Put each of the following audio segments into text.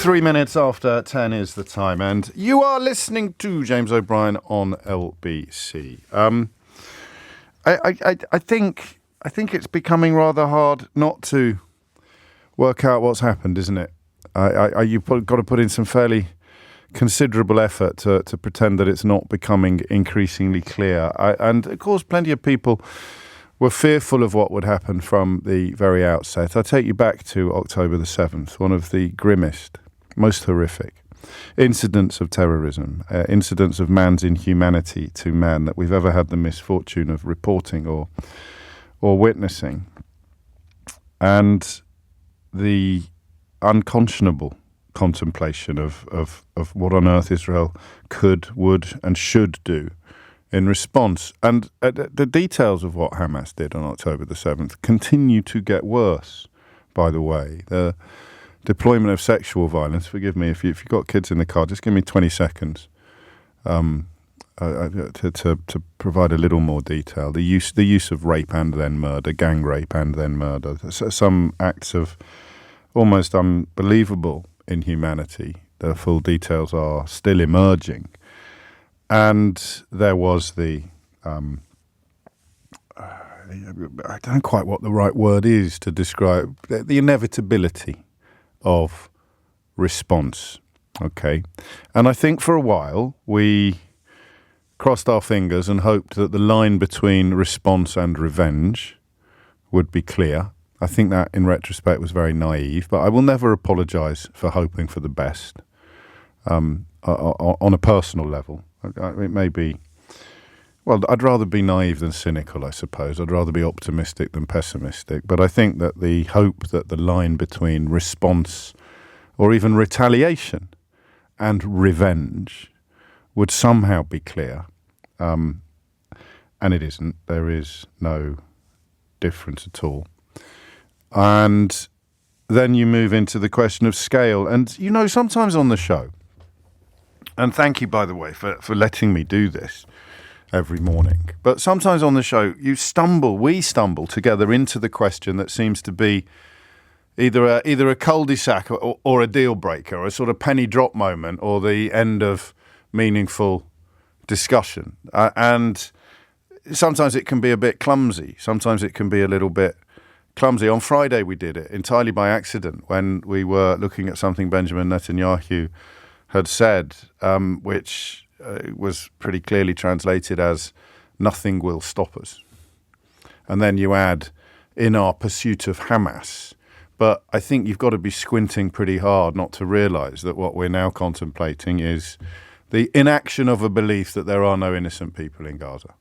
3 minutes after 10 is the time, and you are listening to James O'Brien on LBC. I think it's becoming rather hard not to work out what's happened, isn't it? You've got to put in some fairly considerable effort to pretend that it's not becoming increasingly clear. And of course, plenty of people were fearful of what would happen from the very outset. I'll take you back to October the 7th, one of the grimmest, most horrific incidents of terrorism, incidents of man's inhumanity to man that we've ever had the misfortune of reporting or witnessing. And the unconscionable contemplation of what on earth Israel could, would and should do in response. And the details of what Hamas did on October the 7th continue to get worse, by the way. The deployment of sexual violence, forgive me, if you've got kids in the car, just give me 20 seconds to provide a little more detail. The use of rape and then murder, gang rape and then murder, some acts of almost unbelievable inhumanity. The full details are still emerging. And there was I don't know quite what the right word is to describe the inevitability of response. Okay. And I think for a while we crossed our fingers and hoped that the line between response and revenge would be clear. I think that in retrospect was very naive, but I will never apologise for hoping for the best on a personal level. It may be, well, I'd rather be naive than cynical, I suppose. I'd rather be optimistic than pessimistic. But I think that the hope that the line between response or even retaliation and revenge would somehow be clear. And it isn't. There is no difference at all. And then you move into the question of scale. And, you know, sometimes on the show, and thank you, by the way, for letting me do this every morning. But sometimes on the show, we stumble together into the question that seems to be either a cul-de-sac or a deal breaker, or a sort of penny drop moment, or the end of meaningful discussion. And sometimes it can be a bit clumsy. Sometimes it can be a little bit clumsy. On Friday, we did it entirely by accident when we were looking at something Benjamin Netanyahu had said, which was pretty clearly translated as "nothing will stop us." And then you add, "in our pursuit of Hamas." But I think you've got to be squinting pretty hard not to realise that what we're now contemplating is the inaction of a belief that there are no innocent people in Gaza.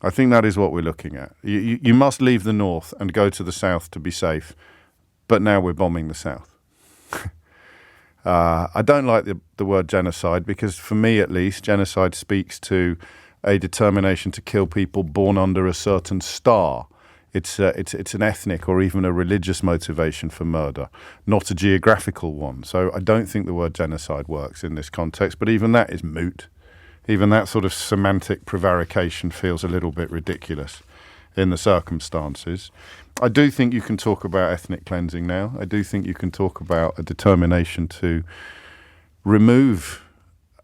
I think that is what we're looking at. You must leave the north and go to the south to be safe, but now we're bombing the south. I don't like the word genocide because, for me at least, genocide speaks to a determination to kill people born under a certain star. It's an ethnic or even a religious motivation for murder, not a geographical one. So I don't think the word genocide works in this context, but even that is moot. Even that sort of semantic prevarication feels a little bit ridiculous in the circumstances. I do think you can talk about ethnic cleansing now. I do think you can talk about a determination to remove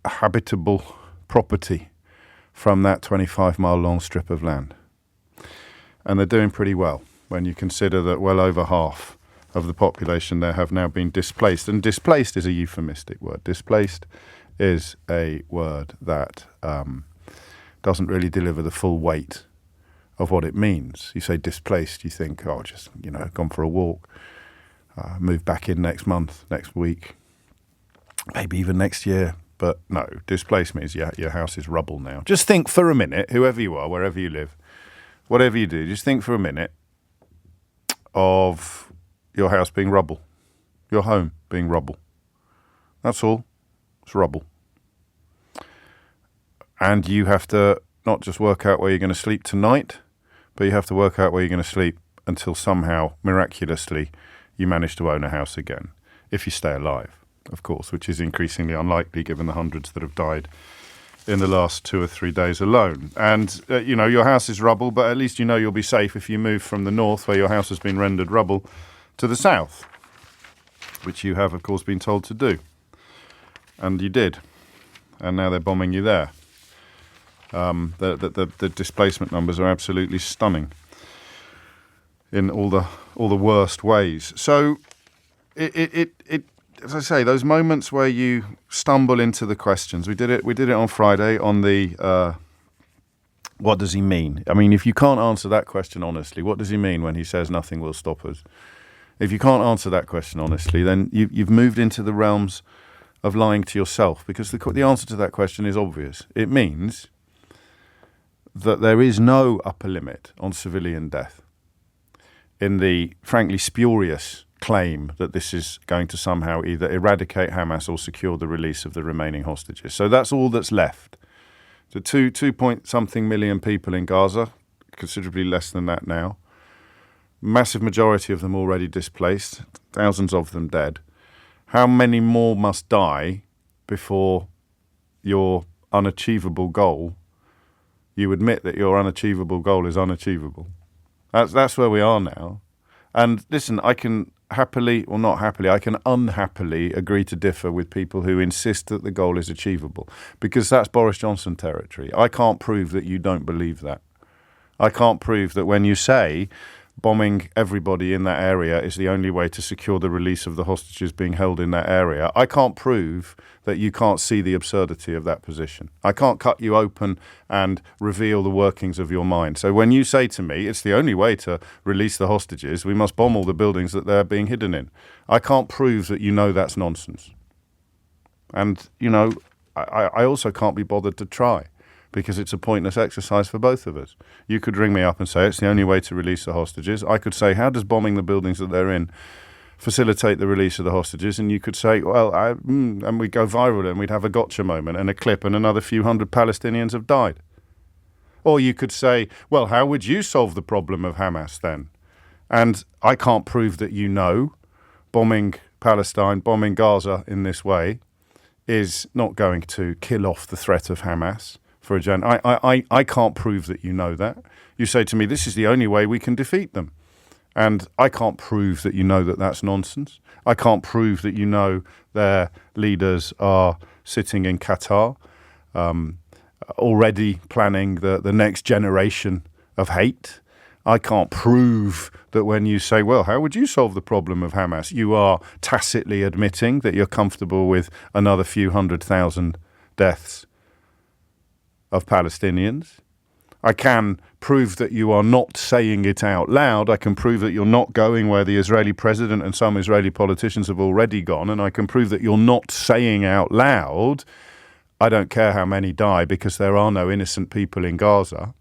habitable property from that 25-mile-long strip of land. And they're doing pretty well when you consider that well over half of the population there have now been displaced. And displaced is a euphemistic word. Displaced is a word that doesn't really deliver the full weight of what it means. You say displaced, you think, oh, just, gone for a walk, move back in next month, next week, maybe even next year. But no, displaced means your house is rubble now. Just think for a minute, whoever you are, wherever you live, whatever you do, just think for a minute of your house being rubble, your home being rubble. That's all. It's rubble. And you have to not just work out where you're going to sleep tonight, but you have to work out where you're going to sleep until somehow, miraculously, you manage to own a house again. If you stay alive, of course, which is increasingly unlikely given the hundreds that have died in the last 2 or 3 days alone. And, your house is rubble, but at least you'll be safe if you move from the north, where your house has been rendered rubble, to the south. which you have, of course, been told to do. And you did. And now they're bombing you there. The displacement numbers are absolutely stunning in all the worst ways. So it as I say, those moments where you stumble into the questions. We did it on Friday on the what does he mean? I mean, if you can't answer that question honestly, what does he mean when he says nothing will stop us? If you can't answer that question honestly, then you've moved into the realms of lying to yourself, because the answer to that question is obvious. It means that there is no upper limit on civilian death in the frankly spurious claim that this is going to somehow either eradicate Hamas or secure the release of the remaining hostages. So that's all that's left. The 2-point-something million people in Gaza, considerably less than that now, massive majority of them already displaced, thousands of them dead. How many more must die before your unachievable goal, you admit that your unachievable goal is unachievable? That's where we are now. And listen, I can happily, or not happily, I can unhappily agree to differ with people who insist that the goal is achievable, because that's Boris Johnson territory. I can't prove that you don't believe that. I can't prove that when you say bombing everybody in that area is the only way to secure the release of the hostages being held in that area, I can't prove that you can't see the absurdity of that position. I can't cut you open and reveal the workings of your mind. So when you say to me, it's the only way to release the hostages, we must bomb all the buildings that they're being hidden in, I can't prove that you know that's nonsense. And, I also can't be bothered to try, because it's a pointless exercise for both of us. You could ring me up and say, it's the only way to release the hostages. I could say, how does bombing the buildings that they're in facilitate the release of the hostages? And you could say, well, and we'd go viral and we'd have a gotcha moment and a clip and another few hundred Palestinians have died. Or you could say, well, how would you solve the problem of Hamas then? And I can't prove that bombing Palestine, bombing Gaza in this way is not going to kill off the threat of Hamas. I can't prove that you know that. You say to me, this is the only way we can defeat them. And I can't prove that you know that that's nonsense. I can't prove that you know their leaders are sitting in Qatar, already planning the next generation of hate. I can't prove that when you say, well, how would you solve the problem of Hamas? You are tacitly admitting that you're comfortable with another few 100,000 deaths of Palestinians. I can prove that you are not saying it out loud. I can prove that you're not going where the Israeli president and some Israeli politicians have already gone. And I can prove that you're not saying out loud, I don't care how many die, because there are no innocent people in Gaza,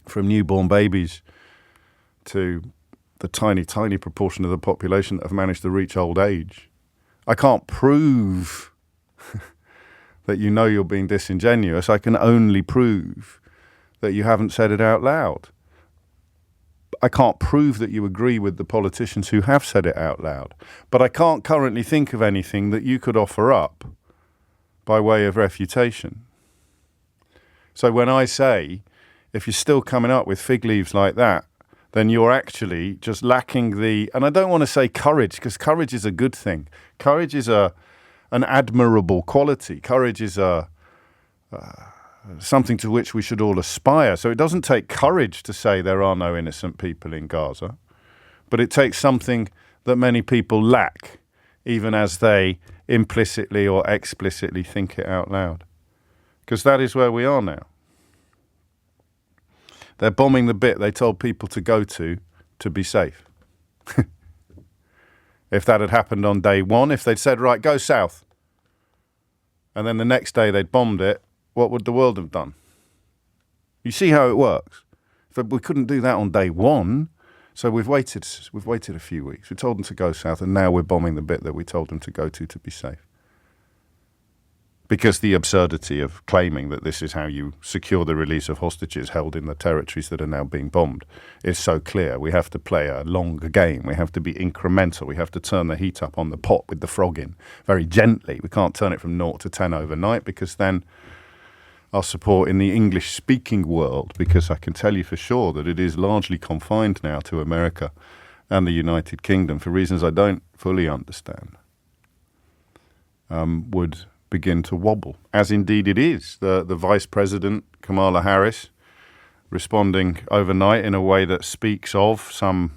from newborn babies to the tiny, tiny proportion of the population that have managed to reach old age. I can't prove that you know you're being disingenuous. I can only prove that you haven't said it out loud. I can't prove that you agree with the politicians who have said it out loud. But I can't currently think of anything that you could offer up by way of refutation. So when I say, if you're still coming up with fig leaves like that, then you're actually just lacking and I don't want to say courage, because courage is a good thing. Courage is an admirable quality. Courage is something to which we should all aspire. So it doesn't take courage to say there are no innocent people in Gaza, but it takes something that many people lack, even as they implicitly or explicitly think it out loud. Because that is where we are now. They're bombing the bit they told people to go to be safe. If that had happened on day one, if they'd said, right, go south, and then the next day they'd bombed it, what would the world have done? You see how it works. We couldn't do that on day one, so we've waited a few weeks. We told them to go south, and now we're bombing the bit that we told them to go to be safe. Because the absurdity of claiming that this is how you secure the release of hostages held in the territories that are now being bombed is so clear. We have to play a longer game. We have to be incremental. We have to turn the heat up on the pot with the frog in very gently. We can't turn it from 0 to 10 overnight, because then our support in the English-speaking world, because I can tell you for sure that it is largely confined now to America and the United Kingdom for reasons I don't fully understand, would begin to wobble, as indeed it is. The Vice President, Kamala Harris, responding overnight in a way that speaks of some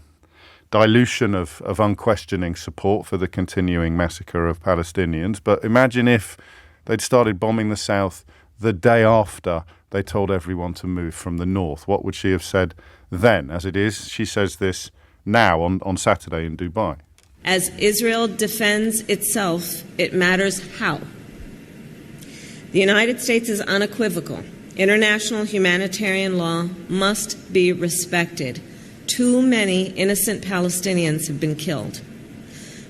dilution of unquestioning support for the continuing massacre of Palestinians. But imagine if they'd started bombing the south the day after they told everyone to move from the north. What would she have said then? As it is, she says this now on Saturday in Dubai. As Israel defends itself, it matters how. The United States is unequivocal. International humanitarian law must be respected. Too many innocent Palestinians have been killed.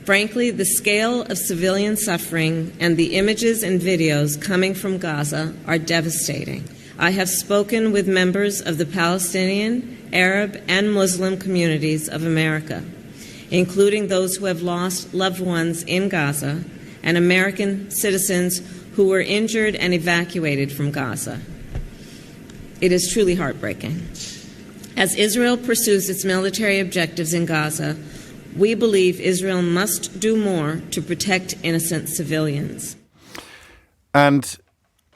Frankly, the scale of civilian suffering and the images and videos coming from Gaza are devastating. I have spoken with members of the Palestinian, Arab, and Muslim communities of America, including those who have lost loved ones in Gaza and American citizens who were injured and evacuated from Gaza. It is truly heartbreaking. As Israel pursues its military objectives in Gaza, we believe Israel must do more to protect innocent civilians. And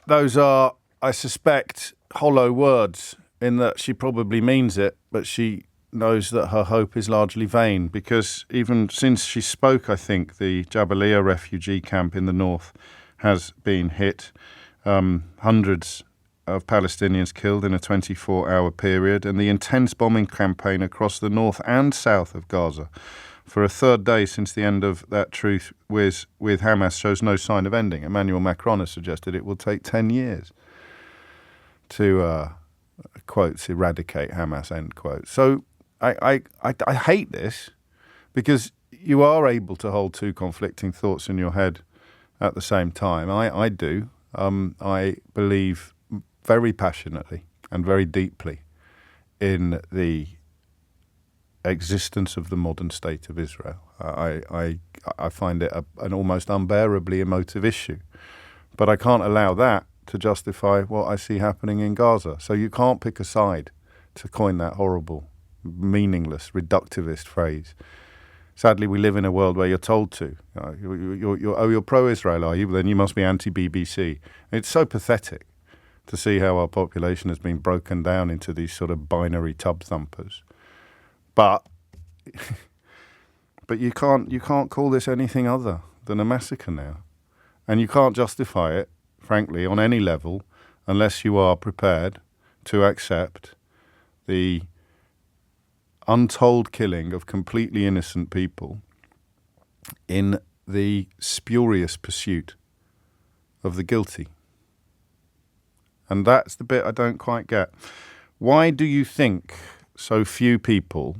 those are, I suspect, hollow words in that she probably means it, but she knows that her hope is largely vain, because even since she spoke, I think, the Jabalia refugee camp in the north has been hit. Hundreds of Palestinians killed in a 24-hour period, and the intense bombing campaign across the north and south of Gaza for a third day since the end of that truce with Hamas shows no sign of ending. Emmanuel Macron has suggested it will take 10 years to, quotes, eradicate Hamas, end quote. So I hate this, because you are able to hold two conflicting thoughts in your head at the same time. I do. I believe very passionately and very deeply in the existence of the modern state of Israel. I find it an almost unbearably emotive issue. But I can't allow that to justify what I see happening in Gaza. So you can't pick a side, to coin that horrible, meaningless, reductivist phrase. Sadly, we live in a world where you're told to. You're pro-Israel, are you? Then you must be anti-BBC. It's so pathetic to see how our population has been broken down into these sort of binary tub thumpers. But you can't call this anything other than a massacre now. And you can't justify it, frankly, on any level, unless you are prepared to accept the untold killing of completely innocent people in the spurious pursuit of the guilty. And that's the bit I don't quite get. Why do you think so few people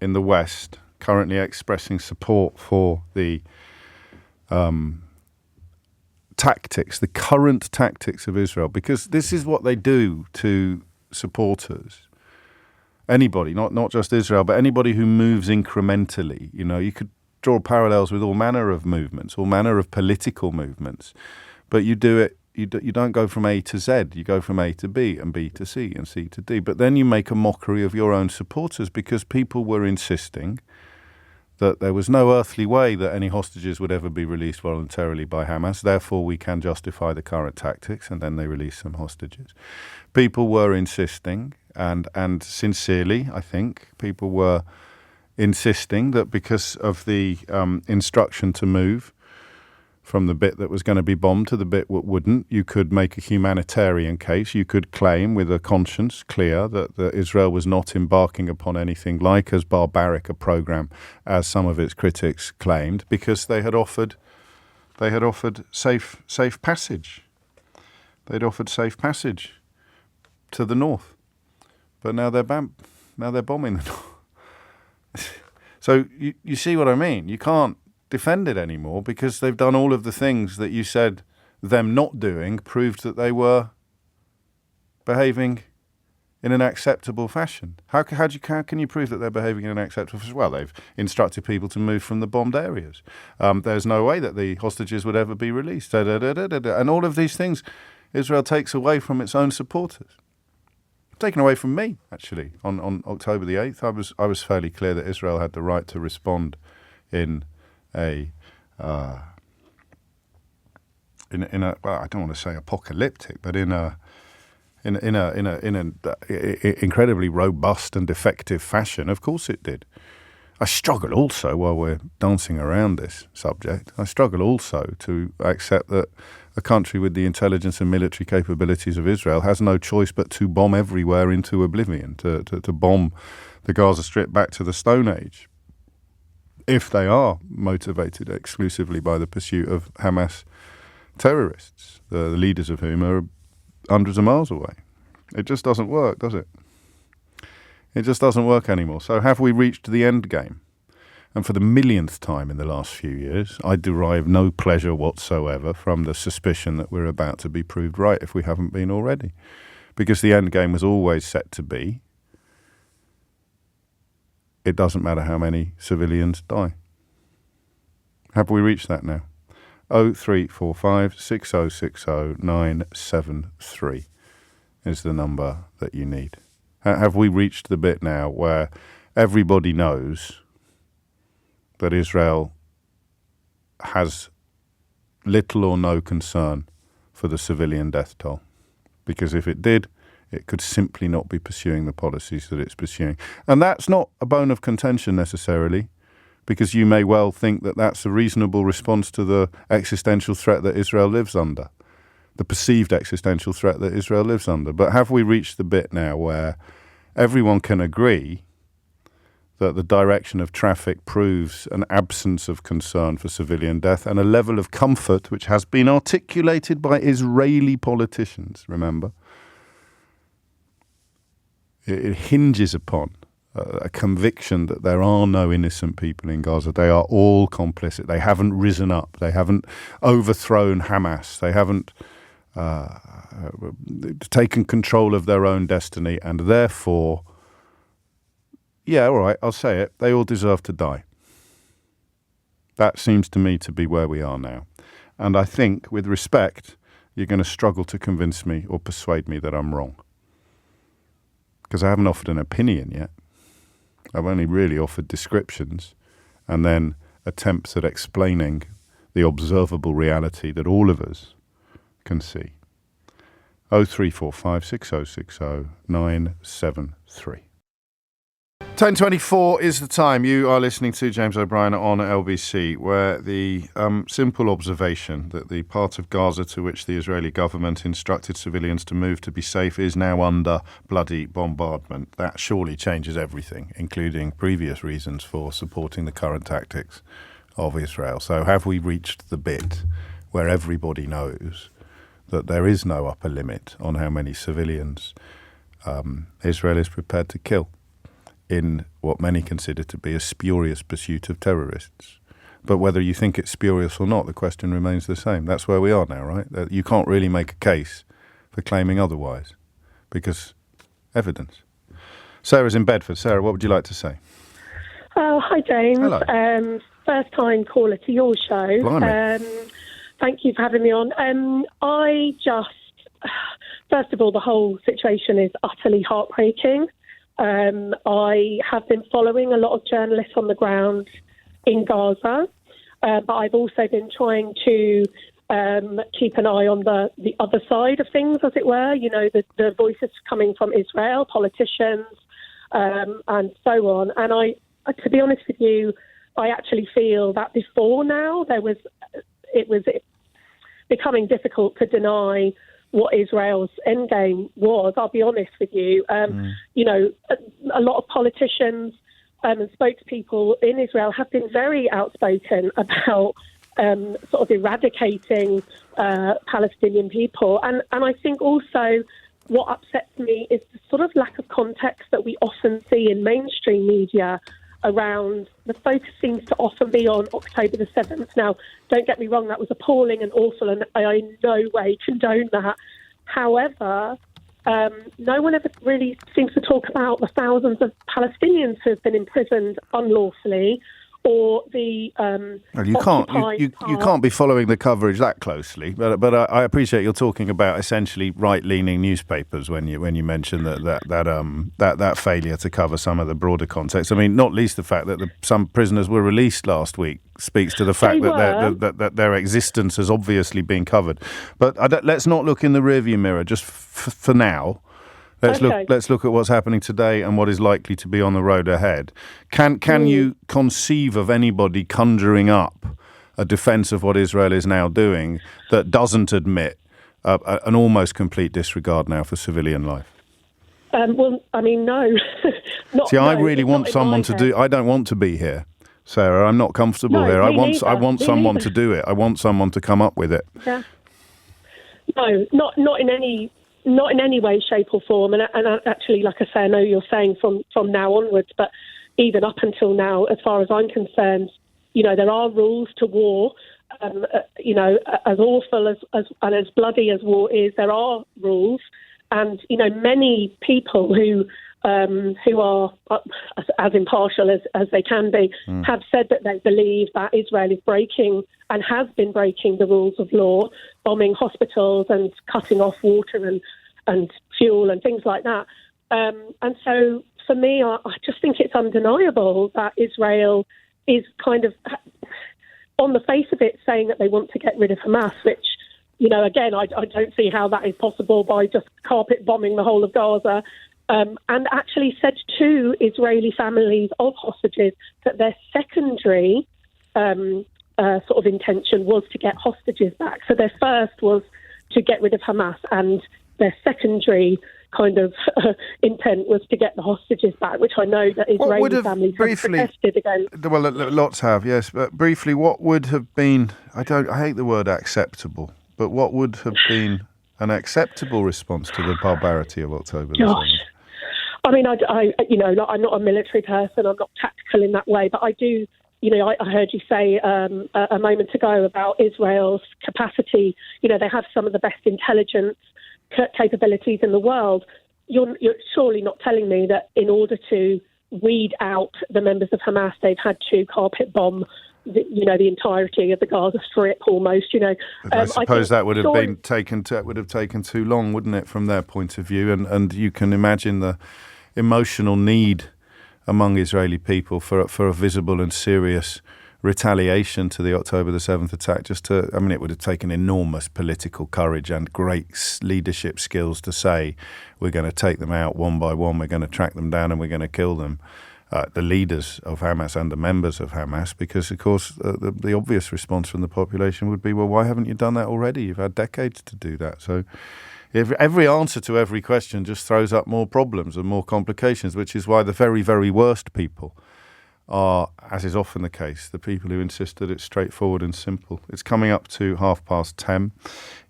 in the West currently expressing support for the tactics, the current tactics of Israel? Because this is what they do to supporters. Anybody, not just Israel, but anybody who moves incrementally. You know, you could draw parallels with all manner of movements, all manner of political movements, but you do it. You don't go from A to Z. You go from A to B and B to C and C to D. But then you make a mockery of your own supporters, because people were insisting that there was no earthly way that any hostages would ever be released voluntarily by Hamas. Therefore, we can justify the current tactics, and then they release some hostages. People were insisting, and sincerely, I think, people were insisting that because of the instruction to move from the bit that was going to be bombed to the bit that wouldn't, you could make a humanitarian case. You could claim with a conscience clear that Israel was not embarking upon anything like as barbaric a program as some of its critics claimed, because they had offered safe passage. They'd offered safe passage to the north, but now they're bombing the north. So you see what I mean? You can't defend it anymore, because they've done all of the things that you said them not doing proved that they were behaving in an acceptable fashion. How can you prove that they're behaving in an acceptable fashion? Well, they've instructed people to move from the bombed areas. There's no way that the hostages would ever be released. And all of these things Israel takes away from its own supporters. Taken away from me, actually. On October the 8th, I was fairly clear that Israel had the right to respond in a in a well, I don't want to say apocalyptic, but in an incredibly robust and effective fashion. Of course it did. I struggle also, while we're dancing around this subject, I struggle also to accept that a country with the intelligence and military capabilities of Israel has no choice but to bomb everywhere into oblivion, to bomb the Gaza Strip back to the Stone Age, if they are motivated exclusively by the pursuit of Hamas terrorists, the leaders of whom are hundreds of miles away. It just doesn't work, does it? It just doesn't work anymore. So have we reached the end game? And for the millionth time in the last few years, I derive no pleasure whatsoever from the suspicion that we're about to be proved right if we haven't been already. Because the end game was always set to be, it doesn't matter how many civilians die. Have we reached that now? 0345 6060 973 is the number that you need. Have we reached the bit now where everybody knows that Israel has little or no concern for the civilian death toll? Because if it did, it could simply not be pursuing the policies that it's pursuing. And that's not a bone of contention necessarily, because you may well think that that's a reasonable response to the existential threat that Israel lives under, the perceived existential threat that Israel lives under. But have we reached the bit now where everyone can agree that the direction of traffic proves an absence of concern for civilian death and a level of comfort which has been articulated by Israeli politicians, remember? It hinges upon a conviction that there are no innocent people in Gaza. They are all complicit. They haven't risen up. They haven't overthrown Hamas. They haven't taken control of their own destiny, and therefore, yeah, all right, I'll say it, they all deserve to die. That seems to me to be where we are now. And I think, with respect, you're going to struggle to convince me or persuade me that I'm wrong. Because I haven't offered an opinion yet. I've only really offered descriptions and then attempts at explaining the observable reality that all of us can see. 0345 6060 973. 10:24 is the time. You are listening to James O'Brien on LBC, where the simple observation that the part of Gaza to which the Israeli government instructed civilians to move to be safe is now under bloody bombardment. That surely changes everything, including previous reasons for supporting the current tactics of Israel. So have we reached the bit where everybody knows that there is no upper limit on how many civilians Israel is prepared to kill in what many consider to be a spurious pursuit of terrorists? But whether you think it's spurious or not, the question remains the same. That's where we are now, right? That you can't really make a case for claiming otherwise because evidence. Sarah's in Bedford. Sarah, what would you like to say? Oh, hi, James. Hello. First-time caller to your show. Blimey. Thank you for having me on. First of all, the whole situation is utterly heartbreaking. I have been following a lot of journalists on the ground in Gaza, but I've also been trying to keep an eye on the other side of things, as it were, you know, the voices coming from Israel, politicians, and so on. And to be honest with you, I actually feel that before now it was becoming difficult to deny what Israel's endgame was. I'll be honest with you. You know, a lot of politicians and spokespeople in Israel have been very outspoken about sort of eradicating Palestinian people. And I think also what upsets me is the sort of lack of context that we often see in mainstream media around. The focus seems to often be on October the 7th. Now, don't get me wrong, that was appalling and awful, and I in no way condone that. However, no one ever really seems to talk about the thousands of Palestinians who have been imprisoned unlawfully, or the well, you can't be following the coverage that closely, but I appreciate you're talking about essentially right-leaning newspapers when you mention that failure to cover some of the broader context. I mean, not least the fact that some prisoners were released last week speaks to the fact that their existence has obviously been covered. But let's not look in the rearview mirror just for now. Let's look at what's happening today and what is likely to be on the road ahead. Can you conceive of anybody conjuring up a defence of what Israel is now doing that doesn't admit an almost complete disregard now for civilian life? Well, I mean, no. I really want someone to do. I don't want to be here, Sarah. I'm not comfortable here. I want someone to do it. I want someone to come up with it. Yeah. No, not in any. Not in any way, shape or form. And actually, like I say, I know you're saying from now onwards, but even up until now, as far as I'm concerned, there are rules to war. As awful as and as bloody as war is, there are rules. And, many people who are as impartial as they can be have said that they believe that Israel is breaking and has been breaking the rules of law, bombing hospitals and cutting off water and fuel and things like that. And so for me, I just think it's undeniable that Israel is kind of, on the face of it, saying that they want to get rid of Hamas, which, again, I don't see how that is possible by just carpet bombing the whole of Gaza. And actually said to Israeli families of hostages that their secondary sort of intention was to get hostages back. So their first was to get rid of Hamas, and their secondary kind of intent was to get the hostages back, which I know that Israeli families have protested against. Well, lots have, yes. But briefly, what would have been, I hate the word acceptable, but what would have been an acceptable response to the barbarity of October the 7th? I mean, I'm not a military person, I'm not tactical in that way, but I do. I heard you say a moment ago about Israel's capacity. They have some of the best intelligence capabilities in the world. You're surely not telling me that in order to weed out the members of Hamas, they've had to carpet bomb the entirety of the Gaza Strip almost. I suppose that would have taken too long, wouldn't it, from their point of view? And you can imagine the emotional need among Israeli people for a visible and serious retaliation to the October the 7th attack. It would have taken enormous political courage and great leadership skills to say, we're going to take them out one by one, we're going to track them down and we're going to kill them. The leaders of Hamas and the members of Hamas, because, of course, the obvious response from the population would be, well, why haven't you done that already? You've had decades to do that. So every answer to every question just throws up more problems and more complications, which is why the very, very worst people are, as is often the case, the people who insist that it's straightforward and simple. It's coming up to 10:30.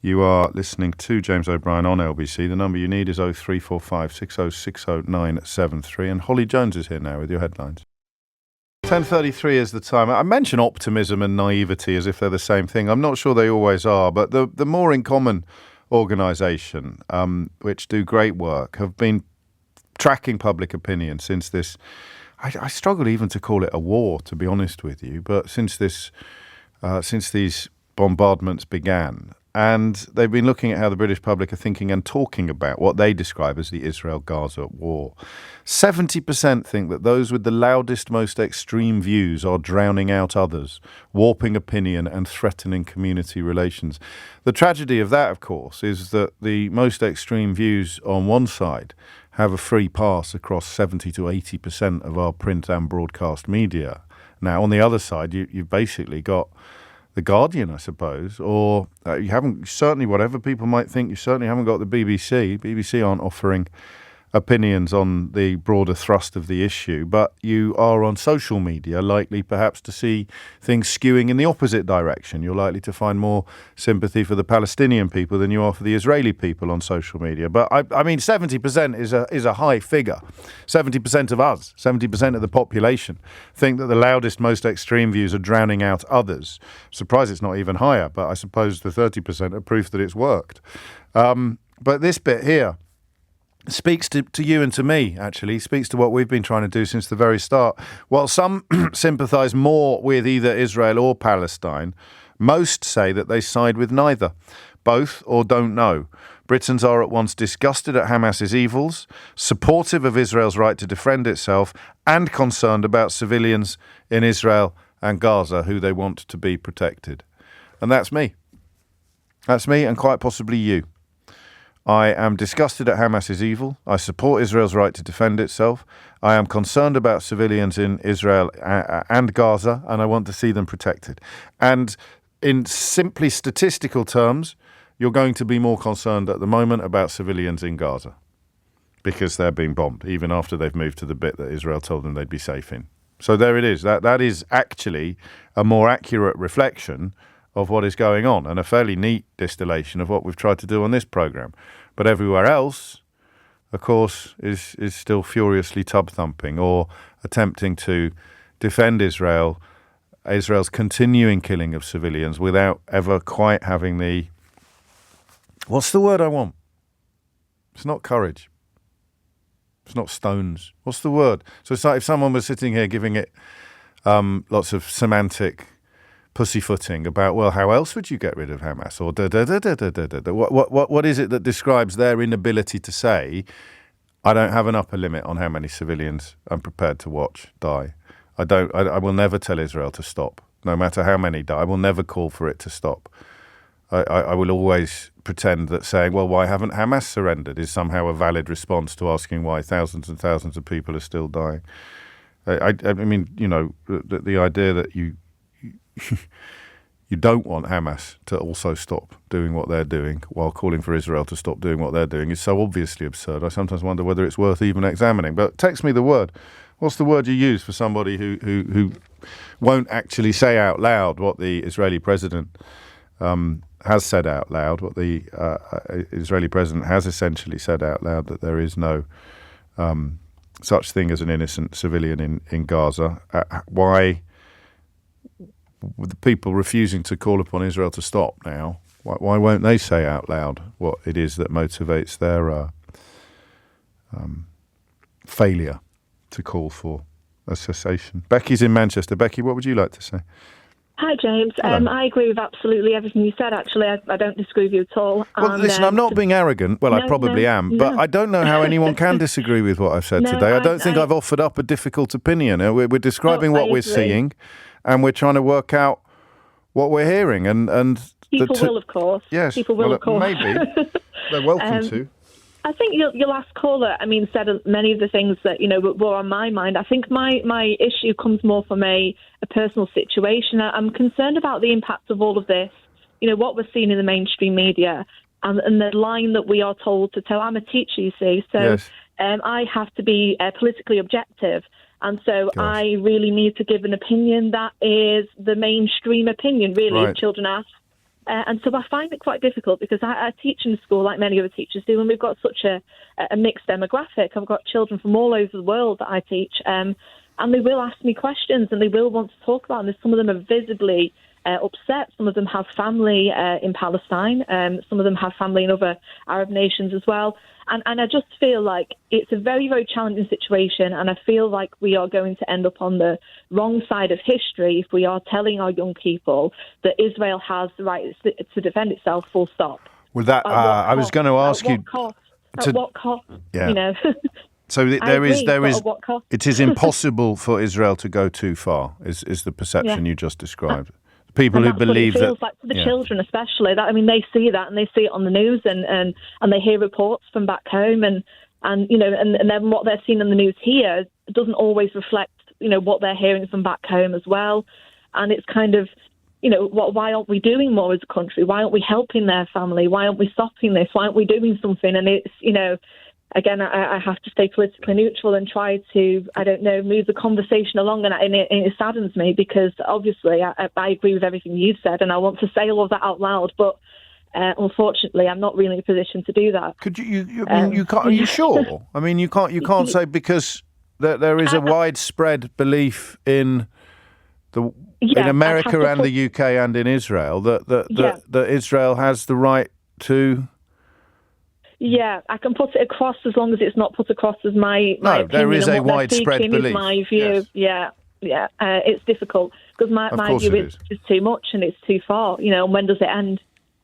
You are listening to James O'Brien on LBC. The number you need is 0345 6060 973. And Holly Jones is here now with your headlines. 10:33 is the time. I mention optimism and naivety as if they're the same thing. I'm not sure they always are, but the More in Common organisation, which do great work, have been tracking public opinion since this. I struggle even to call it a war, to be honest with you, but since these bombardments began. And they've been looking at how the British public are thinking and talking about what they describe as the Israel-Gaza war. 70% think that those with the loudest, most extreme views are drowning out others, warping opinion and threatening community relations. The tragedy of that, of course, is that the most extreme views on one side have a free pass across 70 to 80% of our print and broadcast media. Now, on the other side, you've basically got The Guardian, I suppose, or you haven't, certainly whatever people might think, you certainly haven't got the BBC. BBC aren't offering opinions on the broader thrust of the issue, but you are on social media likely perhaps to see things skewing in the opposite direction. You're likely to find more sympathy for the Palestinian people than you are for the Israeli people on social media. But I mean, 70% is a high figure. 70% of us, 70% of the population think that the loudest, most extreme views are drowning out others. Surprised it's not even higher, but I suppose the 30% are proof that it's worked. But this bit here, speaks to you and to me, actually, speaks to what we've been trying to do since the very start. While some sympathise more with either Israel or Palestine, most say that they side with neither, both or don't know. Britons are at once disgusted at Hamas's evils, supportive of Israel's right to defend itself, and concerned about civilians in Israel and Gaza who they want to be protected. And that's me. That's me and quite possibly you. I am disgusted at Hamas's evil. I support Israel's right to defend itself. I am concerned about civilians in Israel and Gaza, and I want to see them protected. And in simply statistical terms, you're going to be more concerned at the moment about civilians in Gaza because they're being bombed, even after they've moved to the bit that Israel told them they'd be safe in. So there it is. That is actually a more accurate reflection of what is going on, and a fairly neat distillation of what we've tried to do on this programme. But everywhere else, of course, is still furiously tub-thumping or attempting to defend Israel's continuing killing of civilians without ever quite having the... What's the word I want? It's not courage. It's not stones. What's the word? So it's like if someone was sitting here giving it lots of semantic pussyfooting about, well, how else would you get rid of Hamas? Or da-da-da-da-da-da-da. What is it that describes their inability to say, I don't have an upper limit on how many civilians I'm prepared to watch die. I will never tell Israel to stop, no matter how many die. I will never call for it to stop. I will always pretend that saying, well, why haven't Hamas surrendered is somehow a valid response to asking why thousands and thousands of people are still dying. I mean, you know, the idea that you don't want Hamas to also stop doing what they're doing while calling for Israel to stop doing what they're doing is so obviously absurd. I sometimes wonder whether it's worth even examining. But text me the word. What's the word you use for somebody who won't actually say out loud what the Israeli president has said out loud, what the Israeli president has essentially said out loud, that there is no such thing as an innocent civilian in Gaza? Why... with the people refusing to call upon Israel to stop now, why won't they say out loud what it is that motivates their failure to call for a cessation? Becky's in Manchester. Becky, what would you like to say? Hi, James. I agree with absolutely everything you said, actually. I don't disagree with you at all. Well, listen, I'm not being arrogant. Well, I probably am. But I don't know how anyone can disagree with what I've said today. I don't think I've offered up a difficult opinion. We're describing what we're seeing, and we're trying to work out what we're hearing. And people will, of course. Yes. People will, of course. Maybe. They're welcome to. I think your last caller, said many of the things that, were on my mind. I think my issue comes more from a personal situation. I'm concerned about the impact of all of this, what we're seeing in the mainstream media and the line that we are told to tell. I'm a teacher, you see, so yes. I have to be politically objective. And so I really need to give an opinion that is the mainstream opinion, really, if children ask. And so I find it quite difficult because I teach in school like many other teachers do, and we've got such a mixed demographic. I've got children from all over the world that I teach, and they will ask me questions and they will want to talk about this. Some of them are visibly upset. Some of them have family in Palestine. Some of them have family in other Arab nations as well. And I just feel like it's a very, very challenging situation, and I feel like we are going to end up on the wrong side of history if we are telling our young people that Israel has the right to defend itself, full stop. Well, that I was going to ask you... At what cost? Yeah. So there is. It is impossible for Israel to go too far, is the perception you just described. People who believe that... It feels like to the children especially. They see that and they see it on the news and they hear reports from back home and then what they're seeing on the news here doesn't always reflect, what they're hearing from back home as well. And it's kind of, why aren't we doing more as a country? Why aren't we helping their family? Why aren't we stopping this? Why aren't we doing something? And it's, again, I have to stay politically neutral and try to, move the conversation along. And it saddens me because, obviously, I agree with everything you've said and I want to say all of that out loud. But unfortunately, I'm not really in a position to do that. Could you can't, are you sure? You can't say because there is a widespread belief in in America and the UK and in Israel that Israel has the right to Yeah, I can put it across as long as it's not put across as my opinion. There is a widespread belief. Is my view. Yes. Yeah. It's difficult because my view is just too much and it's too far. And when does it end?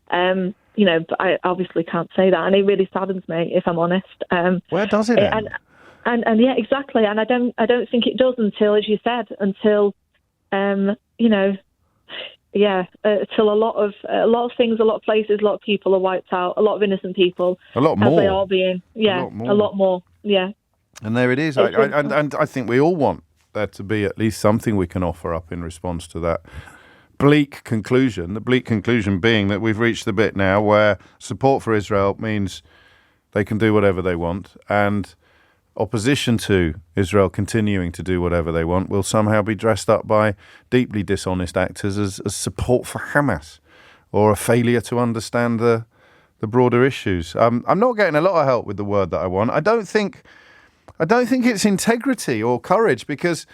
But I obviously can't say that, and it really saddens me, if I'm honest. Where does it end? And yeah, exactly. And I don't think it does until, as you said, until till a lot of things, a lot of places, a lot of people are wiped out, a lot of innocent people, a lot more, as they are being, a lot more, yeah. And there it is. And I think we all want there to be at least something we can offer up in response to that bleak conclusion. The bleak conclusion being that we've reached the bit now where support for Israel means they can do whatever they want, and opposition to Israel continuing to do whatever they want will somehow be dressed up by deeply dishonest actors as support for Hamas or a failure to understand the broader issues. I'm not getting a lot of help with the word that I want. I don't think it's integrity or courage, because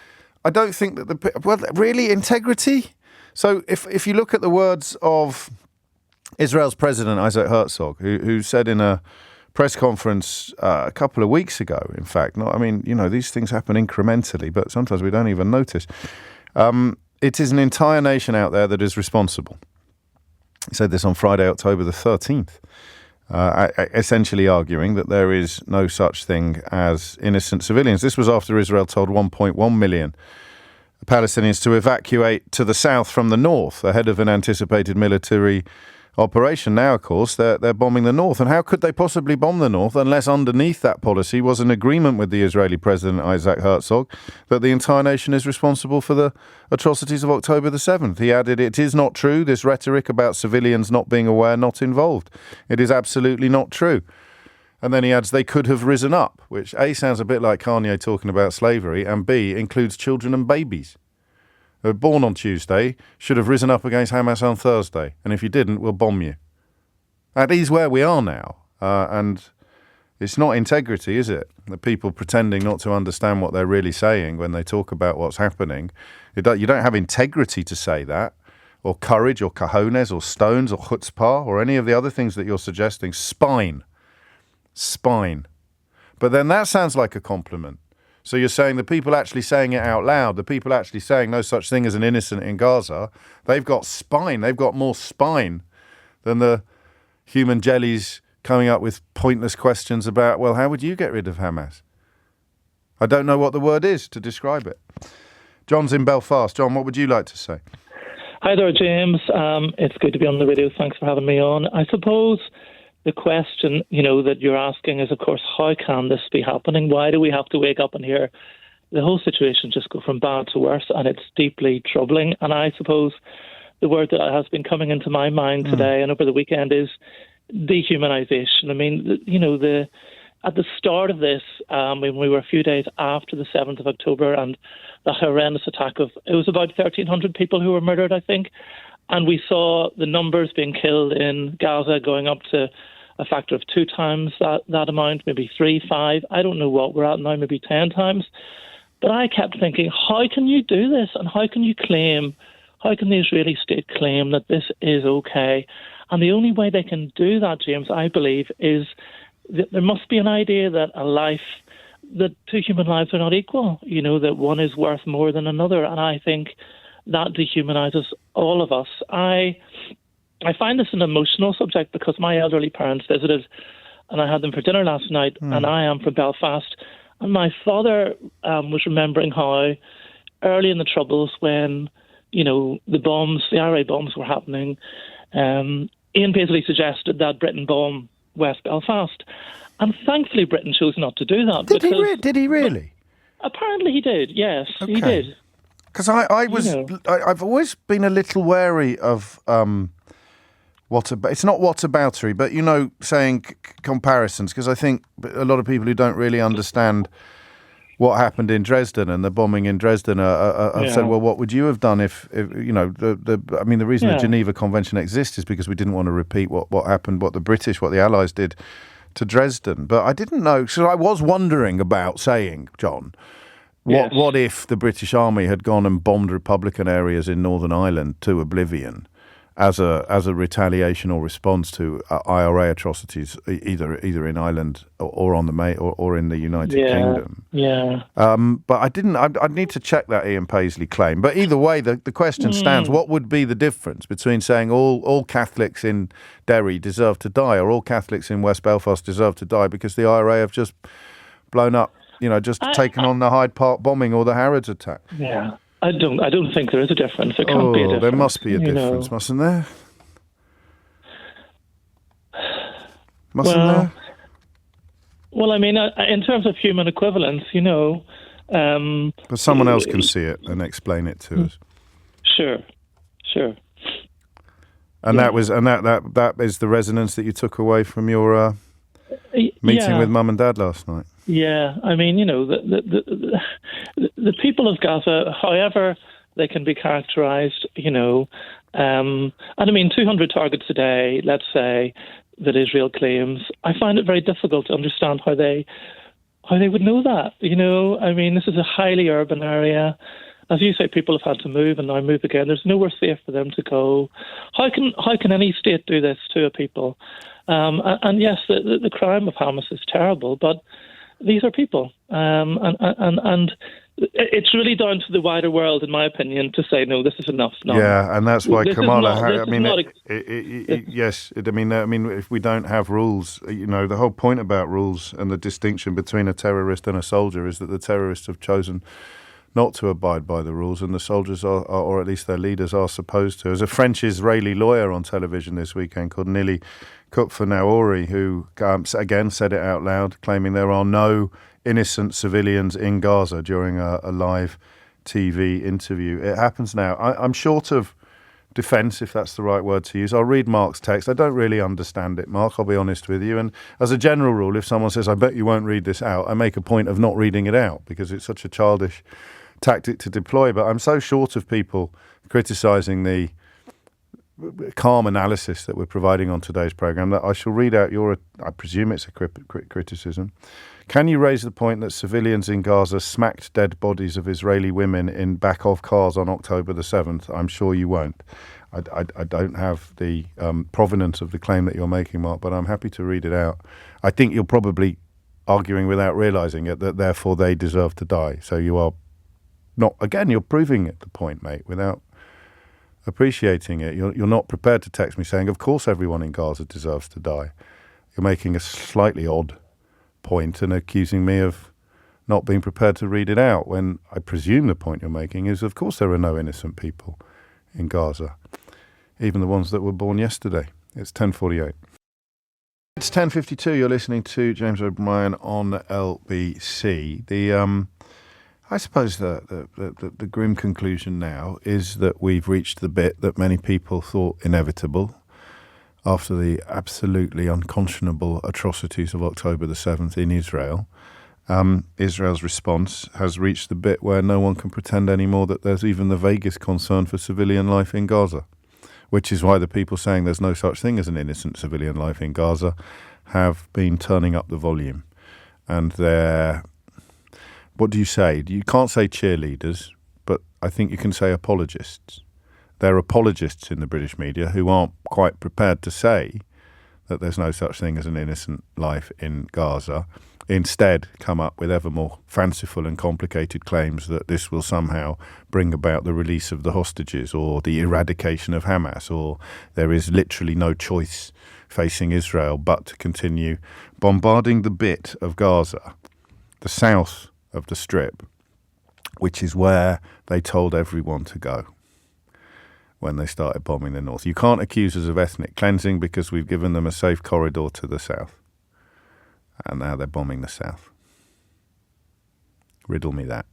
I don't think that really integrity. So if you look at the words of Israel's president, Isaac Herzog, who said in a press conference a couple of weeks ago, in fact, these things happen incrementally, but sometimes we don't even notice. It is an entire nation out there that is responsible. He said this on Friday, October the 13th, essentially arguing that there is no such thing as innocent civilians. This was after Israel told 1.1 million Palestinians to evacuate to the south from the north ahead of an anticipated military operation. Now, of course, they're bombing the north. And how could they possibly bomb the north unless underneath that policy was an agreement with the Israeli president, Isaac Herzog, that the entire nation is responsible for the atrocities of October the 7th? He added, "It is not true, this rhetoric about civilians not being aware, not involved. It is absolutely not true." And then he adds, "They could have risen up," which A, sounds a bit like Kanye talking about slavery, and B, includes children and babies. They were born on Tuesday, should have risen up against Hamas on Thursday. And if you didn't, we'll bomb you. That is where we are now. And it's not integrity, is it? The people pretending not to understand what they're really saying when they talk about what's happening. You don't have integrity to say that, or courage, or cojones, or stones, or chutzpah, or any of the other things that you're suggesting. Spine. But then that sounds like a compliment. So you're saying the people actually saying it out loud, the people actually saying no such thing as an innocent in Gaza, they've got spine. They've got more spine than the human jellies coming up with pointless questions about, well, how would you get rid of Hamas? I don't know what the word is to describe it. John's in Belfast. John, what would you like to say? Hi there, James. It's good to be on the radio. Thanks for having me on. I suppose the question, that you're asking is, of course, how can this be happening? Why do we have to wake up and hear the whole situation just go from bad to worse? And it's deeply troubling. And I suppose the word that has been coming into my mind today and over the weekend is dehumanization. I mean, at the start of this, when we were a few days after the 7th of October and the horrendous attack it was about 1,300 people who were murdered, I think. And we saw the numbers being killed in Gaza going up to a factor of 2 times that amount, maybe 3, 5. I don't know what we're at now, maybe 10 times. But I kept thinking, how can you do this? And how can the Israeli state claim that this is okay? And the only way they can do that, James, I believe, is that there must be an idea that that 2 human lives are not equal, that one is worth more than another. And I think that dehumanizes all of us. I find this an emotional subject because my elderly parents visited and I had them for dinner last night, and I am from Belfast. And my father was remembering how early in the Troubles when, the IRA bombs were happening, Ian Paisley suggested that Britain bomb West Belfast. And thankfully Britain chose not to do that. Did he really? Apparently he did, yes, okay. He did. Because I've always been a little wary of it's not whataboutery, but saying comparisons. Because I think a lot of people who don't really understand what happened in Dresden and the bombing in Dresden have said, well, what would you have done if the reason the Geneva Convention exists is because we didn't want to repeat what happened, what the Allies did to Dresden. But I didn't know, so I was wondering about saying, John, what if the British Army had gone and bombed Republican areas in Northern Ireland to oblivion as a retaliation or response to IRA atrocities, either in Ireland or on the or in the United Kingdom. Yeah. But I'd need to check that Ian Paisley claim. But either way, the question stands: what would be the difference between saying all Catholics in Derry deserve to die, or all Catholics in West Belfast deserve to die because the IRA have just blown up, taken on the Hyde Park bombing or the Harrods attack? Yeah. I don't think there is a difference. There can't be a difference. There must be a difference, mustn't there? There? Well, I mean, in terms of human equivalence, but someone else can see it and explain it to us. Sure. And that is the resonance that you took away from your meeting with Mum and Dad last night. Yeah, I mean, the people of Gaza, however they can be characterised, and I mean, 200 targets a day, let's say, that Israel claims. I find it very difficult to understand how they would know that. I mean, this is a highly urban area. As you say, people have had to move and now move again. There's nowhere safe for them to go. How can any state do this to a people? And yes, the crime of Hamas is terrible, but these are people, and it's really down to the wider world, in my opinion, to say no. This is enough. No. Yeah, and that's why Kamala. Yes. I mean, if we don't have rules, the whole point about rules and the distinction between a terrorist and a soldier is that the terrorists have chosen not to abide by the rules, and the soldiers are, or at least their leaders, are supposed to. There's a French-Israeli lawyer on television this weekend called Nili Kupfer-Naori, who again said it out loud, claiming there are no innocent civilians in Gaza during a live TV interview. It happens now. I'm short of defence, if that's the right word to use. I'll read Mark's text. I don't really understand it, Mark, I'll be honest with you. And as a general rule, if someone says, I bet you won't read this out, I make a point of not reading it out because it's such a childish tactic to deploy. But I'm so short of people criticising the calm analysis that we're providing on today's programme that I shall read out I presume it's a criticism. Can you raise the point that civilians in Gaza smacked dead bodies of Israeli women in back of cars on October the 7th? I'm sure you won't. I don't have the provenance of the claim that you're making, Mark, but I'm happy to read it out. I think you're probably arguing without realising it that therefore they deserve to die. So you are not, again, you're proving it, the point, mate, without appreciating it. You're not prepared to text me saying, of course everyone in Gaza deserves to die. You're making a slightly odd point and accusing me of not being prepared to read it out, when I presume the point you're making is, of course there are no innocent people in Gaza, even the ones that were born yesterday. It's 10:48. It's 10:52. You're listening to James O'Brien on LBC. I suppose the grim conclusion now is that we've reached the bit that many people thought inevitable after the absolutely unconscionable atrocities of October the 7th in Israel. Israel's response has reached the bit where no one can pretend anymore that there's even the vaguest concern for civilian life in Gaza, which is why the people saying there's no such thing as an innocent civilian life in Gaza have been turning up the volume. And they're, what do you say? You can't say cheerleaders, but I think you can say apologists. There are apologists in the British media who aren't quite prepared to say that there's no such thing as an innocent life in Gaza. Instead, come up with ever more fanciful and complicated claims that this will somehow bring about the release of the hostages or the eradication of Hamas, or there is literally no choice facing Israel but to continue bombarding the bit of Gaza, the south of the Strip, which is where they told everyone to go when they started bombing the north. You can't accuse us of ethnic cleansing because we've given them a safe corridor to the south. And now they're bombing the south. Riddle me that.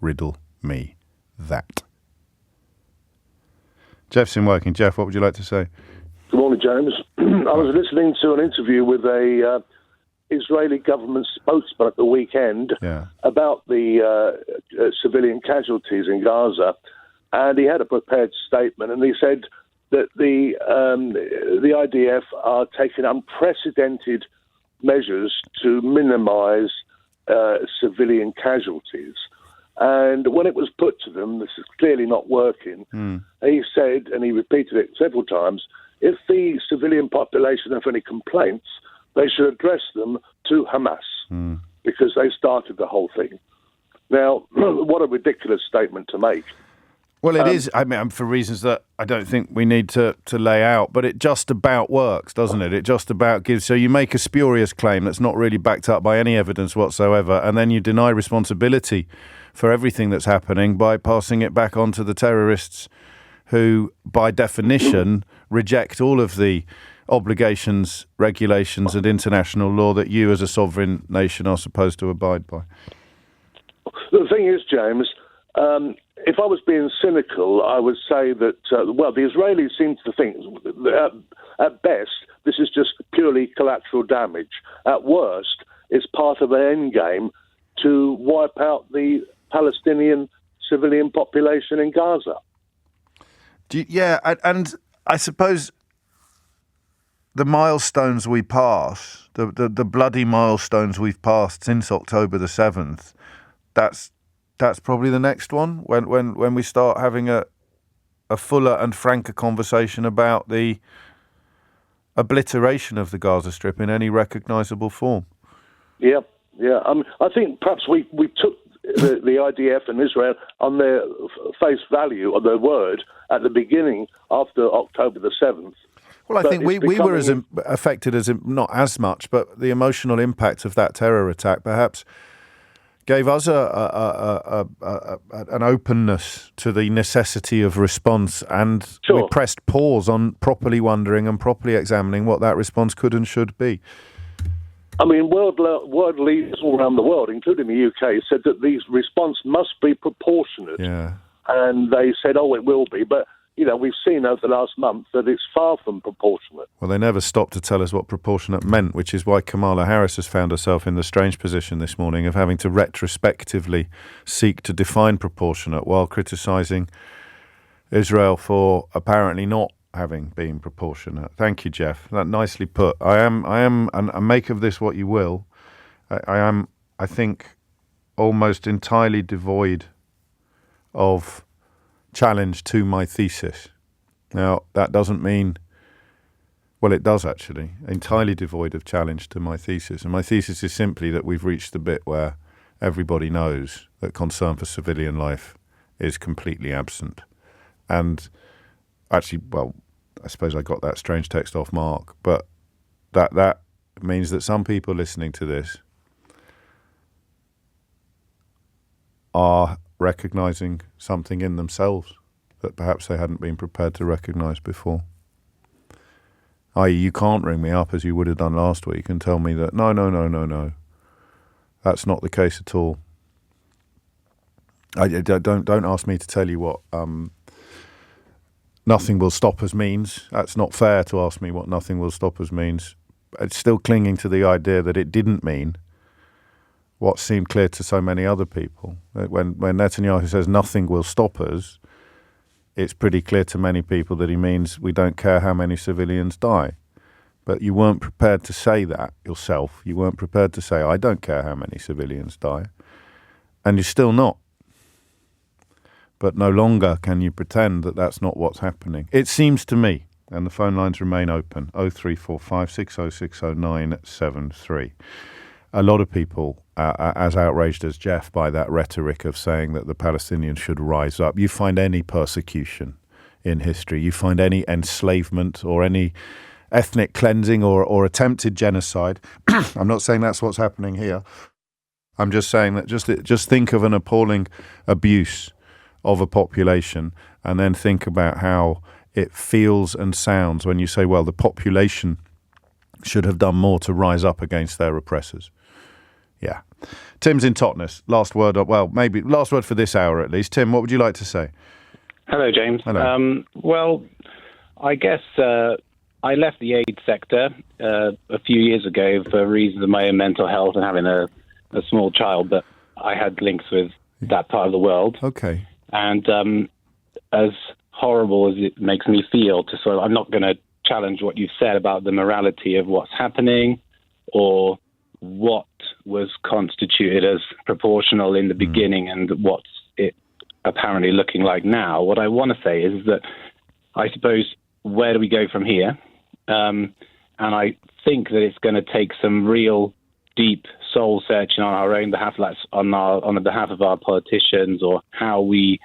Riddle me that. Jeff's in working. Jeff, what would you like to say? Good morning, James. I was listening to an interview with a Israeli government spokesman at the weekend about the civilian casualties in Gaza, and he had a prepared statement, and he said that the IDF are taking unprecedented measures to minimise civilian casualties. And when it was put to them, this is clearly not working, he said, and he repeated it several times, if the civilian population have any complaints, they should address them to Hamas, because they started the whole thing. Now, what a ridiculous statement to make. Well, it is, I mean, for reasons that I don't think we need to lay out, but it just about works, doesn't it? It just about gives, so you make a spurious claim that's not really backed up by any evidence whatsoever, and then you deny responsibility for everything that's happening by passing it back on to the terrorists who, by definition, reject all of the obligations, regulations and international law that you as a sovereign nation are supposed to abide by. The thing is, James, if I was being cynical, I would say that, the Israelis seem to think, at best, this is just purely collateral damage. At worst, it's part of an end game to wipe out the Palestinian civilian population in Gaza. And I suppose the milestones we pass, the bloody milestones we've passed since October the 7th, that's probably the next one when we start having a fuller and franker conversation about the obliteration of the Gaza Strip in any recognisable form. Yeah. I think perhaps we took the IDF and Israel on their face value, on their word, at the beginning after October the 7th. Well, I think we were as affected as, not as much, but the emotional impact of that terror attack perhaps gave us an openness to the necessity of response, and we pressed pause on properly wondering and properly examining what that response could and should be. I mean, world leaders all around the world, including the UK, said that the response must be proportionate. Yeah. And they said, it will be. But, we've seen over the last month that it's far from proportionate. Well, they never stopped to tell us what proportionate meant, which is why Kamala Harris has found herself in the strange position this morning of having to retrospectively seek to define proportionate while criticising Israel for apparently not having been proportionate. Thank you, Jeff. That nicely put. I am, and make of this what you will. I am, I think, almost entirely devoid of challenge to my thesis. Now, that doesn't mean, well, it does actually, entirely devoid of challenge to my thesis. And my thesis is simply that we've reached the bit where everybody knows that concern for civilian life is completely absent. And actually, well, I suppose I got that strange text off Mark, but that means that some people listening to this are recognising something in themselves that perhaps they hadn't been prepared to recognise before. I.e., you can't ring me up as you would have done last week and tell me that, no, that's not the case at all. Don't ask me to tell you what nothing will stop us means. That's not fair to ask me what nothing will stop us means. It's still clinging to the idea that it didn't mean what seemed clear to so many other people. When Netanyahu says nothing will stop us, it's pretty clear to many people that he means we don't care how many civilians die. But you weren't prepared to say that yourself. You weren't prepared to say, I don't care how many civilians die. And you're still not. But no longer can you pretend that that's not what's happening. It seems to me, and the phone lines remain open, 0345 6060973. A lot of people are as outraged as Jeff by that rhetoric of saying that the Palestinians should rise up. You find any persecution in history, you find any enslavement or any ethnic cleansing or attempted genocide. I'm not saying that's what's happening here. I'm just saying that just think of an appalling abuse of a population and then think about how it feels and sounds when you say, well, the population should have done more to rise up against their oppressors. Yeah. Tim's in Totnes. Last word for this hour at least. Tim, what would you like to say? Hello, James. Hello. Well, I guess I left the aid sector a few years ago for reasons of my own mental health and having a small child, but I had links with that part of the world. Okay. And as horrible as it makes me feel to I'm not going to challenge what you've said about the morality of what's happening or what was constituted as proportional in the beginning and what's it apparently looking like now. What I want to say is that I suppose, where do we go from here? And I think that it's going to take some real deep soul searching on our own behalf, like on the behalf of our politicians, or how we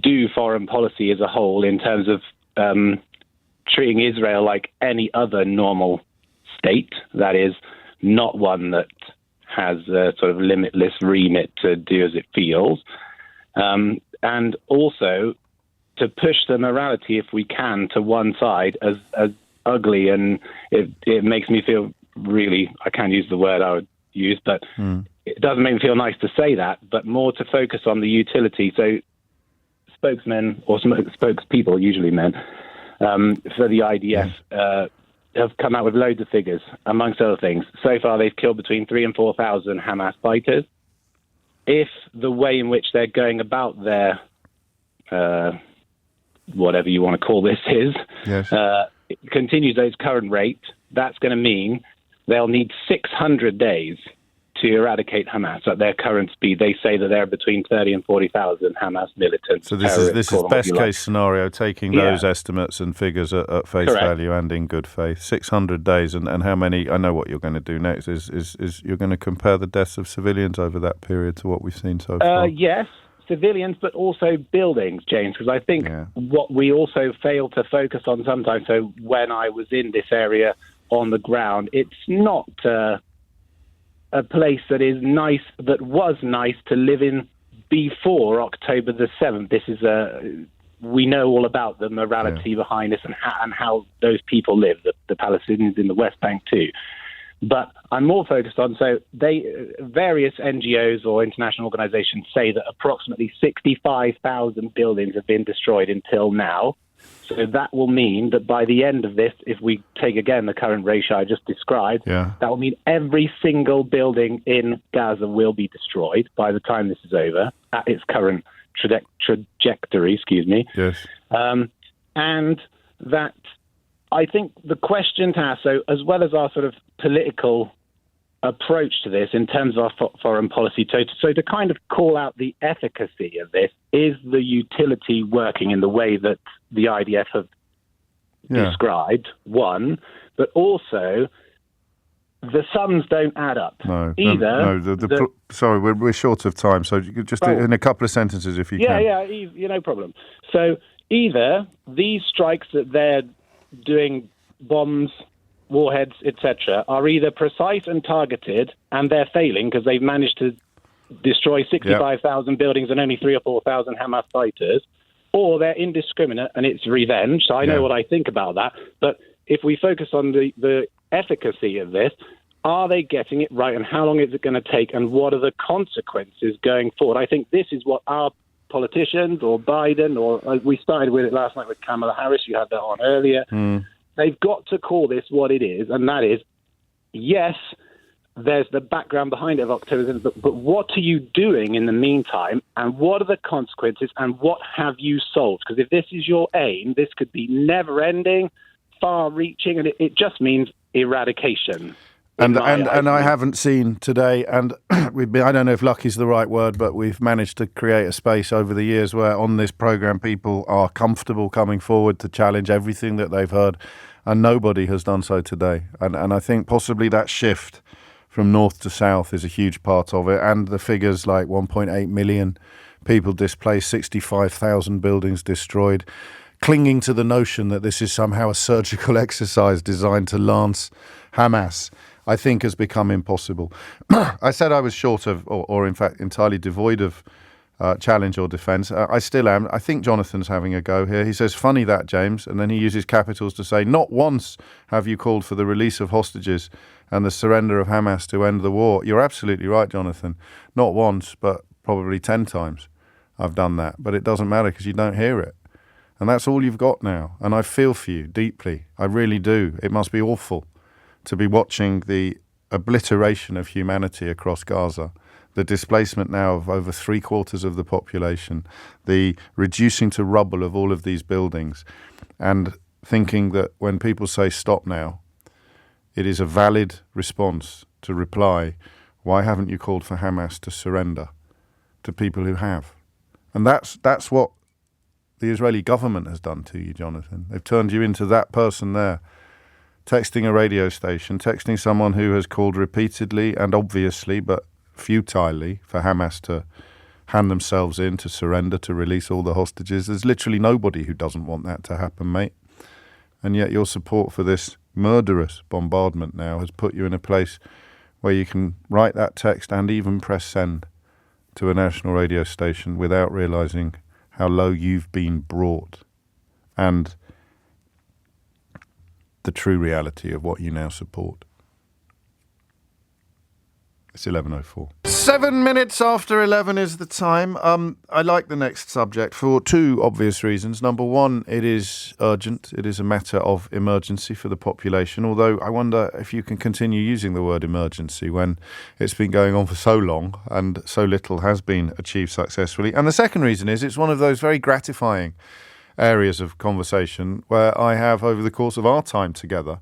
do foreign policy as a whole in terms of treating Israel like any other normal state, that is, not one that has a sort of limitless remit to do as it feels, and also to push the morality, if we can, to one side, as ugly, and it makes me feel really, I can't use the word I would use, but it doesn't make me feel nice to say that, but more to focus on the utility. So spokesmen or spokespeople, usually men, for the IDF have come out with loads of figures, amongst other things. So far, they've killed between 3,000 and 4,000 Hamas fighters. If the way in which they're going about their, whatever you want to call this is, continues at its current rate, that's going to mean they'll need 600 days to eradicate Hamas at their current speed. They say that there are between 30 and 40,000 Hamas militants. So this is best case scenario, taking those estimates and figures at face value and in good faith. 600 days, and how many? I know what you're going to do next. Is you're going to compare the deaths of civilians over that period to what we've seen so far? Yes, civilians, but also buildings, James, because I think what we also fail to focus on sometimes. So when I was in this area on the ground, it's not a place that was nice to live in before October the 7th. This is we know all about the morality behind this and how those people live, the Palestinians in the West Bank too. But I'm more focused on, various NGOs or international organizations say that approximately 65,000 buildings have been destroyed until now. So that will mean that by the end of this, if we take again the current ratio I just described, that will mean every single building in Gaza will be destroyed by the time this is over at its current trajectory. Yes. And that I think the question to ask, so as well as our sort of political approach to this in terms of our foreign policy, so to kind of call out the efficacy of this, is the utility working in the way that the IDF have described, one, but also the sums don't add up. Sorry, we're short of time, so just in a couple of sentences if you can. Yeah, no problem. So either these strikes that they're doing, bombs, warheads, etc., are either precise and targeted, and they're failing because they've managed to destroy 65,000 buildings and only 3,000 or 4,000 Hamas fighters, or they're indiscriminate and it's revenge. So I know what I think about that. But if we focus on the efficacy of this, are they getting it right, and how long is it going to take, and what are the consequences going forward? I think this is what our politicians, or Biden, or we started with it last night with Kamala Harris, you had that on earlier, they've got to call this what it is, and that is, yes, there's the background behind it of October, but what are you doing in the meantime, and what are the consequences, and what have you solved? Because if this is your aim, this could be never-ending, far-reaching, and it just means eradication. And I haven't seen today, and I don't know if lucky's the right word, but we've managed to create a space over the years where on this programme people are comfortable coming forward to challenge everything that they've heard, and nobody has done so today. And I think possibly that shift from north to south is a huge part of it, and the figures like 1.8 million people displaced, 65,000 buildings destroyed, clinging to the notion that this is somehow a surgical exercise designed to lance Hamas, I think has become impossible. I said I was short of, or in fact entirely devoid of challenge or defence. I still am. I think Jonathan's having a go here. He says, funny that, James, and then he uses capitals to say, not once have you called for the release of hostages and the surrender of Hamas to end the war. You're absolutely right, Jonathan. Not once, but probably 10 times I've done that. But it doesn't matter because you don't hear it. And that's all you've got now. And I feel for you deeply. I really do. It must be awful to be watching the obliteration of humanity across Gaza, the displacement now of over 3/4 of the population, the reducing to rubble of all of these buildings, and thinking that when people say stop now, it is a valid response to reply, why haven't you called for Hamas to surrender to people who have? And that's what the Israeli government has done to you, Jonathan. They've turned you into that person there, texting a radio station, texting someone who has called repeatedly and obviously, but futilely, for Hamas to hand themselves in, to surrender, to release all the hostages. There's literally nobody who doesn't want that to happen, mate. And yet your support for this murderous bombardment now has put you in a place where you can write that text and even press send to a national radio station without realising how low you've been brought and the true reality of what you now support. It's 11:04. 7 minutes after 11 is the time. I like the next subject for two obvious reasons. Number one, it is urgent. It is a matter of emergency for the population, although I wonder if you can continue using the word emergency when it's been going on for so long and so little has been achieved successfully. And the second reason is it's one of those very gratifying areas of conversation where I have, over the course of our time together,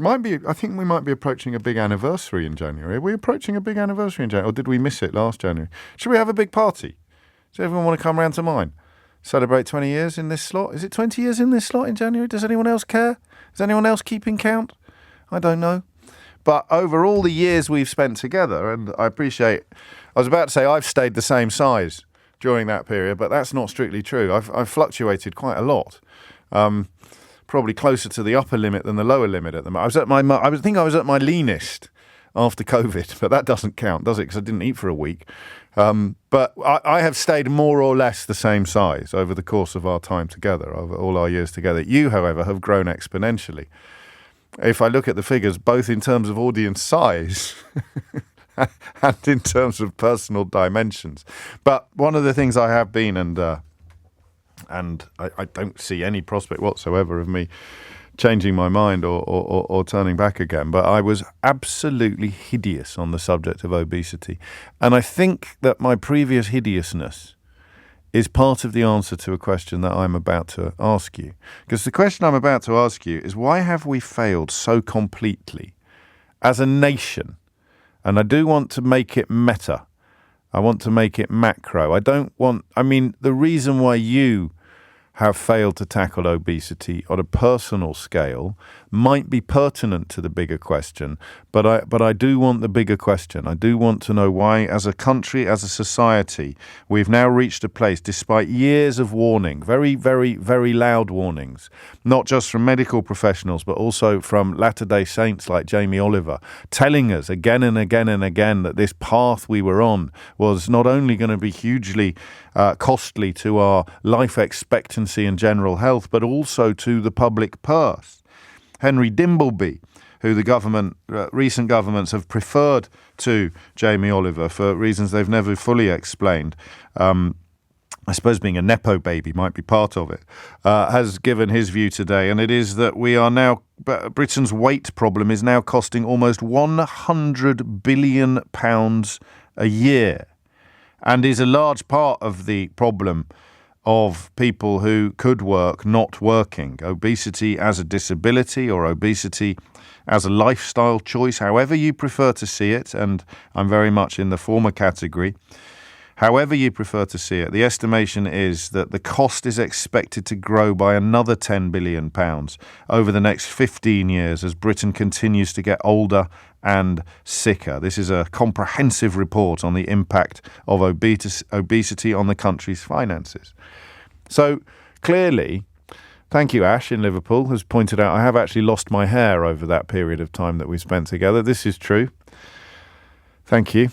I think we might be approaching a big anniversary in January. Are we approaching a big anniversary in January, or did we miss it last January? Should we have a big party? Does everyone want to come round to mine? Celebrate 20 years in this slot? Is it 20 years in this slot in January? Does anyone else care? Is anyone else keeping count? I don't know. But over all the years we've spent together, and I was about to say I've stayed the same size during that period, but that's not strictly true. I've fluctuated quite a lot, probably closer to the upper limit than the lower limit at the moment. I think I was at my leanest after COVID, but that doesn't count, does it? Because I didn't eat for a week. But I have stayed more or less the same size over the course of our time together, over all our years together. You, however, have grown exponentially. If I look at the figures, both in terms of audience size and in terms of personal dimensions. But one of the things I have been, and I don't see any prospect whatsoever of me changing my mind or turning back again, but I was absolutely hideous on the subject of obesity. And I think that my previous hideousness is part of the answer to a question that I'm about to ask you. Because the question I'm about to ask you is, why have we failed so completely as a nation? And I do want to make it meta. I want to make it macro. The reason why you have failed to tackle obesity on a personal scale might be pertinent to the bigger question, but I do want the bigger question. I do want to know why, as a country, as a society, we've now reached a place, despite years of warning, very, very, very loud warnings, not just from medical professionals, but also from Latter-day Saints like Jamie Oliver, telling us again and again and again that this path we were on was not only going to be hugely costly to our life expectancy and general health, but also to the public purse. Henry Dimbleby, who the recent governments have preferred to Jamie Oliver for reasons they've never fully explained, I suppose being a Nepo baby might be part of it, has given his view today, and it is that Britain's weight problem is now costing almost £100 billion a year, and is a large part of the problem of people who could work not working. Obesity as a disability or obesity as a lifestyle choice, however you prefer to see it, and I'm very much in the former category. However you prefer to see it, the estimation is that the cost is expected to grow by another £10 billion over the next 15 years as Britain continues to get older and sicker. This is a comprehensive report on the impact of obesity on the country's finances. So clearly, thank you, Ash in Liverpool, has pointed out I have actually lost my hair over that period of time that we spent together. This is true. Thank you.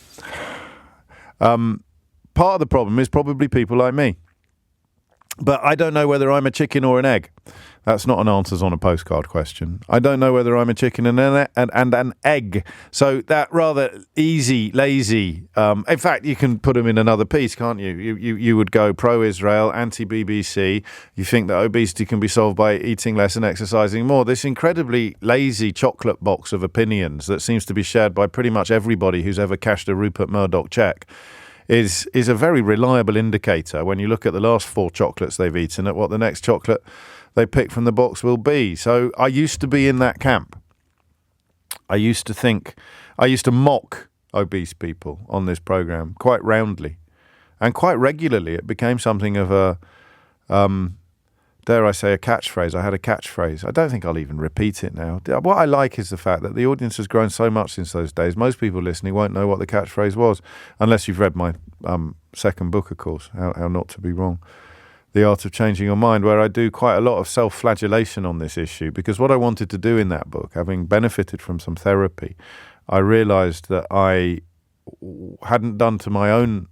Part of the problem is probably people like me. But I don't know whether I'm a chicken or an egg. That's not an answers on a postcard question. I don't know whether I'm a chicken and an egg. So that rather easy, lazy. In fact, you can put them in another piece, can't you? You would go pro-Israel, anti-BBC. You think that obesity can be solved by eating less and exercising more. This incredibly lazy chocolate box of opinions that seems to be shared by pretty much everybody who's ever cashed a Rupert Murdoch cheque is a very reliable indicator when you look at the last 4 chocolates they've eaten at what the next chocolate they pick from the box will be. So I used to be in that camp. I used to mock obese people on this program quite roundly and quite regularly. It became something of a, dare I say, a catchphrase. I had a catchphrase. I don't think I'll even repeat it now. What I like is the fact that the audience has grown so much since those days. Most people listening won't know what the catchphrase was, unless you've read my second book, of course, How Not to Be Wrong, The Art of Changing Your Mind, where I do quite a lot of self-flagellation on this issue, because what I wanted to do in that book, having benefited from some therapy, I realised that I hadn't done to my own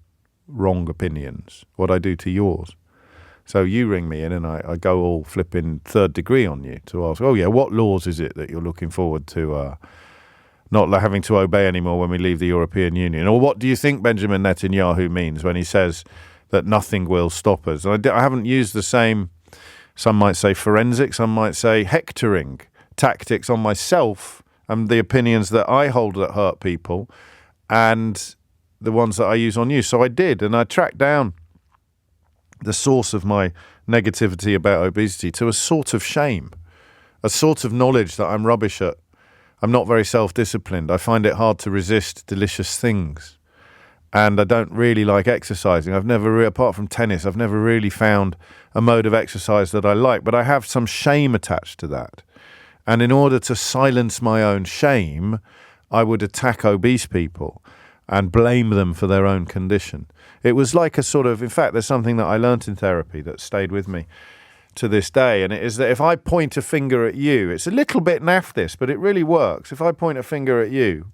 wrong opinions what I do to yours. So you ring me in and I go all flipping third degree on you to ask, what laws is it that you're looking forward to not having to obey anymore when we leave the European Union? Or what do you think Benjamin Netanyahu means when he says that nothing will stop us? And I haven't used the same, some might say forensic, some might say hectoring tactics on myself and the opinions that I hold that hurt people and the ones that I use on you. So I did, and I tracked down the source of my negativity about obesity to a sort of shame, a sort of knowledge that I'm rubbish at. I'm not very self-disciplined. I find it hard to resist delicious things. And I don't really like exercising. Apart from tennis, I've never really found a mode of exercise that I like. But I have some shame attached to that. And in order to silence my own shame, I would attack obese people and blame them for their own condition. It was like a sort of, in fact, there's something that I learnt in therapy that stayed with me to this day, and it is that if I point a finger at you, it's a little bit naff this, but it really works. If I point a finger at you,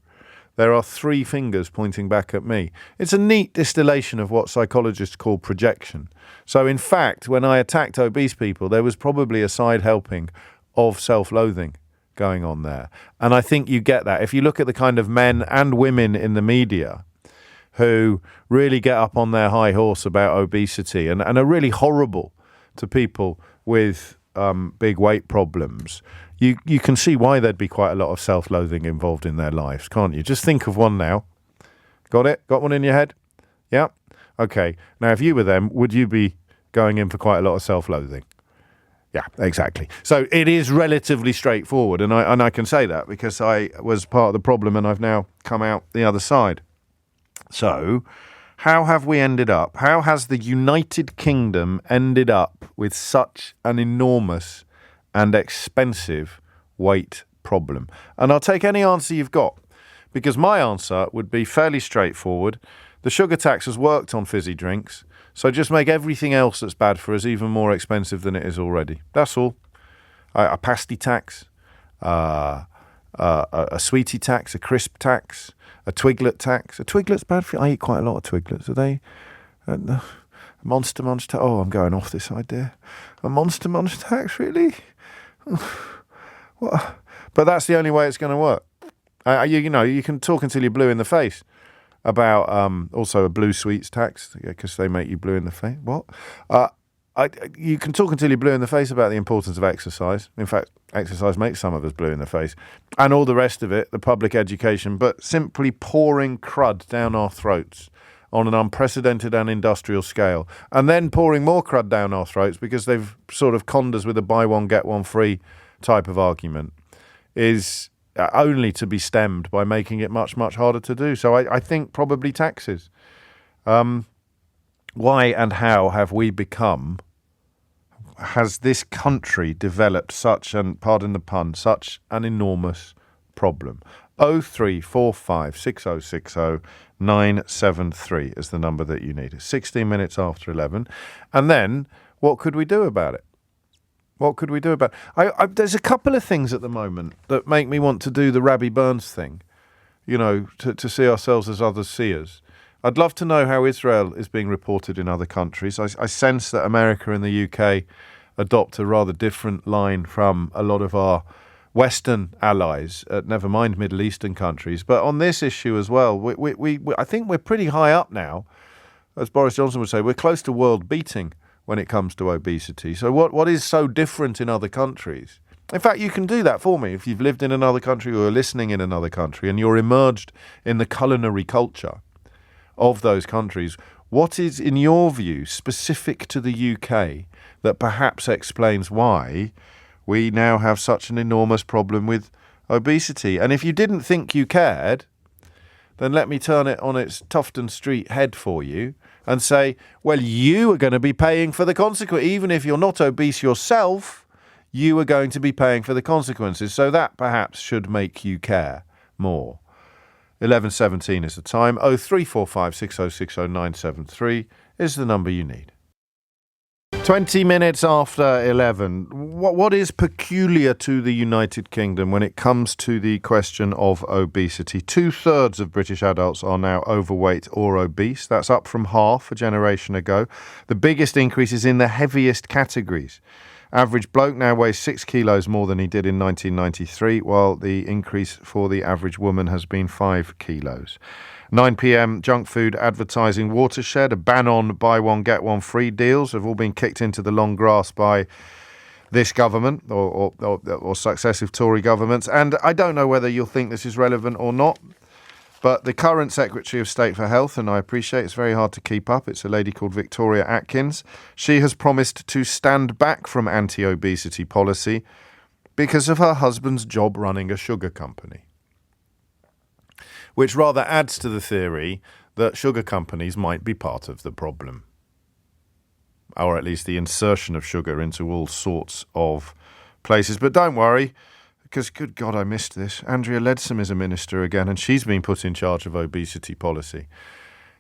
there are 3 fingers pointing back at me. It's a neat distillation of what psychologists call projection. So in fact, when I attacked obese people, there was probably a side helping of self-loathing going on there. And I think you get that. If you look at the kind of men and women in the media who really get up on their high horse about obesity and are really horrible to people with big weight problems, you can see why there'd be quite a lot of self-loathing involved in their lives, can't you? Just think of one now. Got it? Got one in your head? Yeah? Okay. Now, if you were them, would you be going in for quite a lot of self-loathing? Yeah, exactly. So it is relatively straightforward, and I can say that because I was part of the problem and I've now come out the other side. So how have we ended up? How has the United Kingdom ended up with such an enormous and expensive weight problem? And I'll take any answer you've got, because my answer would be fairly straightforward. The sugar tax has worked on fizzy drinks, so just make everything else that's bad for us even more expensive than it is already. That's all. A pasty tax, a sweetie tax, a crisp tax, a twiglet tax. A twiglet's bad for you. I eat quite a lot of twiglets. Are they? Monster munch tax. Oh, I'm going off this idea. A monster munch tax, really? What? But that's the only way it's going to work. You can talk until you're blue in the face about also a blue sweets tax, because they make you blue in the face. What? You can talk until you're blue in the face about the importance of exercise. In fact, exercise makes some of us blue in the face. And all the rest of it, the public education, but simply pouring crud down our throats on an unprecedented and industrial scale. And then pouring more crud down our throats because they've sort of conned us with a buy one, get one free type of argument is only to be stemmed by making it much, much harder to do. So I think probably taxes. Why and how have we become, has this country developed such an, pardon the pun, such an enormous problem? 0345 6060 973 is the number that you need. It's 16 minutes after 11. And then what could we do about it? What could we do about it? There's a couple of things at the moment that make me want to do the Rabbi Burns thing, to see ourselves as others see us. I'd love to know how Israel is being reported in other countries. I sense that America and the UK adopt a rather different line from a lot of our Western allies, never mind Middle Eastern countries. But on this issue as well, I think we're pretty high up now. As Boris Johnson would say, we're close to world beating when it comes to obesity. So what is so different in other countries? In fact, you can do that for me if you've lived in another country or are listening in another country and you're immersed in the culinary culture of those countries. What is, in your view, specific to the UK that perhaps explains why we now have such an enormous problem with obesity. And if you didn't think you cared, then let me turn it on its Tufton Street head for you and say, well, you are going to be paying for the consequence. Even if you're not obese yourself, you are going to be paying for the consequences. So that perhaps should make you care more. 11:17 is the time. 0345 6060 973 is the number you need. 20 minutes after 11. What is peculiar to the United Kingdom when it comes to the question of obesity? 2/3 of British adults are now overweight or obese. That's up from half a generation ago. The biggest increase is in the heaviest categories. Average bloke now weighs 6 kilos more than he did in 1993, while the increase for the average woman has been 5 kilos. 9 p.m, junk food advertising watershed, a ban on buy one, get one free deals have all been kicked into the long grass by this government or successive Tory governments. And I don't know whether you'll think this is relevant or not, but the current Secretary of State for Health, and I appreciate it's very hard to keep up, it's a lady called Victoria Atkins. She has promised to stand back from anti-obesity policy because of her husband's job running a sugar company, which rather adds to the theory that sugar companies might be part of the problem, or at least the insertion of sugar into all sorts of places. But don't worry, because, good God, I missed this. Andrea Leadsom is a minister again, and she's been put in charge of obesity policy.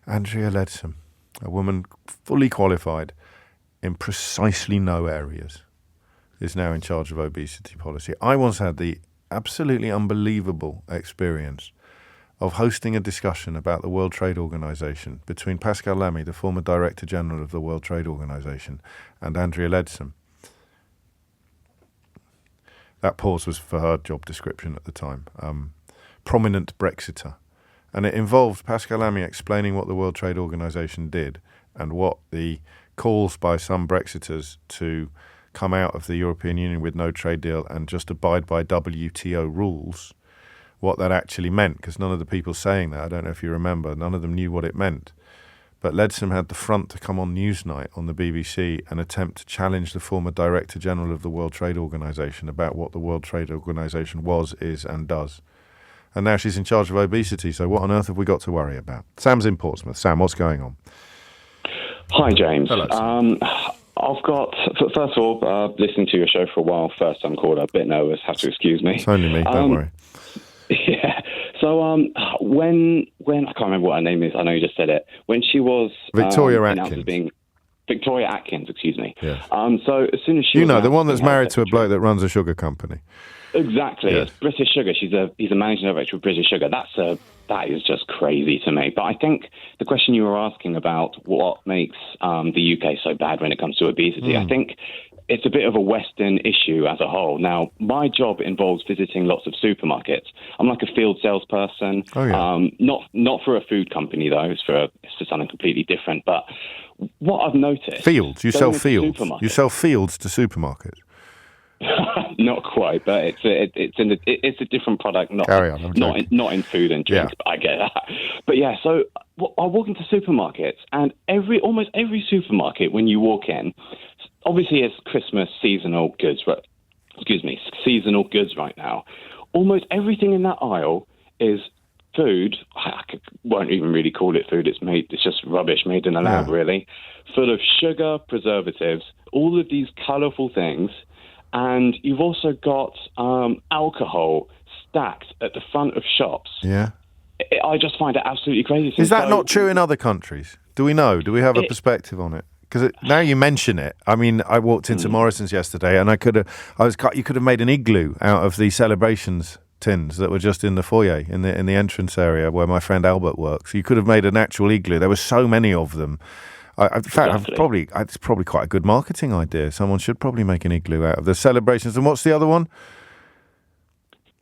Andrea Leadsom, a woman fully qualified in precisely no areas, is now in charge of obesity policy. I once had the absolutely unbelievable experience of hosting a discussion about the World Trade Organization between Pascal Lamy, the former Director General of the World Trade Organization, and Andrea Leadsom. That pause was for her job description at the time. Prominent Brexiter. And it involved Pascal Lamy explaining what the World Trade Organization did and what the calls by some Brexiters to come out of the European Union with no trade deal and just abide by WTO rules, what that actually meant, because none of the people saying that, I don't know if you remember, none of them knew what it meant. But Leadsom had the front to come on Newsnight on the BBC and attempt to challenge the former Director General of the World Trade Organization about what the World Trade Organization was, is and does. And now she's in charge of obesity, so what on earth have we got to worry about? Sam's in Portsmouth. Sam, what's going on? Hi, James. Hello, Sam. I've got, first of all, listening to your show for a while, first time caller, a bit nervous, have to excuse me. It's only me, don't worry. Yeah. So when I can't remember what her name is. I know you just said it. When she was Victoria announced as Atkins. being Victoria Atkins, excuse me. Yes. So as soon as she, the one that's married to a bloke that runs a sugar company. Exactly. Yes. It's British Sugar. He's a managing director of British Sugar. That is just crazy to me. But I think the question you were asking about what makes the UK so bad when it comes to obesity, I think it's a bit of a Western issue as a whole. Now, my job involves visiting lots of supermarkets. I'm like a field salesperson. Oh, yeah. Not for a food company, though. It's for something completely different. But what I've noticed... Fields. You sell fields. You sell fields to supermarkets. Not quite, but it's a different product. Carry on. Not in food and drink. Yeah. But I get that. But yeah, so I walk into supermarkets, and almost every supermarket when you walk in, obviously it's Christmas seasonal goods. Seasonal goods right now. Almost everything in that aisle is food. I won't even really call it food. It's just rubbish made in a lab, really, full of sugar, preservatives, all of these colourful things. And you've also got alcohol stacked at the front of shops. Yeah. I just find it absolutely crazy. Is that not true in other countries? Do we know? Do we have a perspective on it? Because now you mention it, I mean, I walked into Morrison's yesterday, and you could have made an igloo out of the celebrations tins that were just in the foyer, in the entrance area where my friend Abbot works. You could have made an actual igloo. There were so many of them. In fact, it's probably quite a good marketing idea. Someone should probably make an igloo out of the celebrations. And what's the other one?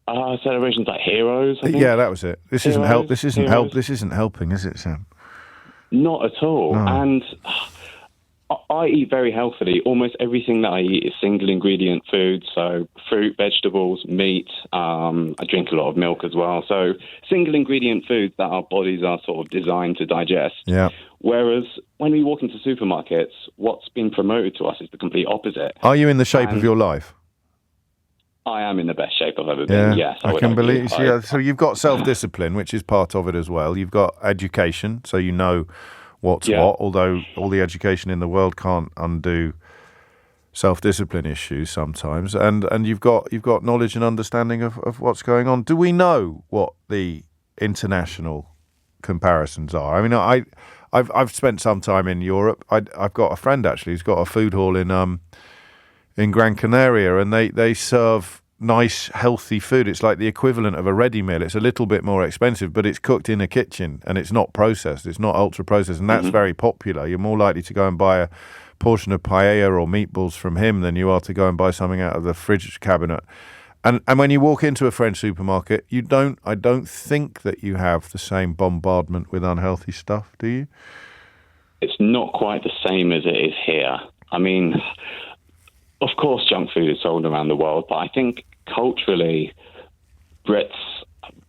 Celebrations like Heroes, I think. Yeah, that was it. This isn't helping, is it, Sam? Not at all. No. And I eat very healthily. Almost everything that I eat is single ingredient food. So fruit, vegetables, meat. I drink a lot of milk as well. So single ingredient foods that our bodies are sort of designed to digest. Yeah. Whereas when we walk into supermarkets, what's been promoted to us is the complete opposite. Are you in the shape of your life? I am in the best shape I've ever been. Yeah, Yes, I can believe. So you've got self-discipline, which is part of it as well. You've got education, so you know what's what. Although all the education in the world can't undo self-discipline issues sometimes, and you've got knowledge and understanding of what's going on. Do we know what the international comparisons are? I mean, I've spent some time in Europe. I've got a friend actually who's got a food hall in Gran Canaria, and they serve nice, healthy food. It's like the equivalent of a ready meal. It's a little bit more expensive, but it's cooked in a kitchen, and it's not processed. It's not ultra-processed, and that's very popular. You're more likely to go and buy a portion of paella or meatballs from him than you are to go and buy something out of the fridge cabinet. And when you walk into a French supermarket, I don't think that you have the same bombardment with unhealthy stuff, do you? It's not quite the same as it is here. I mean, of course, junk food is sold around the world, but I think culturally, Brits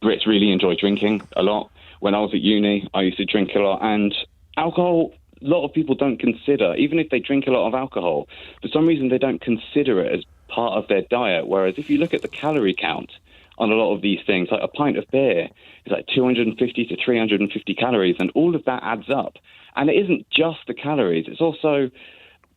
really enjoy drinking a lot. When I was at uni, I used to drink a lot, and alcohol, a lot of people don't consider, even if they drink a lot of alcohol, for some reason they don't consider it as part of their diet. Whereas if you look at the calorie count on a lot of these things, like a pint of beer is like 250 to 350 calories, and all of that adds up. And it isn't just the calories, it's also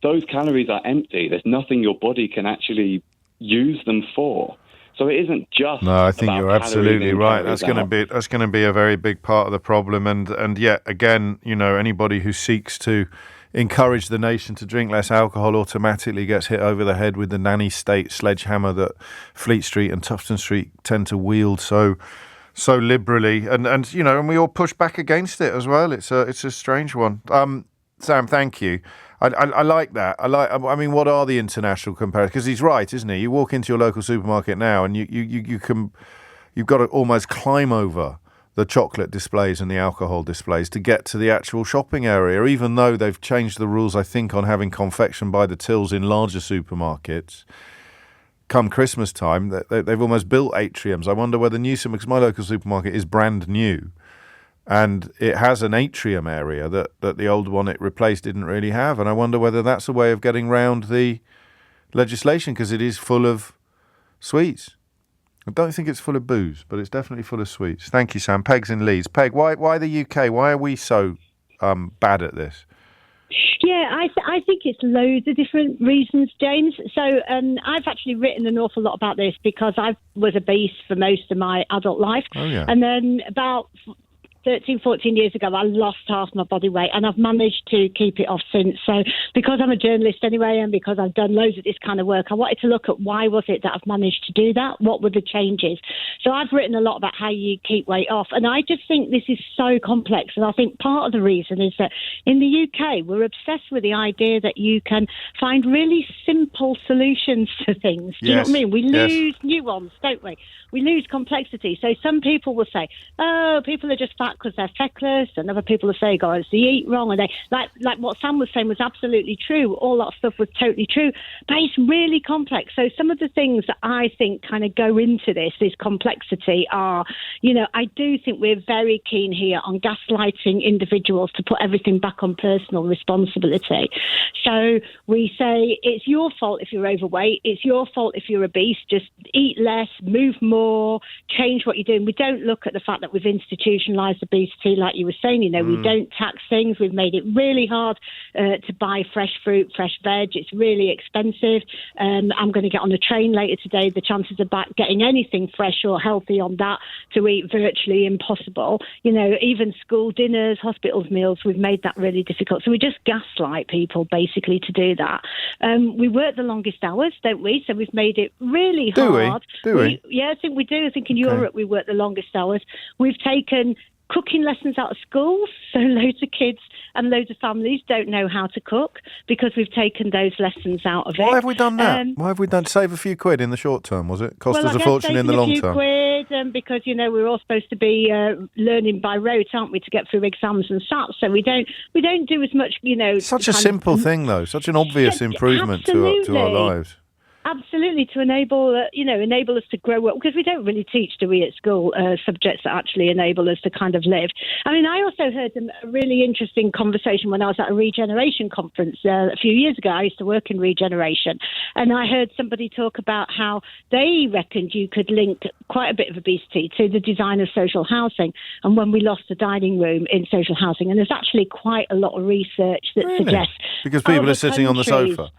those calories are empty. There's nothing your body can actually use them for. So it isn't just. No, I think you're absolutely right. That's going to be a very big part of the problem. And yet again, anybody who seeks to encourage the nation to drink less alcohol automatically gets hit over the head with the nanny state sledgehammer that Fleet Street and Tufton Street tend to wield so liberally. And we all push back against it as well. It's a strange one. Sam, thank you. I like that. I mean, what are the international comparisons? Because he's right, isn't he? You walk into your local supermarket now, and you've got to almost climb over the chocolate displays and the alcohol displays to get to the actual shopping area. Even though they've changed the rules, I think, on having confection by the tills in larger supermarkets. Come Christmas time, they've almost built atriums. I wonder whether because my local supermarket is brand new. And it has an atrium area that the old one it replaced didn't really have. And I wonder whether that's a way of getting round the legislation, because it is full of sweets. I don't think it's full of booze, but it's definitely full of sweets. Thank you, Sam. Peg's in Leeds. Peg, why the UK? Why are we so bad at this? Yeah, I think it's loads of different reasons, James. So I've actually written an awful lot about this because I was obese for most of my adult life. Oh, yeah. And then about 13, 14 years ago, I lost half my body weight, and I've managed to keep it off since. So because I'm a journalist anyway, and because I've done loads of this kind of work, I wanted to look at why was it that I've managed to do that? What were the changes? So I've written a lot about how you keep weight off, and I just think this is so complex. And I think part of the reason is that in the UK, we're obsessed with the idea that you can find really simple solutions to things. Do you know what I mean? We lose nuance, don't we? We lose complexity. So some people will say, oh, people are just fat because they're feckless, and other people will say, guys, they eat wrong, and they like what Sam was saying was absolutely true. All that stuff was totally true, but it's really complex. So some of the things that I think kind of go into this complexity are, I do think we're very keen here on gaslighting individuals to put everything back on personal responsibility. So we say it's your fault if you're overweight, it's your fault if you're obese, just eat less, move more, change what you're doing. We don't look at the fact that we've institutionalised obesity, like you were saying. We don't tax things. We've made it really hard to buy fresh fruit, fresh veg. It's really expensive. I'm going to get on a train later today. The chances of getting anything fresh or healthy on that to eat virtually impossible. Even school dinners, hospitals meals, we've made that really difficult. So we just gaslight people basically to do that. We work the longest hours, don't we? So we've made it really hard. Do we? Yeah, I think we do. I think in Europe we work the longest hours. We've taken cooking lessons out of schools, so loads of kids and loads of families don't know how to cook because we've taken those lessons out of it. Why have we done that? Why have we done save a few quid in the short term, was it? Cost us a fortune in the long term. A few quid, because, we're all supposed to be learning by rote, aren't we, to get through exams and SATs, so we don't do as much, Such a simple thing, though, such an obvious improvement to our lives. Absolutely, to enable us to grow up, because we don't really teach, do we, at school, subjects that actually enable us to kind of live. I mean, I also heard a really interesting conversation when I was at a regeneration conference a few years ago. I used to work in regeneration, and I heard somebody talk about how they reckoned you could link quite a bit of obesity to the design of social housing, and when we lost the dining room in social housing. And there's actually quite a lot of research that suggests... Because people are sitting on the sofa.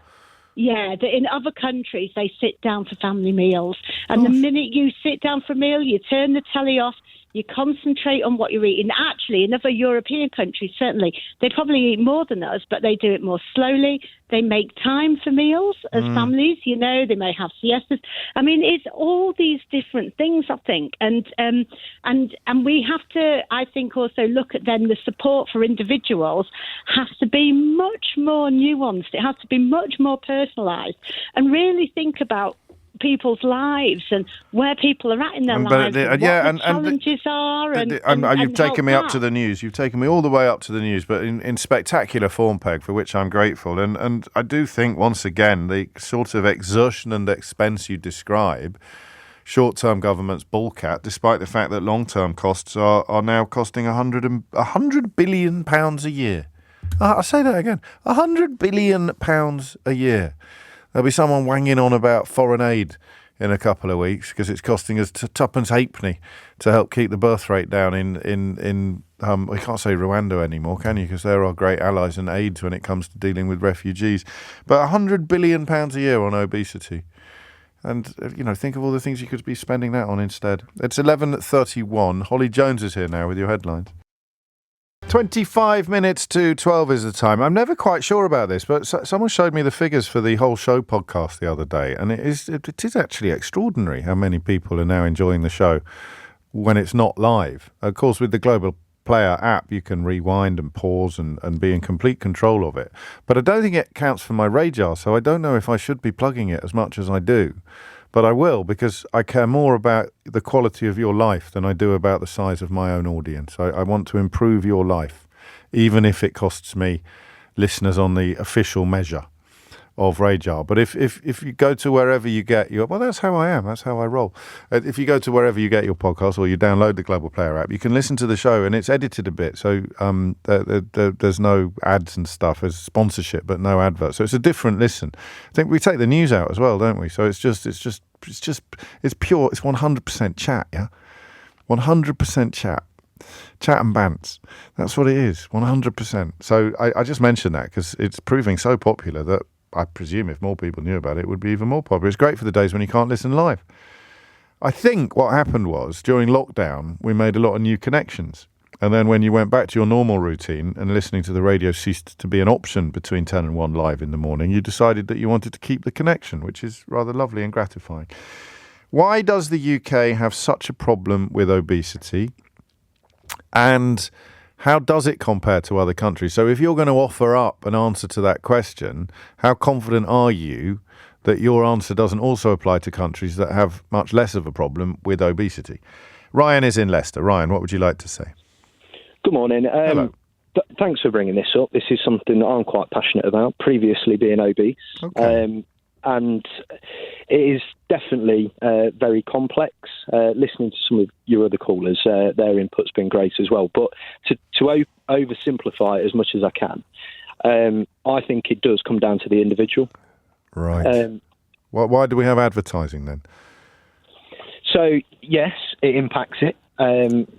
Yeah, that in other countries they sit down for family meals, and the minute you sit down for a meal, you turn the telly off, you concentrate on what you're eating. Actually, in other European countries, certainly, they probably eat more than us, but they do it more slowly. They make time for meals as families, they may have siestas. I mean, it's all these different things, I think. And we have to, I think, also look at then the support for individuals has to be much more nuanced. It has to be much more personalised, and really think about people's lives and where people are at in their lives, what the challenges are. You've taken me up to the news. You've taken me all the way up to the news, but in spectacular form, Peg, for which I'm grateful. And I do think, once again, the sort of exertion and expense you describe, short-term governments balk at, despite the fact that long-term costs are now costing £100 billion a year. I'll say that again, £100 billion a year. There'll be someone wanging on about foreign aid in a couple of weeks because it's costing us tuppence halfpenny to help keep the birth rate down in we can't say Rwanda anymore, can you? Because they're our great allies and aids when it comes to dealing with refugees. But £100 billion a year on obesity. And, think of all the things you could be spending that on instead. It's 11:31. Holly Jones is here now with your headlines. 25 minutes to 12 is the time. I'm never quite sure about this, but someone showed me the figures for the whole show podcast the other day, and it is actually extraordinary how many people are now enjoying the show when it's not live. Of course, with the Global Player app, you can rewind and pause and be in complete control of it. But I don't think it counts for my radar, so I don't know if I should be plugging it as much as I do. But I will, because I care more about the quality of your life than I do about the size of my own audience. I want to improve your life, even if it costs me listeners on the official measure of Radar. But if you go to wherever you get your... Well, that's how I am. That's how I roll. If you go to wherever you get your podcast or you download the Global Player app, you can listen to the show, and it's edited a bit. So there's no ads and stuff. There's sponsorship, but no adverts. So it's a different listen. I think we take the news out as well, don't we? So it's pure. It's 100% chat, yeah? 100% chat. Chat and bants. That's what it is, 100%. So I just mentioned that because it's proving so popular that I presume if more people knew about it, it would be even more popular. It's great for the days when you can't listen live. I think what happened was, during lockdown, we made a lot of new connections. And then when you went back to your normal routine and listening to the radio ceased to be an option between 10 and 1 live in the morning, you decided that you wanted to keep the connection, which is rather lovely and gratifying. Why does the UK have such a problem with obesity? And how does it compare to other countries? So if you're going to offer up an answer to that question, how confident are you that your answer doesn't also apply to countries that have much less of a problem with obesity? Ryan is in Leicester. Ryan, what would you like to say? Good morning. Hello. Thanks for bringing this up. This is something that I'm quite passionate about, previously being obese. Okay. And it is definitely very complex. Listening to some of your other callers, their input's been great as well. But to oversimplify it as much as I can, I think it does come down to the individual. Right. Why do we have advertising then? So, yes, it impacts it,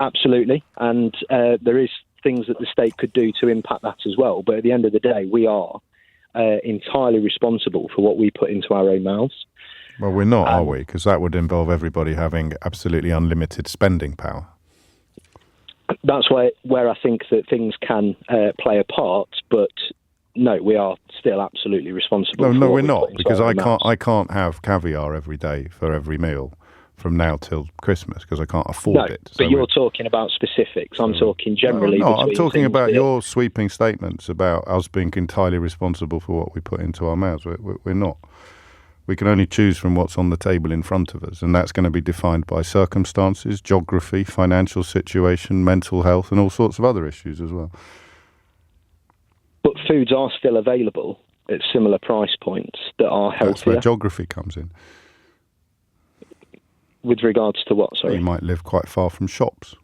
absolutely. And there is things that the state could do to impact that as well. But at the end of the day, we are entirely responsible for what we put into our own mouths. Well, we're not, are we? Because that would involve everybody having absolutely unlimited spending power. That's where I think that things can play a part, but no, we are still absolutely responsible. No, we're not, because I can't have caviar every day for every meal from now till Christmas because I can't afford it. But you're talking about specifics. I'm talking generally. No, I'm talking about your sweeping statements about us being entirely responsible for what we put into our mouths. We're not. We can only choose from what's on the table in front of us, and that's going to be defined by circumstances, geography, financial situation, mental health, and all sorts of other issues as well. But foods are still available at similar price points that are healthier. That's where geography comes in. With regards to what, sorry? You might live quite far from shops.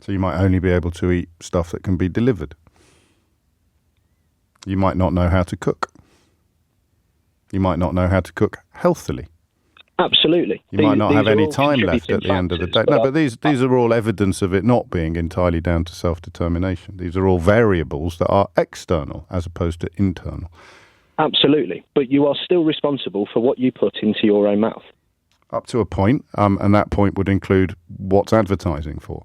So you might only be able to eat stuff that can be delivered. You might not know how to cook. You might not know how to cook healthily. Absolutely. You might not have any time left at the end of the day. No, but these are all evidence of it not being entirely down to self-determination. These are all variables that are external as opposed to internal. Absolutely. But you are still responsible for what you put into your own mouth. Up to a point, and that point would include what's advertising for.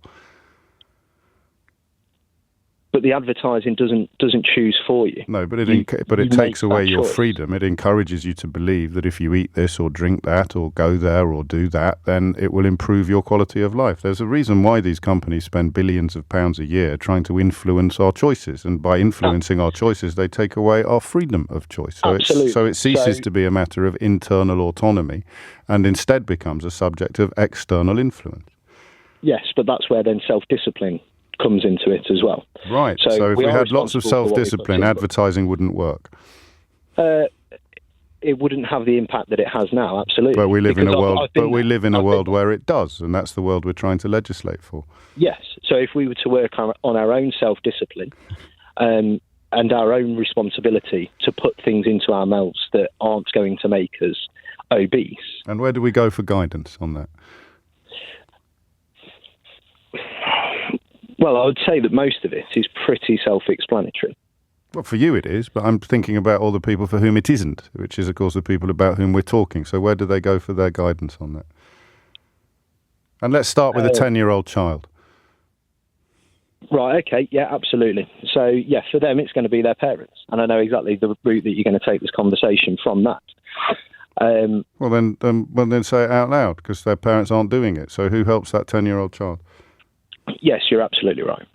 But the advertising doesn't choose for you. No, but it takes away your freedom. It encourages you to believe that if you eat this or drink that or go there or do that, then it will improve your quality of life. There's a reason why these companies spend billions of pounds a year trying to influence our choices. And by influencing our choices, they take away our freedom of choice. So it ceases to be a matter of internal autonomy and instead becomes a subject of external influence. Yes, but that's where then self-discipline comes into it as well. Right. So if we had lots of self-discipline, advertising wouldn't work. It wouldn't have the impact that it has now. Absolutely. But we live in a world. Where it does, and that's the world we're trying to legislate for. Yes. So if we were to work on our own self-discipline and our own responsibility to put things into our mouths that aren't going to make us obese. And where do we go for guidance on that? Well, I would say that most of it is pretty self-explanatory. Well, for you it is, but I'm thinking about all the people for whom it isn't, which is, of course, the people about whom we're talking. So where do they go for their guidance on that? And let's start with a 10-year-old child. Right, okay, yeah, absolutely. So, yeah, for them it's going to be their parents. And I know exactly the route that you're going to take this conversation from that. Well, then say it out loud, because their parents aren't doing it. So who helps that 10-year-old child? Yes, you're absolutely right.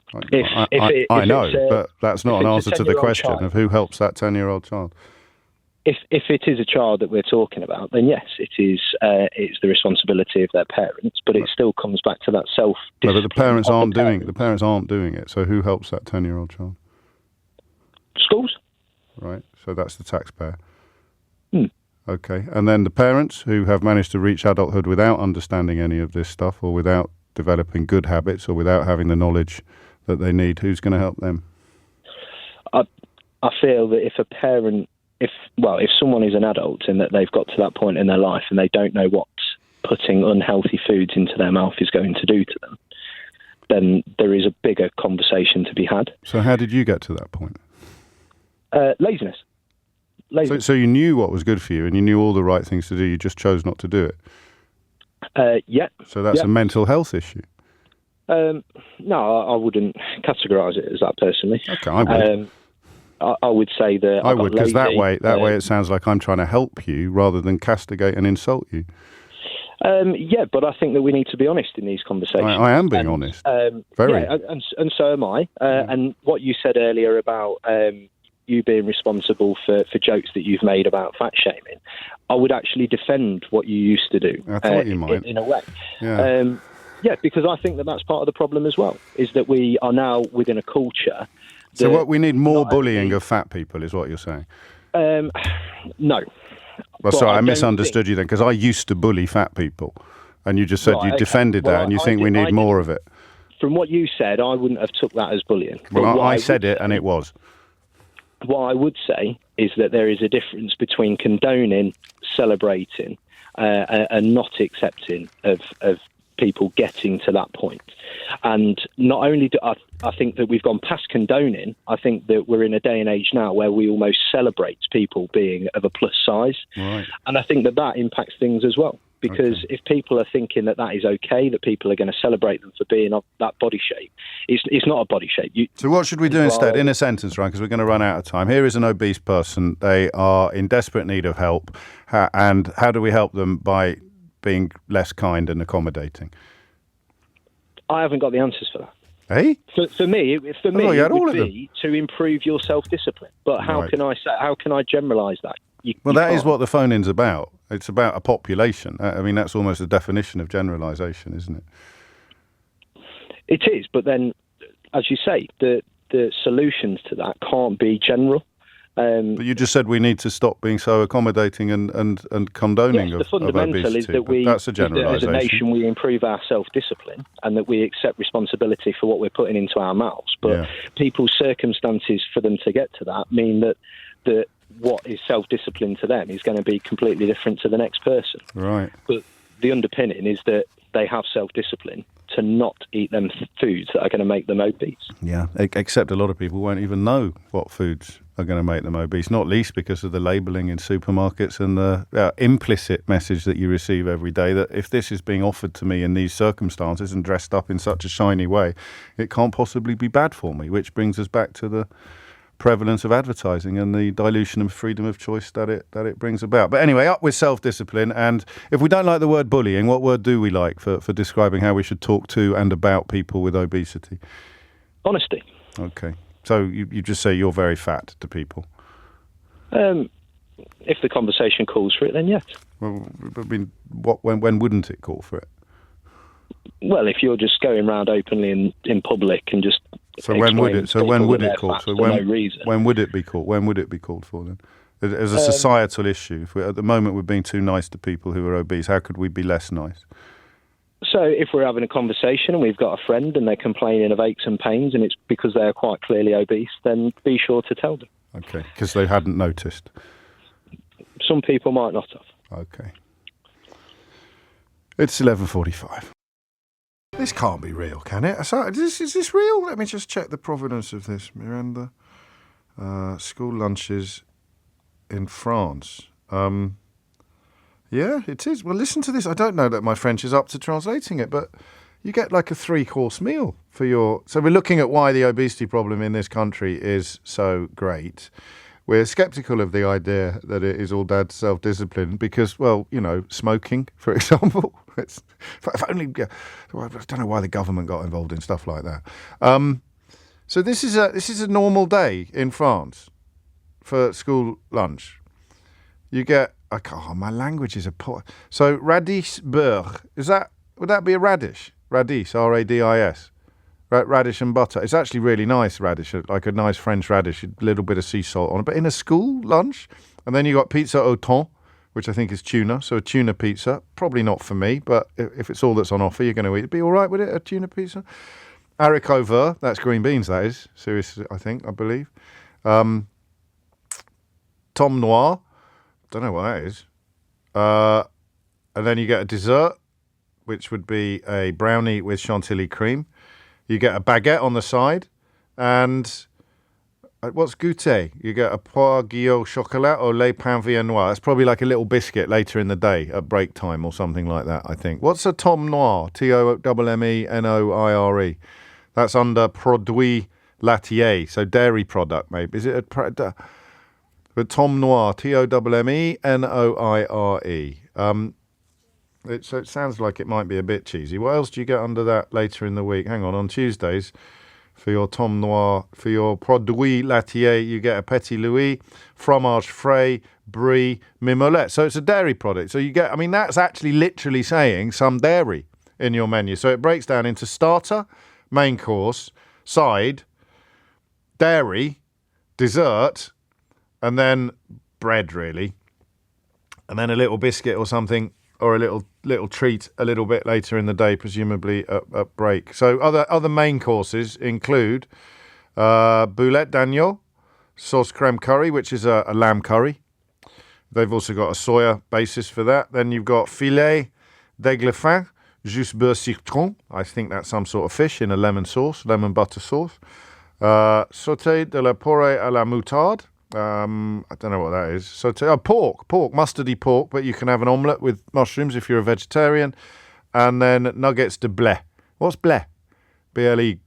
I know, but that's not an answer to the question of who helps that 10-year-old child. If it is a child that we're talking about, then yes, it's the responsibility of their parents. But it still comes back to that self-discipline. No, but the parents aren't doing it. The parents aren't doing it. So who helps that 10-year-old child? Schools. Right. So that's the taxpayer. Okay. And then the parents who have managed to reach adulthood without understanding any of this stuff or without developing good habits or without having the knowledge that they need, who's going to help them? I feel that if someone is an adult and that they've got to that point in their life and they don't know what putting unhealthy foods into their mouth is going to do to them, then there is a bigger conversation to be had. So how did you get to that point? Laziness. So you knew what was good for you and you knew all the right things to do, you just chose not to do it? Yeah. So that's a mental health issue? No, I wouldn't categorise it as that personally. Okay, I would. I would say that I would, because that way it sounds like I'm trying to help you rather than castigate and insult you. Yeah, but I think that we need to be honest in these conversations. I am being honest. Very. Yeah, and so am I. And what you said earlier about you being responsible for jokes that you've made about fat shaming, I would actually defend what you used to do. I thought you might. In a way. Yeah. Yeah, because I think that that's part of the problem as well, is that we are now within a culture. So what we need more bullying of fat people is what you're saying? No. Well, sorry, I misunderstood you then, because I used to bully fat people, and you just said you defended that, and you think we need more of it. From what you said, I wouldn't have took that as bullying. Well, I said it, and it was. What I would say is that there is a difference between condoning, celebrating, and not accepting of people getting to that point. And not only do I think that we've gone past condoning, I think that we're in a day and age now where we almost celebrate people being of a plus size. Right. And I think that impacts things as well. Because if people are thinking that is okay, that people are going to celebrate them for being of that body shape, it's not a body shape. So what should we do instead? In a sentence, right, because we're going to run out of time. Here is an obese person. They are in desperate need of help. And how do we help them by being less kind and accommodating? I haven't got the answers for that. Hey? For me, it would be to improve your self-discipline. But how can I generalise that? That is what the phone-in's about. It's about a population. I mean, that's almost the definition of generalisation, isn't it? It is, but then, as you say, the solutions to that can't be general. But you just said we need to stop being so accommodating and condoning yes, the fundamental obesity, is that that's a generalisation. As a nation, we improve our self-discipline and that we accept responsibility for what we're putting into our mouths. But people's circumstances for them to get to that mean that what is self-discipline to them is going to be completely different to the next person. Right. But the underpinning is that they have self-discipline to not eat them foods that are going to make them obese. Yeah, except a lot of people won't even know what foods are going to make them obese, not least because of the labelling in supermarkets and the implicit message that you receive every day that if this is being offered to me in these circumstances and dressed up in such a shiny way, it can't possibly be bad for me, which brings us back to the prevalence of advertising and the dilution of freedom of choice that it brings about. But anyway, up with self-discipline. And if we don't like the word bullying, what word do we like for describing how we should talk to and about people with obesity? Honesty. Okay. So you just say you're very fat to people? If the conversation calls for it, then yes. Well, I mean, when wouldn't it call for it? Well, if you're just going around openly in public and just when would it call? When would it be called? When would it be called for then? As a societal issue, if at the moment we're being too nice to people who are obese, how could we be less nice? So if we're having a conversation and we've got a friend and they're complaining of aches and pains and it's because they are quite clearly obese, then be sure to tell them. Okay, because they hadn't noticed. Some people might not have. Okay. It's 11:45. This can't be real, can it? Is this real? Let me just check the provenance of this. Miranda, school lunches in France. Yeah, it is. Well, listen to this. I don't know that my French is up to translating it, but you get like a 3-course meal for your... So we're looking at why the obesity problem in this country is so great. We're sceptical of the idea that it is all down to self-discipline because, well, you know, smoking, for example. If only, I don't know why the government got involved in stuff like that. So this is a normal day in France for school lunch. You get... my language is a poor... So radish beurre, would that be a radish? Radish, R-A-D-I-S. Radish and butter. It's actually really nice radish, like a nice French radish, a little bit of sea salt on it. But in a school lunch, and then you got pizza au thon, which I think is tuna. So a tuna pizza, probably not for me, but if it's all that's on offer, you're going to eat it. Be all right with it, a tuna pizza? Haricot vert, that's green beans, that is. Seriously, I believe. Tom noir, don't know what that is. And then you get a dessert, which would be a brownie with chantilly cream. You get a baguette on the side. And what's goûter? You get a poire guillot chocolat or lait pain viennois. That's probably like a little biscuit later in the day at break time or something like that, I think. What's a Tom Noir? T-O-M-M-E-N-O-I-R-E. That's under produits laitiers, so dairy product, maybe. Is it a... But Tom Noir, T-O-M-M-E-N-O-I-R-E. So it sounds like it might be a bit cheesy. What else do you get under that later in the week? Hang on Tuesdays, for your Tom Noir, for your produits laitiers, you get a Petit Louis, fromage frais, brie, mimolette. So it's a dairy product. So you get, that's actually literally saying some dairy in your menu. So it breaks down into starter, main course, side, dairy, dessert, and then bread, really. And then a little biscuit or something, or a little treat a little bit later in the day, presumably at break. So other main courses include boulet d'agneau, sauce crème curry, which is a lamb curry. They've also got a soya basis for that. Then you've got filet d'aigle fin, jus beurre citron. I think that's some sort of fish in a lemon butter sauce. Sauté de la porree à la moutarde. I don't know what that is. So pork, mustardy pork, but you can have an omelette with mushrooms if you're a vegetarian. And then nuggets de blé. What's blé? B-L-E,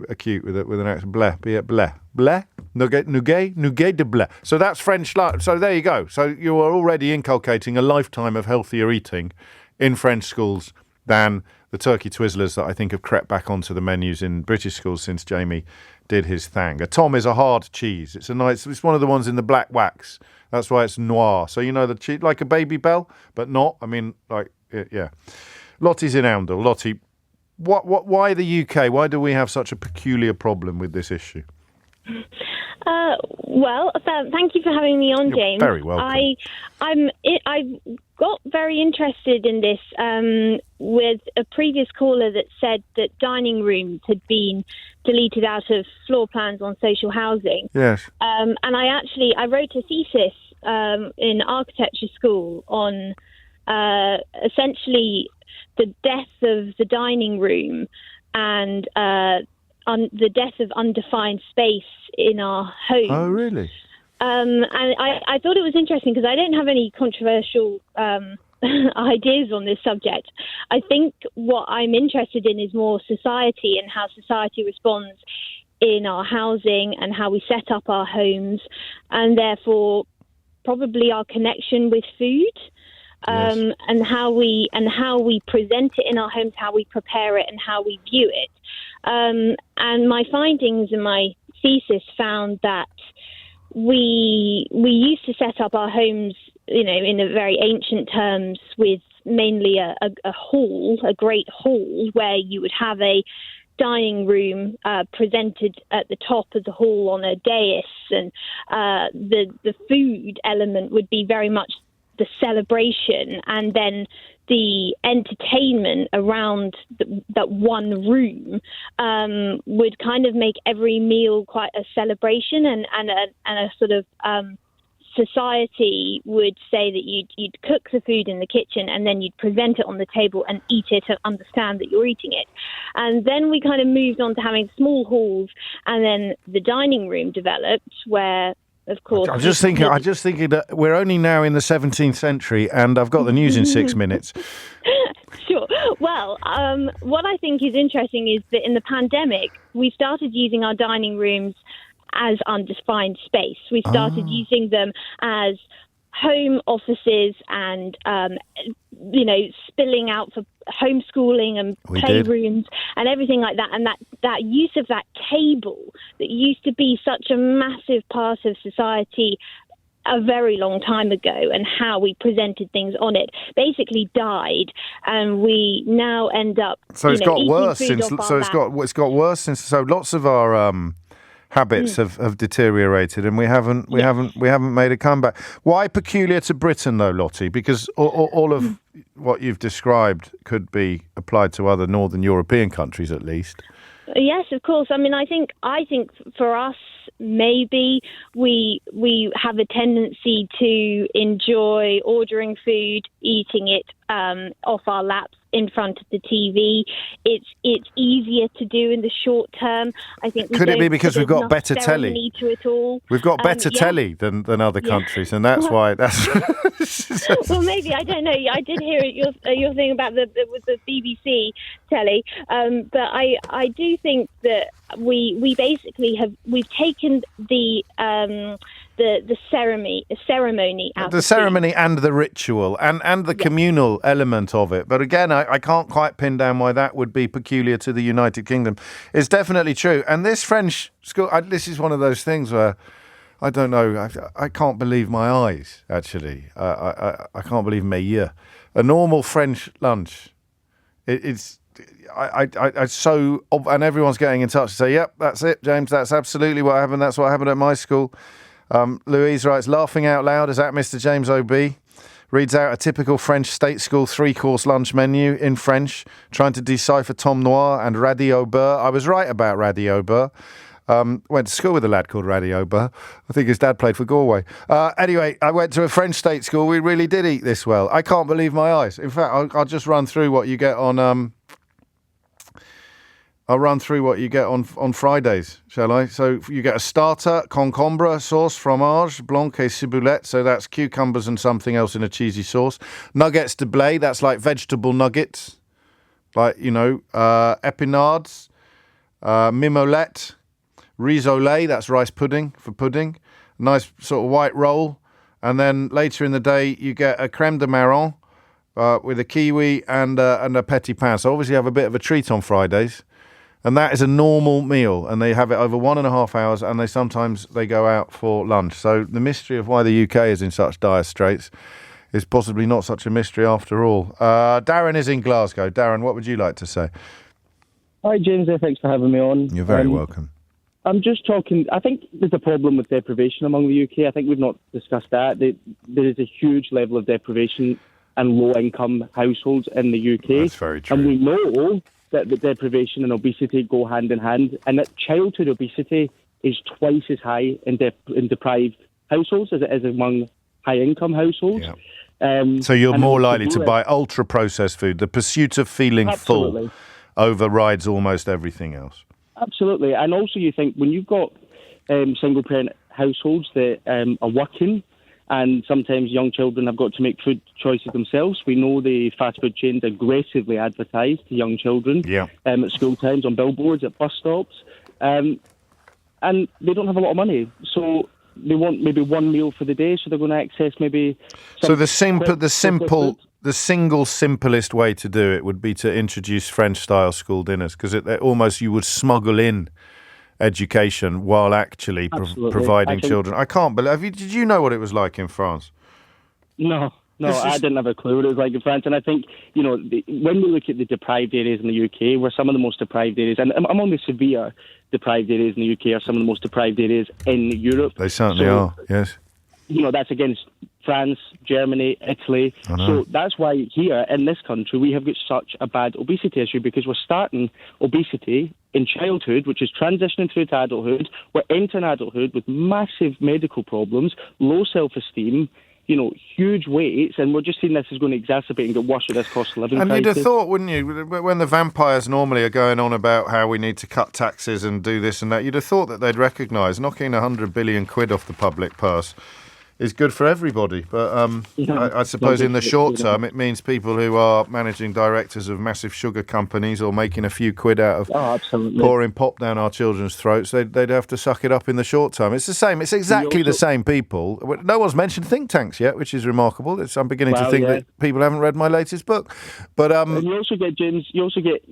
acute with an accent. Blé, blé, nougat de blé. So that's French. So there you go. So you are already inculcating a lifetime of healthier eating in French schools than the turkey twizzlers that I think have crept back onto the menus in British schools since Jamie did his thing. A Tom is a hard cheese. It's one of the ones in the black wax. That's why it's noir. So, the cheese, like a Baby Bell, but not. Yeah. Lottie's in Oundle. Lottie, why the UK? Why do we have such a peculiar problem with this issue? Well, thank you for having me on, James. You're very welcome. I got very interested in this with a previous caller that said that dining rooms had been deleted out of floor plans on social housing. Yes. And I wrote a thesis in architecture school on essentially the death of the dining room and the death of undefined space in our homes. Oh, really? And I thought it was interesting because I don't have any controversial ideas on this subject. I think what I'm interested in is more society and how society responds in our housing and how we set up our homes, and therefore probably our connection with food. Yes. And how we present it in our homes, how we prepare it, and how we view it. And my findings in my thesis found that we used to set up our homes, in a very ancient terms, with mainly a hall, a great hall, where you would have a dining room presented at the top of the hall on a dais, and the food element would be very much the celebration, and then the entertainment around that one room would kind of make every meal quite a celebration, and a sort of society would say that you'd cook the food in the kitchen and then you'd present it on the table and eat it and understand that you're eating it. And then we kind of moved on to having small halls, and then the dining room developed, where of course. I'm just thinking that we're only now in the 17th century, and I've got the news in 6 minutes. Sure. Well, what I think is interesting is that in the pandemic, we started using our dining rooms as undefined space. We started using them as home offices and, spilling out for homeschooling and playrooms and everything like that. And that use of that table that used to be such a massive part of society a very long time ago, and how we presented things on it, basically died, and we now end up. So it's got worse since. So it's got worse since. So lots of our habits have deteriorated, and we haven't made a comeback. Why peculiar to Britain though, Lottie? Because all of what you've described could be applied to other Northern European countries, at least. Yes, of course. I mean, I think for us, maybe we have a tendency to enjoy ordering food, eating it off our laps in front of the TV. It's easier to do in the short term. I think. Could it be because we've got better telly? Need to it all. We've got better telly than other countries, and that's why. Well, maybe, I don't know. I did hear your thing about the BBC telly, but I do think that we basically we've taken the ceremony out. The ceremony and the ritual and the communal element of it. But again, I can't quite pin down why that would be peculiar to the United Kingdom. It's definitely true. And this French school, this is one of those things where I don't know. I can't believe my eyes, actually. I can't believe mes yeux. A normal French lunch. It's so, and everyone's getting in touch to say, yep, that's it, James. That's absolutely what happened. That's what happened at my school. Louise writes, laughing out loud as at Mr. James O.B. reads out a typical French state school 3-course lunch menu in French, trying to decipher Tom Noir and Radis au beurre. I was right about Radis au beurre. Went to school with a lad called Radis au beurre. I think his dad played for Galway. Anyway, I went to a French state school. We really did eat this well. I can't believe my eyes. In fact, I'll just run through what you get on. I'll run through what you get on Fridays, shall I? So you get a starter, concombre sauce, fromage, blanc et ciboulette. So that's cucumbers and something else in a cheesy sauce. Nuggets de blé. That's like vegetable nuggets, like épinards, mimolette, rissoles. That's rice pudding for pudding. Nice sort of white roll. And then later in the day, you get a crème de marron with a kiwi and a petit pain. So obviously you have a bit of a treat on Fridays. And that is a normal meal, and they have it over 1.5 hours, and they go out for lunch. So the mystery of why the UK is in such dire straits is possibly not such a mystery after all. Darren is in Glasgow. Darren, what would you like to say? Hi, James. Thanks for having me on. You're very welcome. I'm just talking. I think there's a problem with deprivation among the UK. I think we've not discussed that. There is a huge level of deprivation and low-income households in the UK. That's very true. And we know that the deprivation and obesity go hand in hand, and that childhood obesity is twice as high in deprived households as it is among high-income households. Yeah. So you're more likely to buy ultra-processed food. The pursuit of feeling full overrides almost everything else. Absolutely. And also you think when you've got single-parent households that are working, and sometimes young children have got to make food choices themselves. We know the fast food chains aggressively advertise to young children at school times, on billboards, at bus stops. And they don't have a lot of money. So they want maybe one meal for the day, so they're going to access maybe... So the single simplest way to do it would be to introduce French-style school dinners, because almost you would smuggle in education while actually providing children. I can't believe... Did you know what it was like in France? No, I didn't have a clue what it was like in France. And I think, when we look at the deprived areas in the UK, we're some of the most deprived areas, and among the severe deprived areas in the UK are some of the most deprived areas in Europe. They certainly are, yes. That's against France, Germany, Italy. So that's why here in this country we have got such a bad obesity issue, because we're starting obesity in childhood, which is transitioning through to adulthood. We're entering adulthood with massive medical problems, low self-esteem, huge weights, and we're just seeing this is going to exacerbate and get worse with this cost of living crisis. And you'd have thought, wouldn't you, when the vampires normally are going on about how we need to cut taxes and do this and that, you'd have thought that they'd recognise knocking 100 billion quid off the public purse is good for everybody. But I suppose in the short term, it means people who are managing directors of massive sugar companies or making a few quid out of pouring pop down our children's throats, they'd have to suck it up in the short term. It's the same. It's exactly the same people. No one's mentioned think tanks yet, which is remarkable. I'm beginning to think that people haven't read my latest book. But and you also get, James,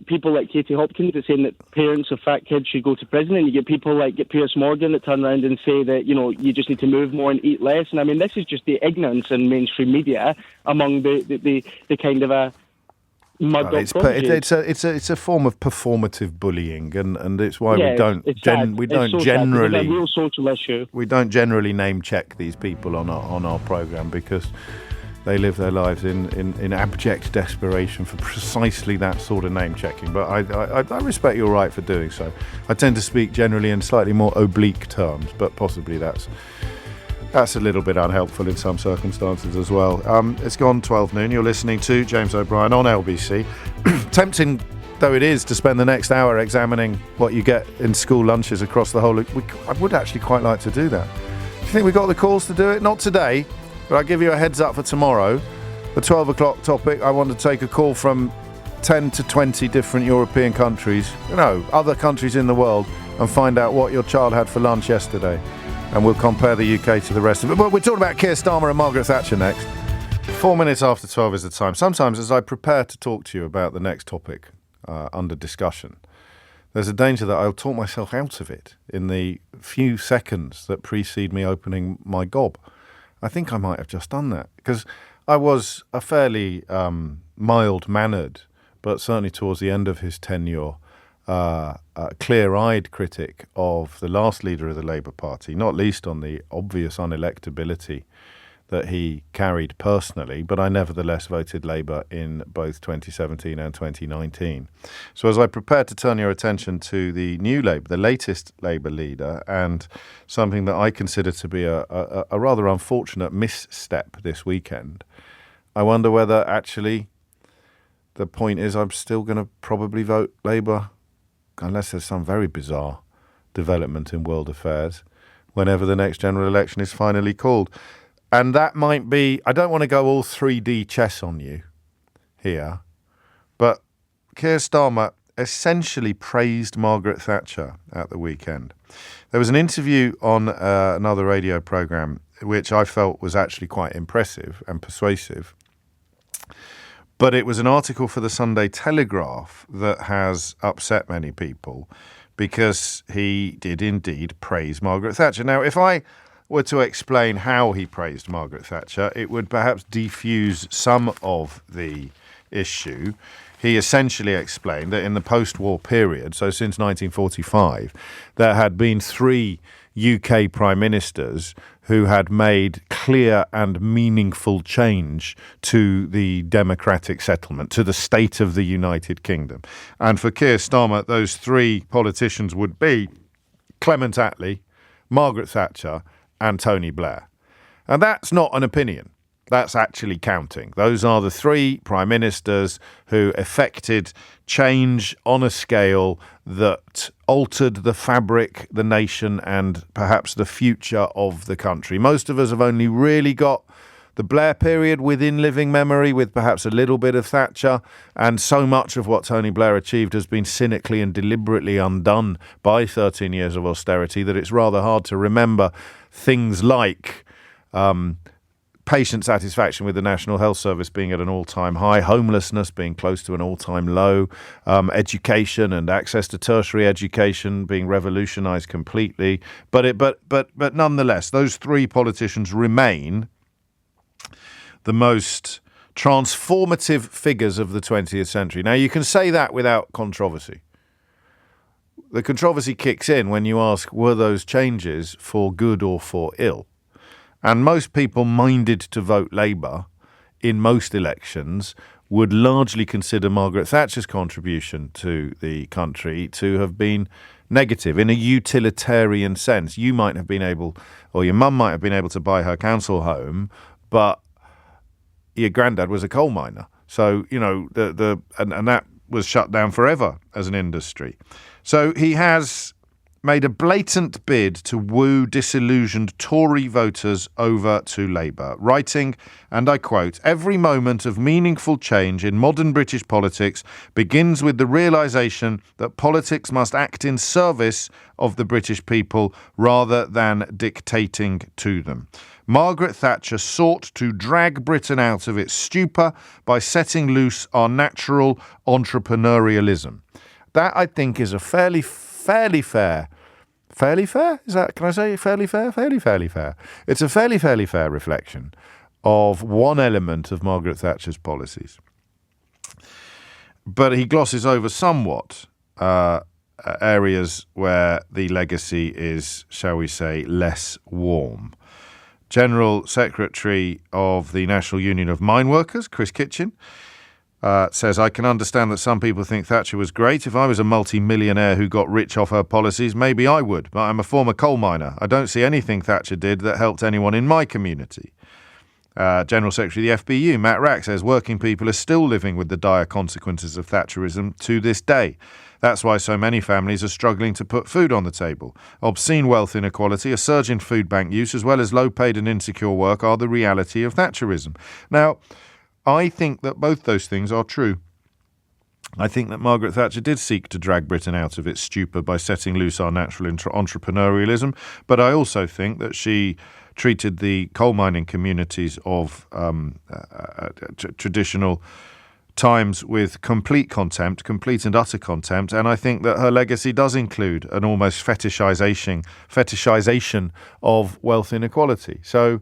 people like Katie Hopkins that saying that parents of fat kids should go to prison, and you get people like Piers Morgan that turn around and say that, you just need to move more and eat less. And I mean, this is just the ignorance in mainstream media among the kind of a mud dog it's a form of performative bullying, and it's why we don't generally it's a real social issue. We don't generally name check these people on our programme, because they live their lives in abject desperation for precisely that sort of name checking. But I respect your right for doing so. I tend to speak generally in slightly more oblique terms, but possibly that's a little bit unhelpful in some circumstances as well. It's gone 12 noon. You're listening to James O'Brien on LBC. Tempting though it is to spend the next hour examining what you get in school lunches across the whole... I would actually quite like to do that. Do you think we got the calls to do it? Not today, but I'll give you a heads up for tomorrow. The 12 o'clock topic, I want to take a call from 10 to 20 different European countries, other countries in the world, and find out what your child had for lunch yesterday. And we'll compare the UK to the rest of it. But we're talking about Keir Starmer and Margaret Thatcher next. 4 minutes after 12 is the time. Sometimes as I prepare to talk to you about the next topic under discussion, there's a danger that I'll talk myself out of it in the few seconds that precede me opening my gob. I think I might have just done that, because I was a fairly mild-mannered, but certainly towards the end of his tenure, clear-eyed critic of the last leader of the Labour Party, not least on the obvious unelectability that he carried personally, but I nevertheless voted Labour in both 2017 and 2019. So as I prepare to turn your attention to the new Labour, the latest Labour leader, and something that I consider to be a rather unfortunate misstep this weekend, I wonder whether actually the point is I'm still going to probably vote Labour, unless there's some very bizarre development in world affairs, whenever the next general election is finally called. And that might be, I don't want to go all 3D chess on you here, but Keir Starmer essentially praised Margaret Thatcher at the weekend. There was an interview on another radio programme which I felt was actually quite impressive and persuasive. But it was an article for the Sunday Telegraph that has upset many people, because he did indeed praise Margaret Thatcher. Now, if I were to explain how he praised Margaret Thatcher, it would perhaps defuse some of the issue, he essentially explained that in the post-war period, so since 1945, there had been 3 UK prime ministers who had made clear and meaningful change to the democratic settlement, to the state of the United Kingdom. And for Keir Starmer, those 3 politicians would be Clement Attlee, Margaret Thatcher, and Tony Blair. And that's not an opinion. That's actually counting. Those are the 3 prime ministers who effected change on a scale that altered the fabric, the nation, and perhaps the future of the country. Most of us have only really got the Blair period within living memory, with perhaps a little bit of Thatcher, and so much of what Tony Blair achieved has been cynically and deliberately undone by 13 years of austerity that it's rather hard to remember things like patient satisfaction with the National Health Service being at an all-time high, homelessness being close to an all-time low, education and access to tertiary education being revolutionised completely. But nonetheless, those 3 politicians remain the most transformative figures of the 20th century. Now, you can say that without controversy. The controversy kicks in when you ask, were those changes for good or for ill? And most people minded to vote Labour in most elections would largely consider Margaret Thatcher's contribution to the country to have been negative in a utilitarian sense. You might have been able, or your mum might have been able to buy her council home, but your granddad was a coal miner. So, you know, and that was shut down forever as an industry. So he has made a blatant bid to woo disillusioned Tory voters over to Labour, writing, and I quote, "Every moment of meaningful change in modern British politics begins with the realisation that politics must act in service of the British people rather than dictating to them. Margaret Thatcher sought to drag Britain out of its stupor by setting loose our natural entrepreneurialism." That, I think, is a fairly fair. Fairly fair? Is that, can I say fairly fair? Fairly fair. It's a fairly fair reflection of one element of Margaret Thatcher's policies. But he glosses over somewhat areas where the legacy is, shall we say, less warm. General Secretary of the National Union of Mine Workers, Chris Kitchen, says, "I can understand that some people think Thatcher was great. If I was a multi-millionaire who got rich off her policies, maybe I would, but I'm a former coal miner. I don't see anything Thatcher did that helped anyone in my community." General Secretary of the FBU, Matt Rack, says working people are still living with the dire consequences of Thatcherism to this day. That's why so many families are struggling to put food on the table. Obscene wealth inequality, a surge in food bank use, as well as low-paid and insecure work are the reality of Thatcherism. Now, I think that both those things are true. I think that Margaret Thatcher did seek to drag Britain out of its stupor by setting loose our natural entrepreneurialism, but I also think that she treated the coal mining communities of traditional times with complete and utter contempt, and I think that her legacy does include an almost fetishization of wealth inequality. So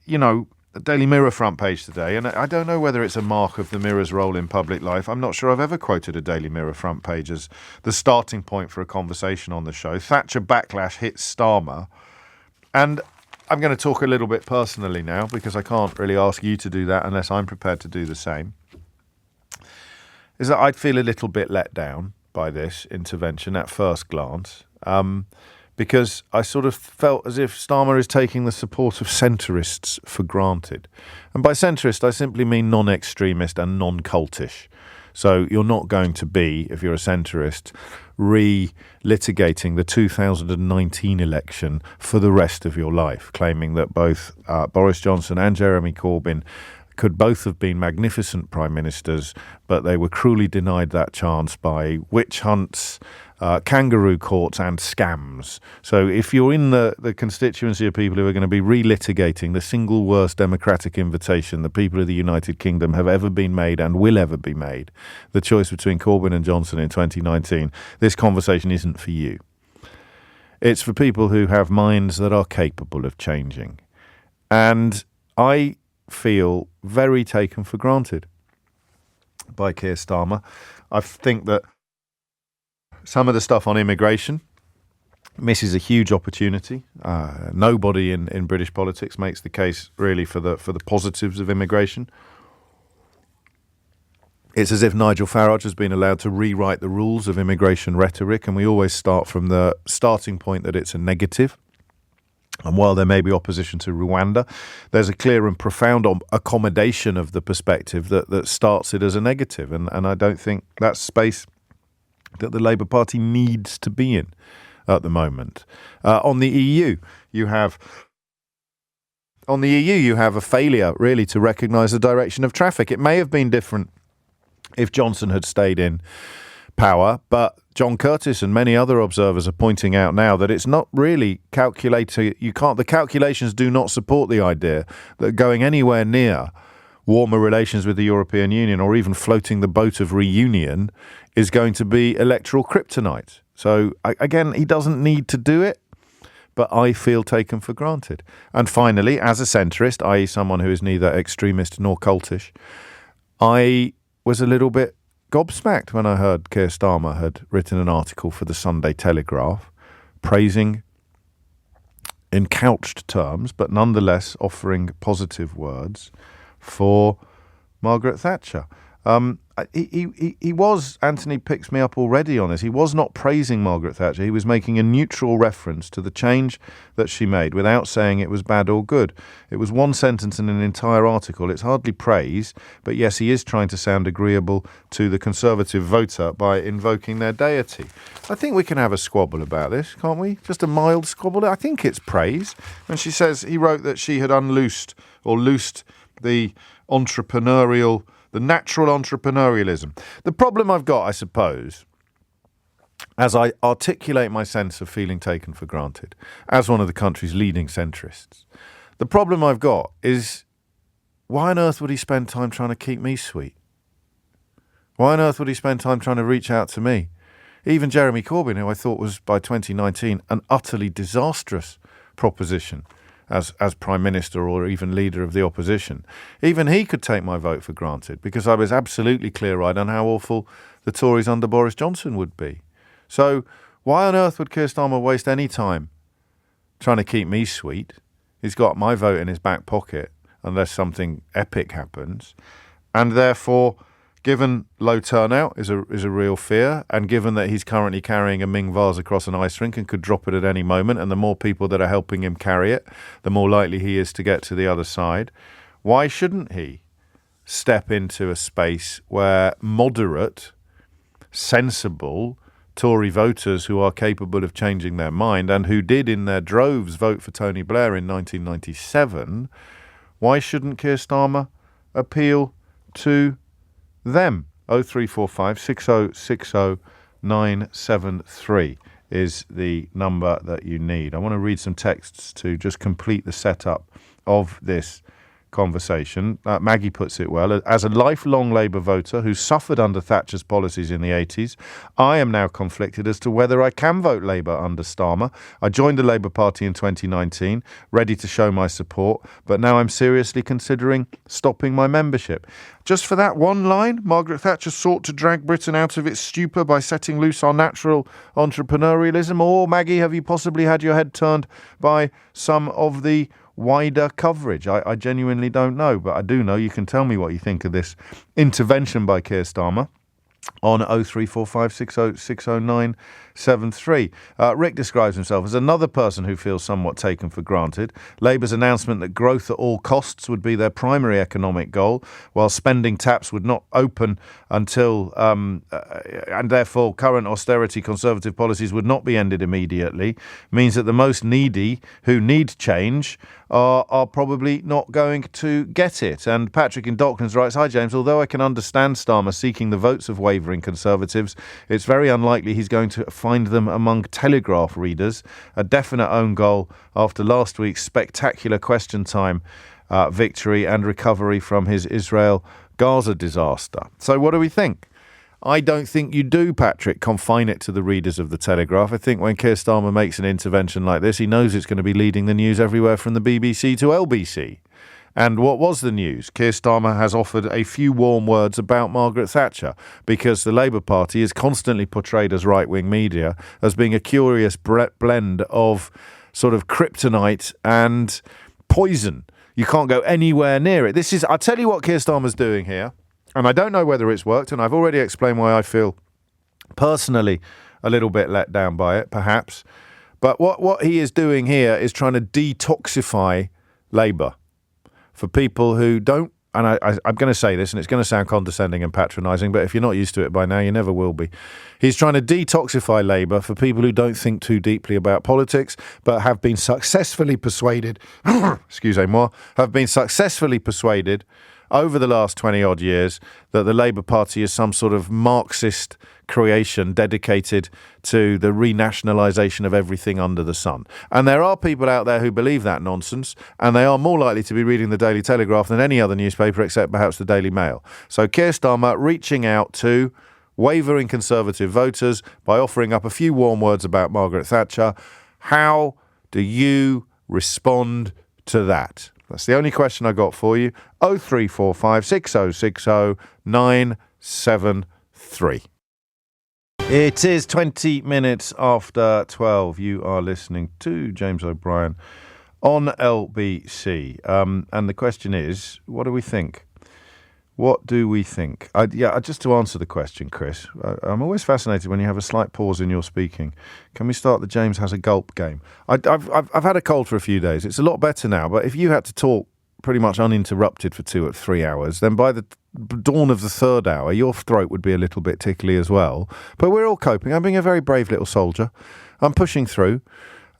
you know, the Daily Mirror front page today, and I don't know whether it's a mark of the Mirror's role in public life. I'm not sure I've ever quoted a Daily Mirror front page as the starting point for a conversation on the show. Thatcher backlash hits Starmer. And I'm going to talk a little bit personally now, because I can't really ask you to do that unless I'm prepared to do the same. Is that I'd feel a little bit let down by this intervention at first glance. Because I sort of felt as if Starmer is taking the support of centrists for granted. And by centrist, I simply mean non-extremist and non-cultish. So you're not going to be, if you're a centrist, re-litigating the 2019 election for the rest of your life, claiming that both Boris Johnson and Jeremy Corbyn could both have been magnificent prime ministers, but they were cruelly denied that chance by witch hunts, kangaroo courts and scams. So if you're in the constituency of people who are going to be relitigating the single worst democratic invitation the people of the United Kingdom have ever been made and will ever be made, the choice between Corbyn and Johnson in 2019, this conversation isn't for you. It's for people who have minds that are capable of changing. And I feel very taken for granted by Keir Starmer. I think that some of the stuff on immigration misses a huge opportunity. Nobody in British politics makes the case really for the positives of immigration. It's as if Nigel Farage has been allowed to rewrite the rules of immigration rhetoric, and we always start from the starting point that it's a negative. And while there may be opposition to Rwanda, there's a clear and profound accommodation of the perspective that starts it as a negative. And I don't think that's space that the Labour Party needs to be in at the moment. On the EU, you have a failure really to recognise the direction of traffic. It may have been different if Johnson had stayed in power, but John Curtis and many other observers are pointing out now that it's not really the calculations do not support the idea that going anywhere near warmer relations with the European Union or even floating the boat of reunion is going to be electoral kryptonite. So again, he doesn't need to do it, but I feel taken for granted. And finally, as a centrist, i.e. someone who is neither extremist nor cultish, I was a little bit gobsmacked when I heard Keir Starmer had written an article for the Sunday Telegraph praising, in couched terms, but nonetheless offering positive words for Margaret Thatcher. He was, Anthony picks me up already on this, he was not praising Margaret Thatcher. He was making a neutral reference to the change that she made without saying it was bad or good. It was one sentence in an entire article. It's hardly praise, but yes, he is trying to sound agreeable to the Conservative voter by invoking their deity. I think we can have a squabble about this, can't we? Just a mild squabble. I think it's praise. When she says, he wrote that she had loosed the natural entrepreneurialism. The problem I've got, I suppose, as I articulate my sense of feeling taken for granted as one of the country's leading centrists, the problem I've got is, why on earth would he spend time trying to keep me sweet? Why on earth would he spend time trying to reach out to me? Even Jeremy Corbyn, who I thought was by 2019 an utterly disastrous proposition as Prime Minister or even leader of the opposition, even he could take my vote for granted because I was absolutely clear-eyed on how awful the Tories under Boris Johnson would be. So why on earth would Keir Starmer waste any time trying to keep me sweet? He's got my vote in his back pocket unless something epic happens. And therefore, given low turnout is a real fear, and given that he's currently carrying a Ming vase across an ice rink and could drop it at any moment, and the more people that are helping him carry it, the more likely he is to get to the other side, why shouldn't he step into a space where moderate, sensible Tory voters who are capable of changing their mind and who did in their droves vote for Tony Blair in 1997, why shouldn't Keir Starmer appeal to them? 0345 6060 973 is the number that you need. I want to read some texts to just complete the setup of this conversation. Maggie puts it well. As a lifelong Labour voter who suffered under Thatcher's policies in the 80s, I am now conflicted as to whether I can vote Labour under Starmer. I joined the Labour Party in 2019, ready to show my support, but now I'm seriously considering stopping my membership. Just for that one line, Margaret Thatcher sought to drag Britain out of its stupor by setting loose our natural entrepreneurialism. Or, Maggie, have you possibly had your head turned by some of the wider coverage? I genuinely don't know, but I do know you can tell me what you think of this intervention by Keir Starmer on 0345 6060 973. Rick describes himself as another person who feels somewhat taken for granted. Labour's announcement that growth at all costs would be their primary economic goal, while spending taps would not open until, and therefore current austerity Conservative policies would not be ended immediately, means that the most needy who need change are probably not going to get it. And Patrick in Docklands writes, "Hi James, although I can understand Starmer seeking the votes of wavering Conservatives, it's very unlikely he's going to find them among Telegraph readers. A definite own goal after last week's spectacular question time victory and recovery from his Israel-Gaza disaster." So what do we think? I don't think you do, Patrick, confine it to the readers of the Telegraph. I think when Keir Starmer makes an intervention like this, he knows it's going to be leading the news everywhere from the BBC to LBC. And what was the news? Keir Starmer has offered a few warm words about Margaret Thatcher, because the Labour Party is constantly portrayed as right-wing media as being a curious blend of sort of kryptonite and poison. You can't go anywhere near it. I'll tell you what Keir Starmer's doing here, and I don't know whether it's worked, and I've already explained why I feel personally a little bit let down by it, perhaps. But what he is doing here is trying to detoxify Labour for people who don't, and I'm going to say this, and it's going to sound condescending and patronising, but if you're not used to it by now, you never will be. He's trying to detoxify Labour for people who don't think too deeply about politics, but have been successfully persuaded, have been successfully persuaded over the last 20-odd years that the Labour Party is some sort of Marxist creation dedicated to the renationalisation of everything under the sun. And there are people out there who believe that nonsense, and they are more likely to be reading the Daily Telegraph than any other newspaper except perhaps the Daily Mail. So Keir Starmer reaching out to wavering Conservative voters by offering up a few warm words about Margaret Thatcher. How do you respond to that? That's the only question I got for you. 0345 6060 973. It is 20 minutes after 12. You are listening to James O'Brien on LBC. And the question is, what do we think? What do we think? Just to answer the question, Chris, I'm always fascinated when you have a slight pause in your speaking. Can we start the James Has a Gulp game? I've had a cold for a few days. It's a lot better now, but if you had to talk pretty much uninterrupted for 2 or 3 hours, then by the dawn of the third hour, your throat would be a little bit tickly as well. But we're all coping. I'm being a very brave little soldier. I'm pushing through.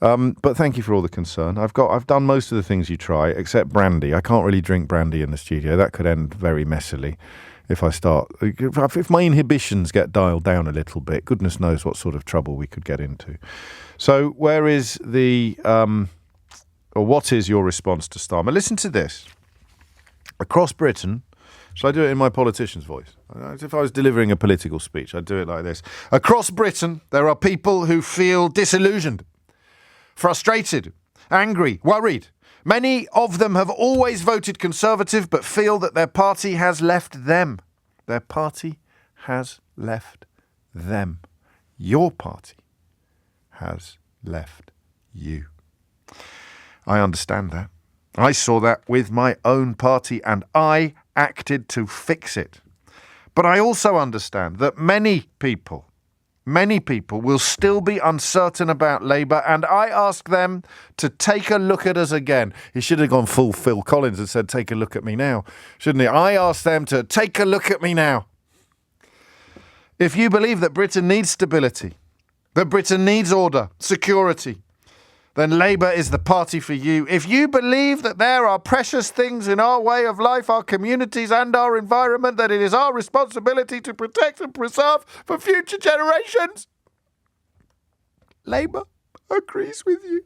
But thank you for all the concern. I've done most of the things you try, except brandy. I can't really drink brandy in the studio. That could end very messily if I start. If my inhibitions get dialed down a little bit, goodness knows what sort of trouble we could get into. So where is what is your response to Starmer? Listen to this. Across Britain, shall I do it in my politician's voice? If I was delivering a political speech, I'd do it like this. Across Britain, there are people who feel disillusioned, frustrated, angry, worried. Many of them have always voted Conservative but feel that their party has left them. Their party has left them. Your party has left you. I understand that. I saw that with my own party and I acted to fix it. But I also understand that many people will still be uncertain about Labour, and I ask them to take a look at us again. He should have gone full Phil Collins and said, take a look at me now, shouldn't he? I ask them to take a look at me now. If you believe that Britain needs stability, that Britain needs order, security, then Labour is the party for you. If you believe that there are precious things in our way of life, our communities and our environment that it is our responsibility to protect and preserve for future generations, Labour agrees with you.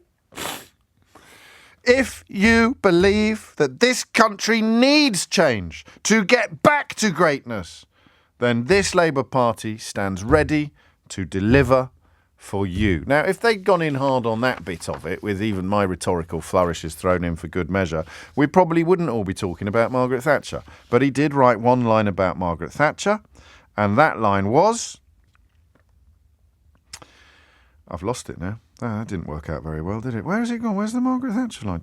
If you believe that this country needs change to get back to greatness, then this Labour Party stands ready to deliver for you. Now, if they'd gone in hard on that bit of it, with even my rhetorical flourishes thrown in for good measure, we probably wouldn't all be talking about Margaret Thatcher. But he did write one line about Margaret Thatcher, and that line was... I've lost it now. That didn't work out very well, did it? Where has it gone? Where's the Margaret Thatcher line?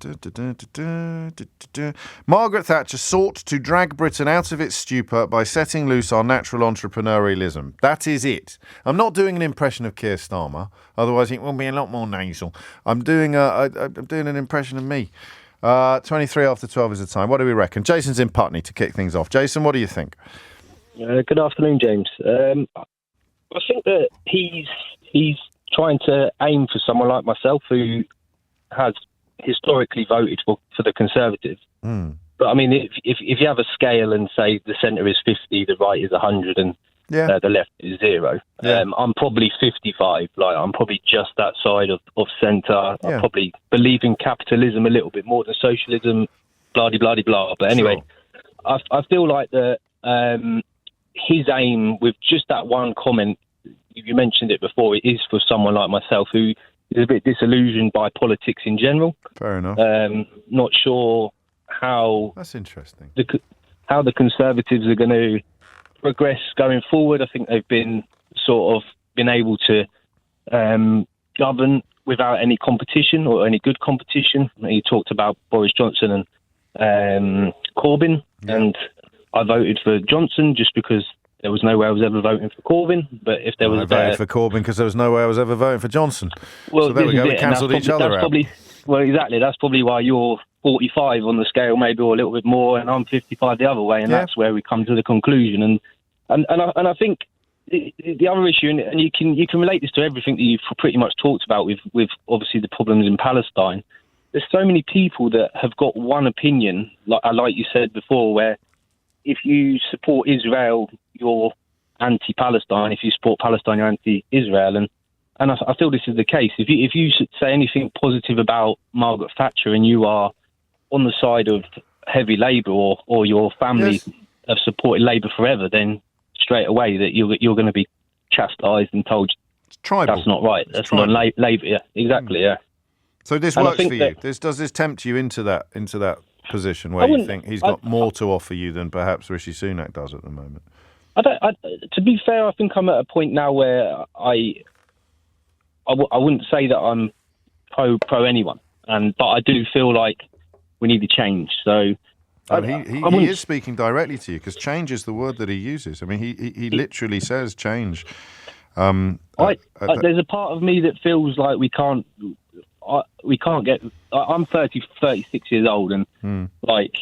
Margaret Thatcher sought to drag Britain out of its stupor by setting loose our natural entrepreneurialism. That is it. I'm not doing an impression of Keir Starmer, otherwise it will be a lot more nasal. I'm doing an impression of me. 23 after 12 is the time. What do we reckon? Jason's in Putney to kick things off. Jason, what do you think? Good afternoon, James. I think that he's trying to aim for someone like myself who has historically voted for the Conservatives. But I mean, if you have a scale and say the centre is 50, the right is 100, and the left is 0, I'm probably 55. Like, I'm probably just that side of centre. I probably believe in capitalism a little bit more than socialism. Blah de blah de blah. But anyway, sure. I feel like that his aim with just that one comment. You mentioned it before, it is for someone like myself who is a bit disillusioned by politics in general. Fair enough. Not sure how that's interesting. How the Conservatives are going to progress going forward. I think they've been able to govern without any competition or any good competition. You talked about Boris Johnson and Corbyn, and I voted for Johnson just because there was no way I was ever voting for Corbyn. But if there was, I voted for Corbyn because there was no way I was ever voting for Johnson. Well, so there we go. We cancelled each other out. Well, exactly. That's probably why you're 45 on the scale, maybe, or a little bit more, and I'm 55 the other way, and that's where we come to the conclusion. And I think the other issue, and you can relate this to everything that you've pretty much talked about with obviously the problems in Palestine. There's so many people that have got one opinion, like you said before, where if you support Israel, you're anti-Palestine. If you support Palestine, you're anti-Israel. And I feel this is the case. If you say anything positive about Margaret Thatcher and you are on the side of heavy Labour or your family have supported Labour forever, then straight away that you're going to be chastised and told that's not right. That's not Labour. Yeah, exactly. Yeah. So this works for you. Does this tempt you into that position where you think he's got more to offer you than perhaps Rishi Sunak does at the moment? To be fair, I think I'm at a point now where I wouldn't say that I'm pro anyone, but I do feel like we need to change. So he is speaking directly to you because change is the word that he uses. I mean, he literally says change. There's a part of me that feels like we can't get. I'm 36 years old, and like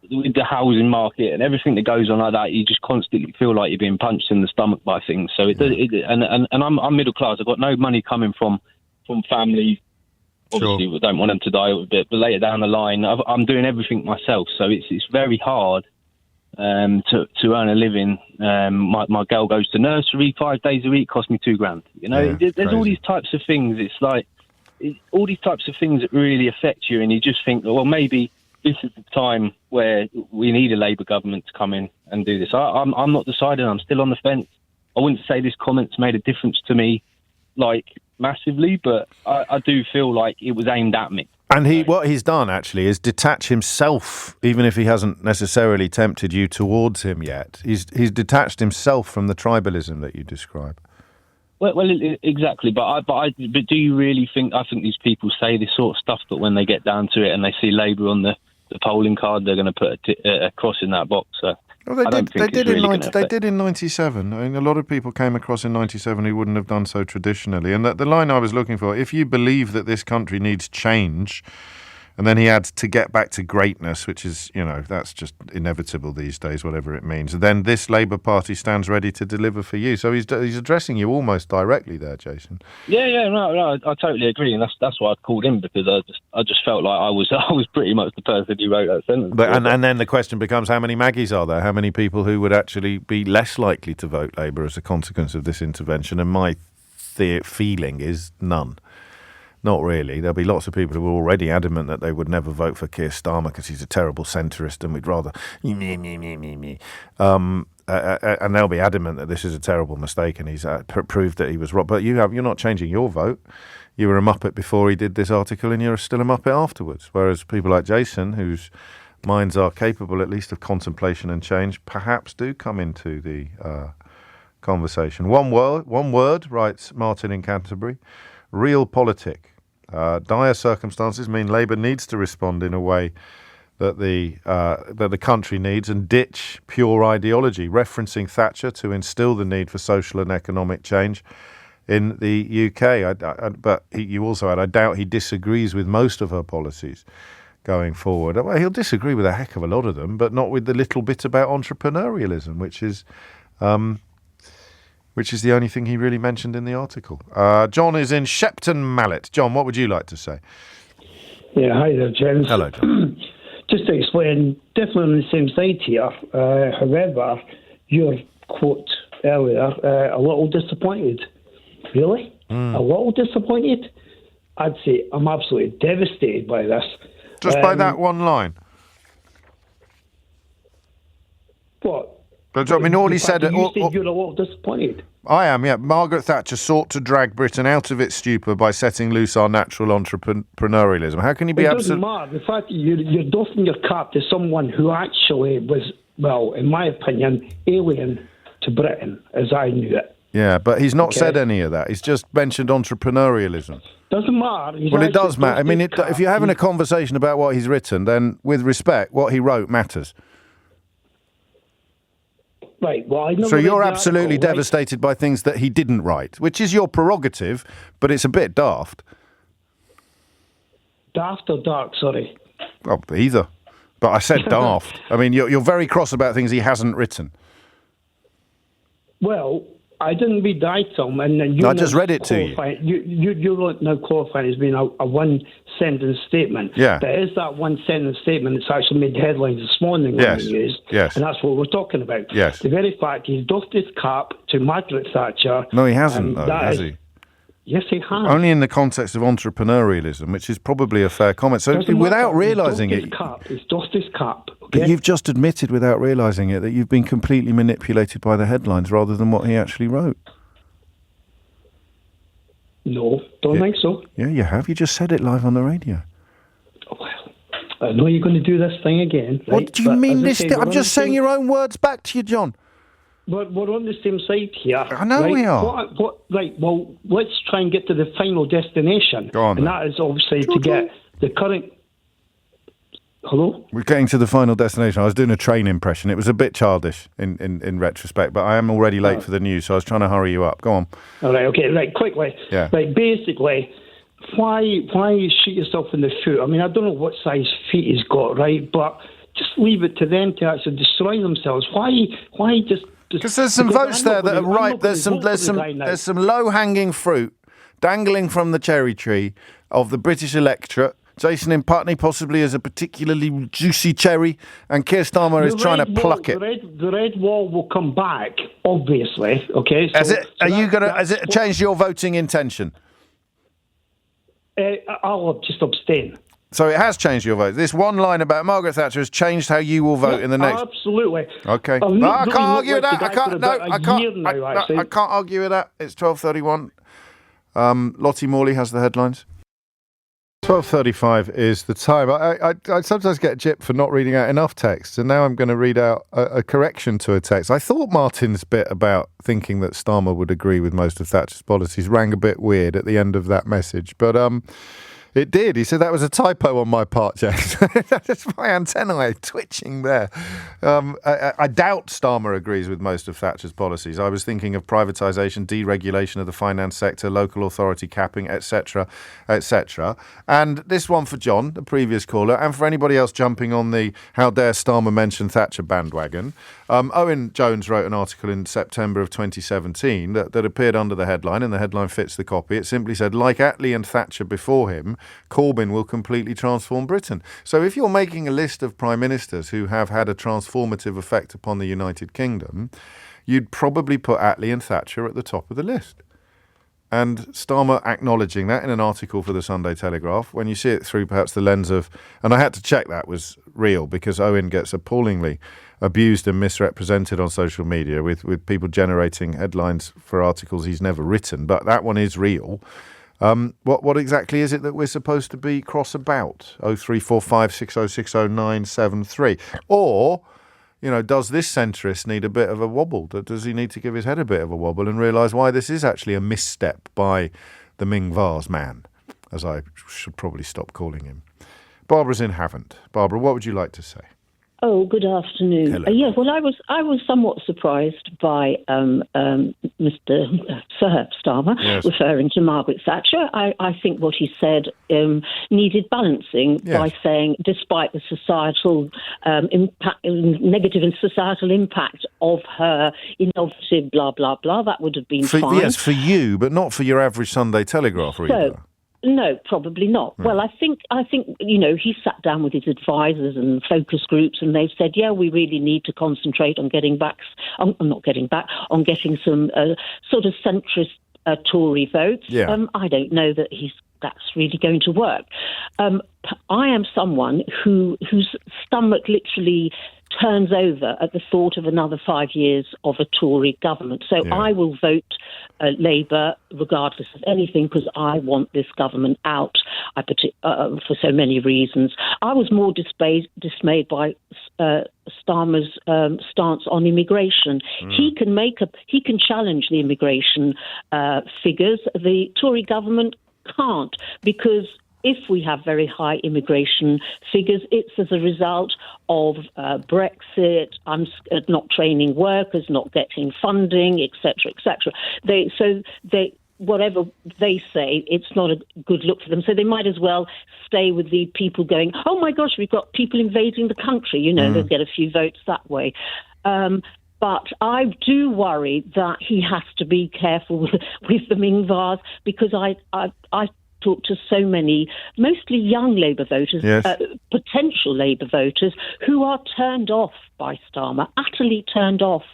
with the housing market and everything that goes on like that, you just constantly feel like you're being punched in the stomach by things. So and I'm middle class. I've got no money coming from family. Obviously, we don't want them to die a bit, but later down the line, I'm doing everything myself. So it's very hard to earn a living. My girl goes to nursery 5 days a week, costs me $2,000. You know, there's crazy. All these types of things. It's like all these types of things that really affect you, and you just think, well, maybe this is the time where we need a Labour government to come in and do this. I'm not decided. I'm still on the fence. I wouldn't say this comment's made a difference to me, like massively, but I do feel like it was aimed at me. And what he's done actually is detach himself, even if he hasn't necessarily tempted you towards him yet. He's detached himself from the tribalism that you describe. Well, exactly. But do you really think? I think these people say this sort of stuff, but when they get down to it and they see Labour on the polling card, they're going to put a cross in that box. So well, they did in 97. I mean, a lot of people came across in 97 who wouldn't have done so traditionally. And the line I was looking for, if you believe that this country needs change, and then he adds to get back to greatness, which is, that's just inevitable these days, whatever it means, then this Labour Party stands ready to deliver for you. So he's addressing you almost directly there, Jason. Yeah, no, I totally agree, and that's why I called him, because I just felt like I was pretty much the person who wrote that sentence. But and then the question becomes, how many Maggies are there? How many people who would actually be less likely to vote Labour as a consequence of this intervention? And my feeling is none. Not really. There'll be lots of people who are already adamant that they would never vote for Keir Starmer because he's a terrible centrist and we'd rather and they'll be adamant that this is a terrible mistake and he's proved that he was wrong. But you're not changing your vote. You were a Muppet before he did this article and you're still a Muppet afterwards. Whereas people like Jason, whose minds are capable at least of contemplation and change, perhaps do come into the conversation. One word, writes Martin in Canterbury. Realpolitik. Dire circumstances mean Labour needs to respond in a way that the country needs and ditch pure ideology, referencing Thatcher to instill the need for social and economic change in the UK. But you also had, I doubt he disagrees with most of her policies going forward. Well, he'll disagree with a heck of a lot of them, but not with the little bit about entrepreneurialism, which is the only thing he really mentioned in the article. John is in Shepton Mallet. John, what would you like to say? Yeah, hi there, James. Hello, John. Just to explain, definitely on the same side here. However, your quote earlier, a little disappointed. Really? A little disappointed? I'd say I'm absolutely devastated by this. Just by that one line? What? But I mean, all he said... You said you're a little disappointed. I am, yeah. Margaret Thatcher sought to drag Britain out of its stupor by setting loose our natural entrepreneurialism. How can you be It doesn't matter. The fact that you're doffing your cap to someone who actually was, well, in my opinion, alien to Britain, as I knew it. Yeah, but he's not said any of that. He's just mentioned entrepreneurialism. Doesn't matter. Well, it does matter. I mean, if you're having a conversation about what he's written, then with respect, what he wrote matters. Right, well, I know. So you're absolutely devastated by things that he didn't write, which is your prerogative, but it's a bit daft. Daft or dark, sorry? Oh, either. But I said daft. I mean, you're very cross about things he hasn't written. Well, I didn't read the item, and then I just read it to you. You're now qualifying as being a one-sentence statement. Yeah. But is that one-sentence statement that's actually made headlines this morning when the news? Yes. And that's what we're talking about. Yes. The very fact he's doffed his cap to Margaret Thatcher. No, he hasn't, though, has he? Yes, he has. Only in the context of entrepreneurialism, which is probably a fair comment. So without realising it... He's doffed his cap. Okay? But you've just admitted without realising it that you've been completely manipulated by the headlines rather than what he actually wrote. No, don't think so. Yeah, you have. You just said it live on the radio. Well, I know you're going to do this thing again. Right? What do you mean this thing? I'm just saying your own words back to you, John. But we're on the same side here. I know we are. Right, well, let's try and get to the final destination. Go on, and that is obviously to get the current... Hello? We're getting to the final destination. I was doing a train impression. It was a bit childish in retrospect, but I am already late for the news, so I was trying to hurry you up. Go on. All right, okay, right, quickly. Yeah. Right, basically, why shoot yourself in the foot? I mean, I don't know what size feet he's got, right? But just leave it to them to actually destroy themselves. Why just... Because there's some votes there that are ripe. There's some low-hanging fruit dangling from the cherry tree of the British electorate. Jason in Putney possibly is a particularly juicy cherry, and Keir Starmer is trying to pluck it. The red wall will come back, obviously. Okay. Has it changed your voting intention? I'll just abstain. So it has changed your vote. This one line about Margaret Thatcher has changed how you will vote in the next... Absolutely. Okay. No, I can't argue with that. I can't argue with that. It's 12:31. Lottie Morley has the headlines. 12:35 is the time. I sometimes get gypped for not reading out enough text, and now I'm going to read out a correction to a text. I thought Martin's bit about thinking that Starmer would agree with most of Thatcher's policies rang a bit weird at the end of that message, but... It did. He said that was a typo on my part, James. That's my antennae twitching there. I doubt Starmer agrees with most of Thatcher's policies. I was thinking of privatisation, deregulation of the finance sector, local authority capping, etc., etc. And this one for John, the previous caller, and for anybody else jumping on the how dare Starmer mention Thatcher bandwagon. Owen Jones wrote an article in September of 2017 that appeared under the headline, and the headline fits the copy. It simply said, like Attlee and Thatcher before him, Corbyn will completely transform Britain. So if you're making a list of prime ministers who have had a transformative effect upon the United Kingdom, you'd probably put Attlee and Thatcher at the top of the list. And Starmer acknowledging that in an article for the Sunday Telegraph, when you see it through perhaps the lens of... And I had to check that was real, because Owen gets appallingly abused and misrepresented on social media with people generating headlines for articles he's never written. But that one is real. What exactly is it that we're supposed to be cross about? 0345 6060 973. Or, does this centrist need a bit of a wobble? Does he need to give his head a bit of a wobble and realise why this is actually a misstep by the Ming Vase man, as I should probably stop calling him? Barbara's in Havant. Barbara, what would you like to say? Oh, good afternoon. Hello. Well, I was somewhat surprised by Sir Starmer referring to Margaret Thatcher. I think what he said needed balancing by saying, despite the societal negative and societal impact of her innovative blah blah blah, that would have been fine. Yes, for you, but not for your average Sunday Telegraph reader. No, probably not. Well, I think he sat down with his advisors and focus groups, and they've said, we really need to concentrate on getting some sort of centrist Tory votes. Yeah. I don't know that that's really going to work. I am someone whose stomach literally turns over at the thought of another 5 years of a Tory government. So I will vote Labour regardless of anything because I want this government out for so many reasons. I was more dismayed by Starmer's stance on immigration. He can challenge the immigration figures. The Tory government can't, because if we have very high immigration figures, it's as a result of Brexit, not training workers, not getting funding, etc., etc. Whatever they say, it's not a good look for them. So they might as well stay with the people going, oh my gosh, we've got people invading the country. They'll get a few votes that way. But I do worry that he has to be careful with the Mingvars, because I talk to so many, mostly young Labour voters, potential Labour voters, who are turned off by Starmer, utterly turned off.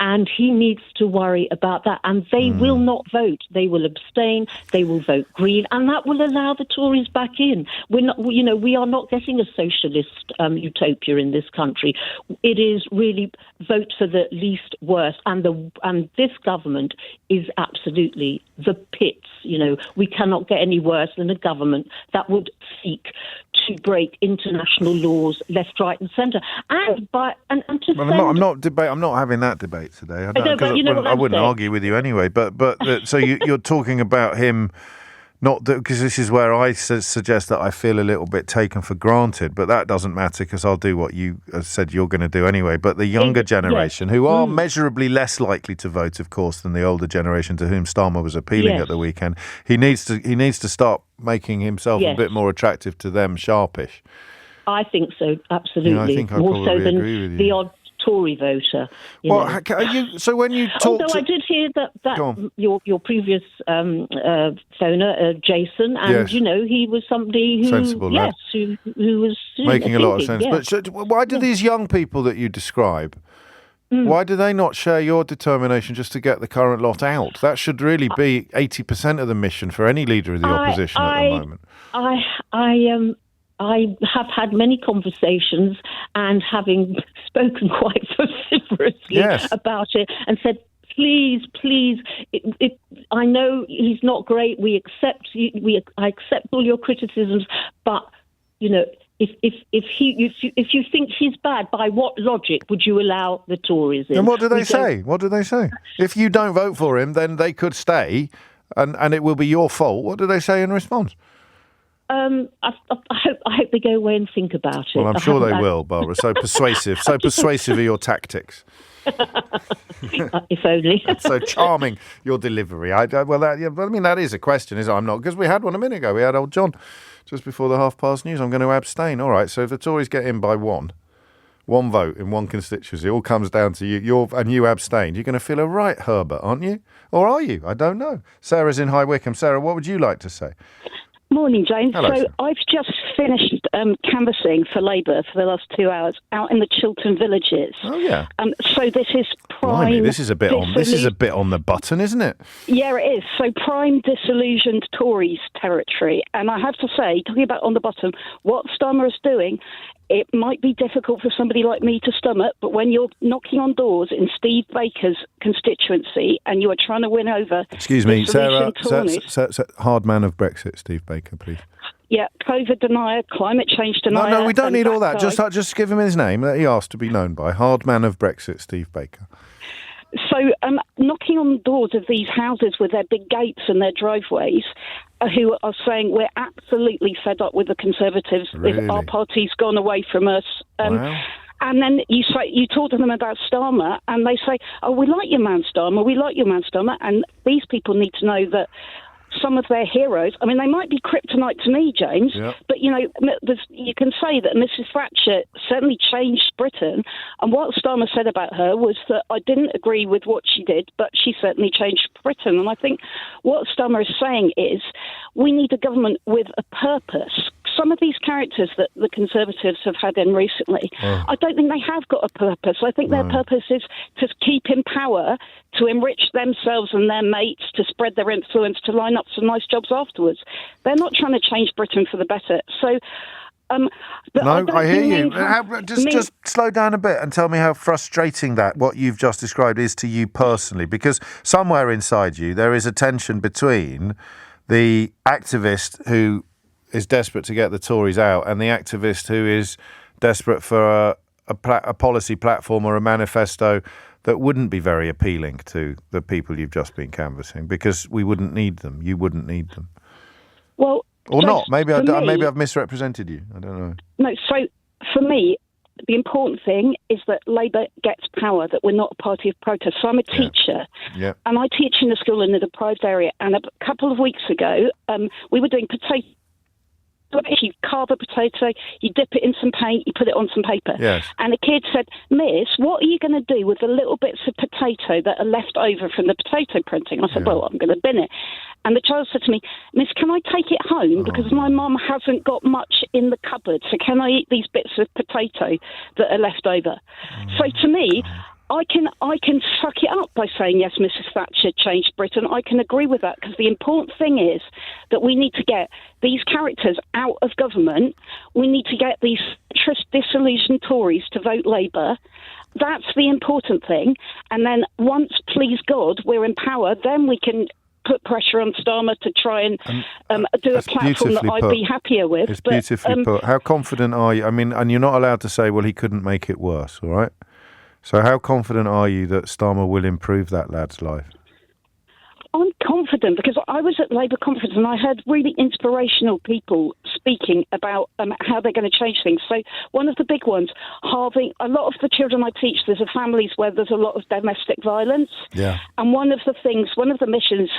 And he needs to worry about that. And they will not vote. They will abstain. They will vote Green. And that will allow the Tories back in. We are not getting a socialist utopia in this country. It is really vote for the least worst. And this government is absolutely the pits. We cannot get any worse than a government that would seek to break international laws left, right, and centre. I'm not having that debate today. I wouldn't argue with you anyway. But so you're talking about him, not because this is where I suggest that I feel a little bit taken for granted. But that doesn't matter, because I'll do what you said you're going to do anyway. But the younger generation, who are measurably less likely to vote, of course, than the older generation to whom Starmer was appealing at the weekend, he needs to start making himself a bit more attractive to them, sharpish. I think so, absolutely. I think I more probably so than agree with you. The odd Tory voter. So when you talk, although I did hear that your previous phoner, Jason, and he was somebody who sensible, who was making a lot of sense. But why do these young people that you describe? Why do they not share your determination just to get the current lot out? That should really be 80% of the mission for any leader of the opposition at the moment. I have had many conversations, and having spoken quite vociferously about it, and said, please, I know he's not great. I accept all your criticisms, but if you think he's bad, by what logic would you allow the Tories in? And what do they say? What do they say? If you don't vote for him, then they could stay, and it will be your fault. What do they say in response? I hope they go away and think about it. Well, I'm sure they will, Barbara. So persuasive are your tactics. If only. So charming, your delivery. That is a question, is it? I'm not, because we had one a minute ago. We had old John just before the 5:30 news. I'm going to abstain. All right. So if the Tories get in by one vote in one constituency, it all comes down to you. You abstained. You're going to feel a right Herbert, aren't you? Or are you? I don't know. Sarah's in High Wycombe. Sarah, what would you like to say? Morning, James. Hello, so I've just finished canvassing for Labour for the last 2 hours out in the Chiltern villages. Oh yeah. So this is prime. Blimey, this is a bit on the button, isn't it? Yeah, it is. So prime disillusioned Tories territory, and I have to say, talking about on the bottom, what Starmer is doing. It might be difficult for somebody like me to stomach, but when you're knocking on doors in Steve Baker's constituency and you are trying to win over... Excuse me, Sarah, hard man of Brexit, Steve Baker, please. Yeah, COVID denier, climate change denier... No, we don't need all that. Just give him his name that he asked to be known by. Hard man of Brexit, Steve Baker. So knocking on the doors of these houses with their big gates and their driveways, who are saying we're absolutely fed up with the Conservatives. Really? Our party's gone away from us. Wow. And then you talk to them about Starmer, and they say, "Oh, we like your man Starmer. We like your man Starmer." And these people need to know that some of their heroes, I mean, they might be kryptonite to me, James, but, you can say that Mrs. Thatcher certainly changed Britain, and what Starmer said about her was that I didn't agree with what she did, but she certainly changed Britain. And I think what Starmer is saying is we need a government with a purpose. Some of these characters that the Conservatives have had in recently, I don't think they have got a purpose. I think their purpose is to keep in power, to enrich themselves and their mates, to spread their influence, to line up some nice jobs afterwards. They're not trying to change Britain for the better. So No, I hear you. Just slow down a bit and tell me how frustrating what you've just described is to you personally, because somewhere inside you there is a tension between the activist who is desperate to get the Tories out and the activist who is desperate for a policy platform or a manifesto that wouldn't be very appealing to the people you've just been canvassing, because we wouldn't need them. You wouldn't need them. Well, or not. Maybe I've misrepresented you. I don't know. No, so for me, the important thing is that Labour gets power, that we're not a party of protest. So I'm a teacher, and I teach in a school in a deprived area. And a couple of weeks ago, we were doing potato. You carve a potato, you dip it in some paint, you put it on some paper. Yes. And a kid said, "Miss, what are you going to do with the little bits of potato that are left over from the potato printing?" And I said, "Well, I'm going to bin it." And the child said to me, "Miss, can I take it home? Because my mum hasn't got much in the cupboard, so can I eat these bits of potato that are left over?" So to me, I can suck it up by saying, yes, Mrs. Thatcher changed Britain. I can agree with that, because the important thing is that we need to get these characters out of government. We need to get these disillusioned Tories to vote Labour. That's the important thing. And then once, please God, we're in power, then we can put pressure on Starmer to try and do a platform that I'd be happier with. It's beautifully put. How confident are you? I mean, and you're not allowed to say, well, he couldn't make it worse, all right? So how confident are you that Starmer will improve that lad's life? I'm confident, because I was at Labour conference and I heard really inspirational people speaking about how they're going to change things. So one of the big ones, halving. A lot of the children I teach, there's families where there's a lot of domestic violence. Yeah. And one of the missions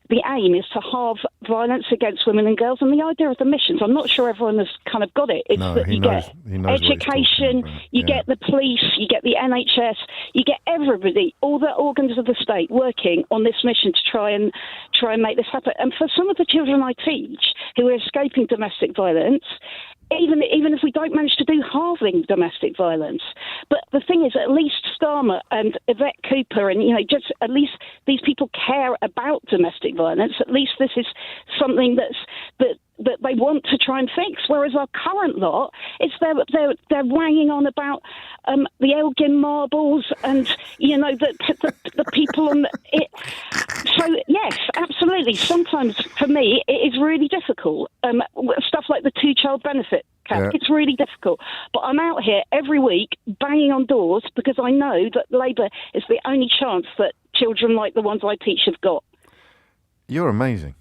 the aim is to halve violence against women and girls. And the idea of the missions, I'm not sure everyone has kind of got it. It's that you get education, you get the police, you get the NHS, you get everybody, all the organs of the state working on this mission to try and make this happen. And for some of the children I teach who are escaping domestic violence, even if we don't manage to do halving domestic violence. But the thing is, at least Starmer and Yvette Cooper and, just at least these people care about domestic violence. At least this is something that they want to try and fix. Whereas our current lot, they're wanging on about the Elgin marbles and, the people on it. So, yes, absolutely. Sometimes, for me, it is really difficult. Stuff like the two-child benefit cap, it's really difficult. But I'm out here every week banging on doors because I know that Labour is the only chance that children like the ones I teach have got. You're amazing.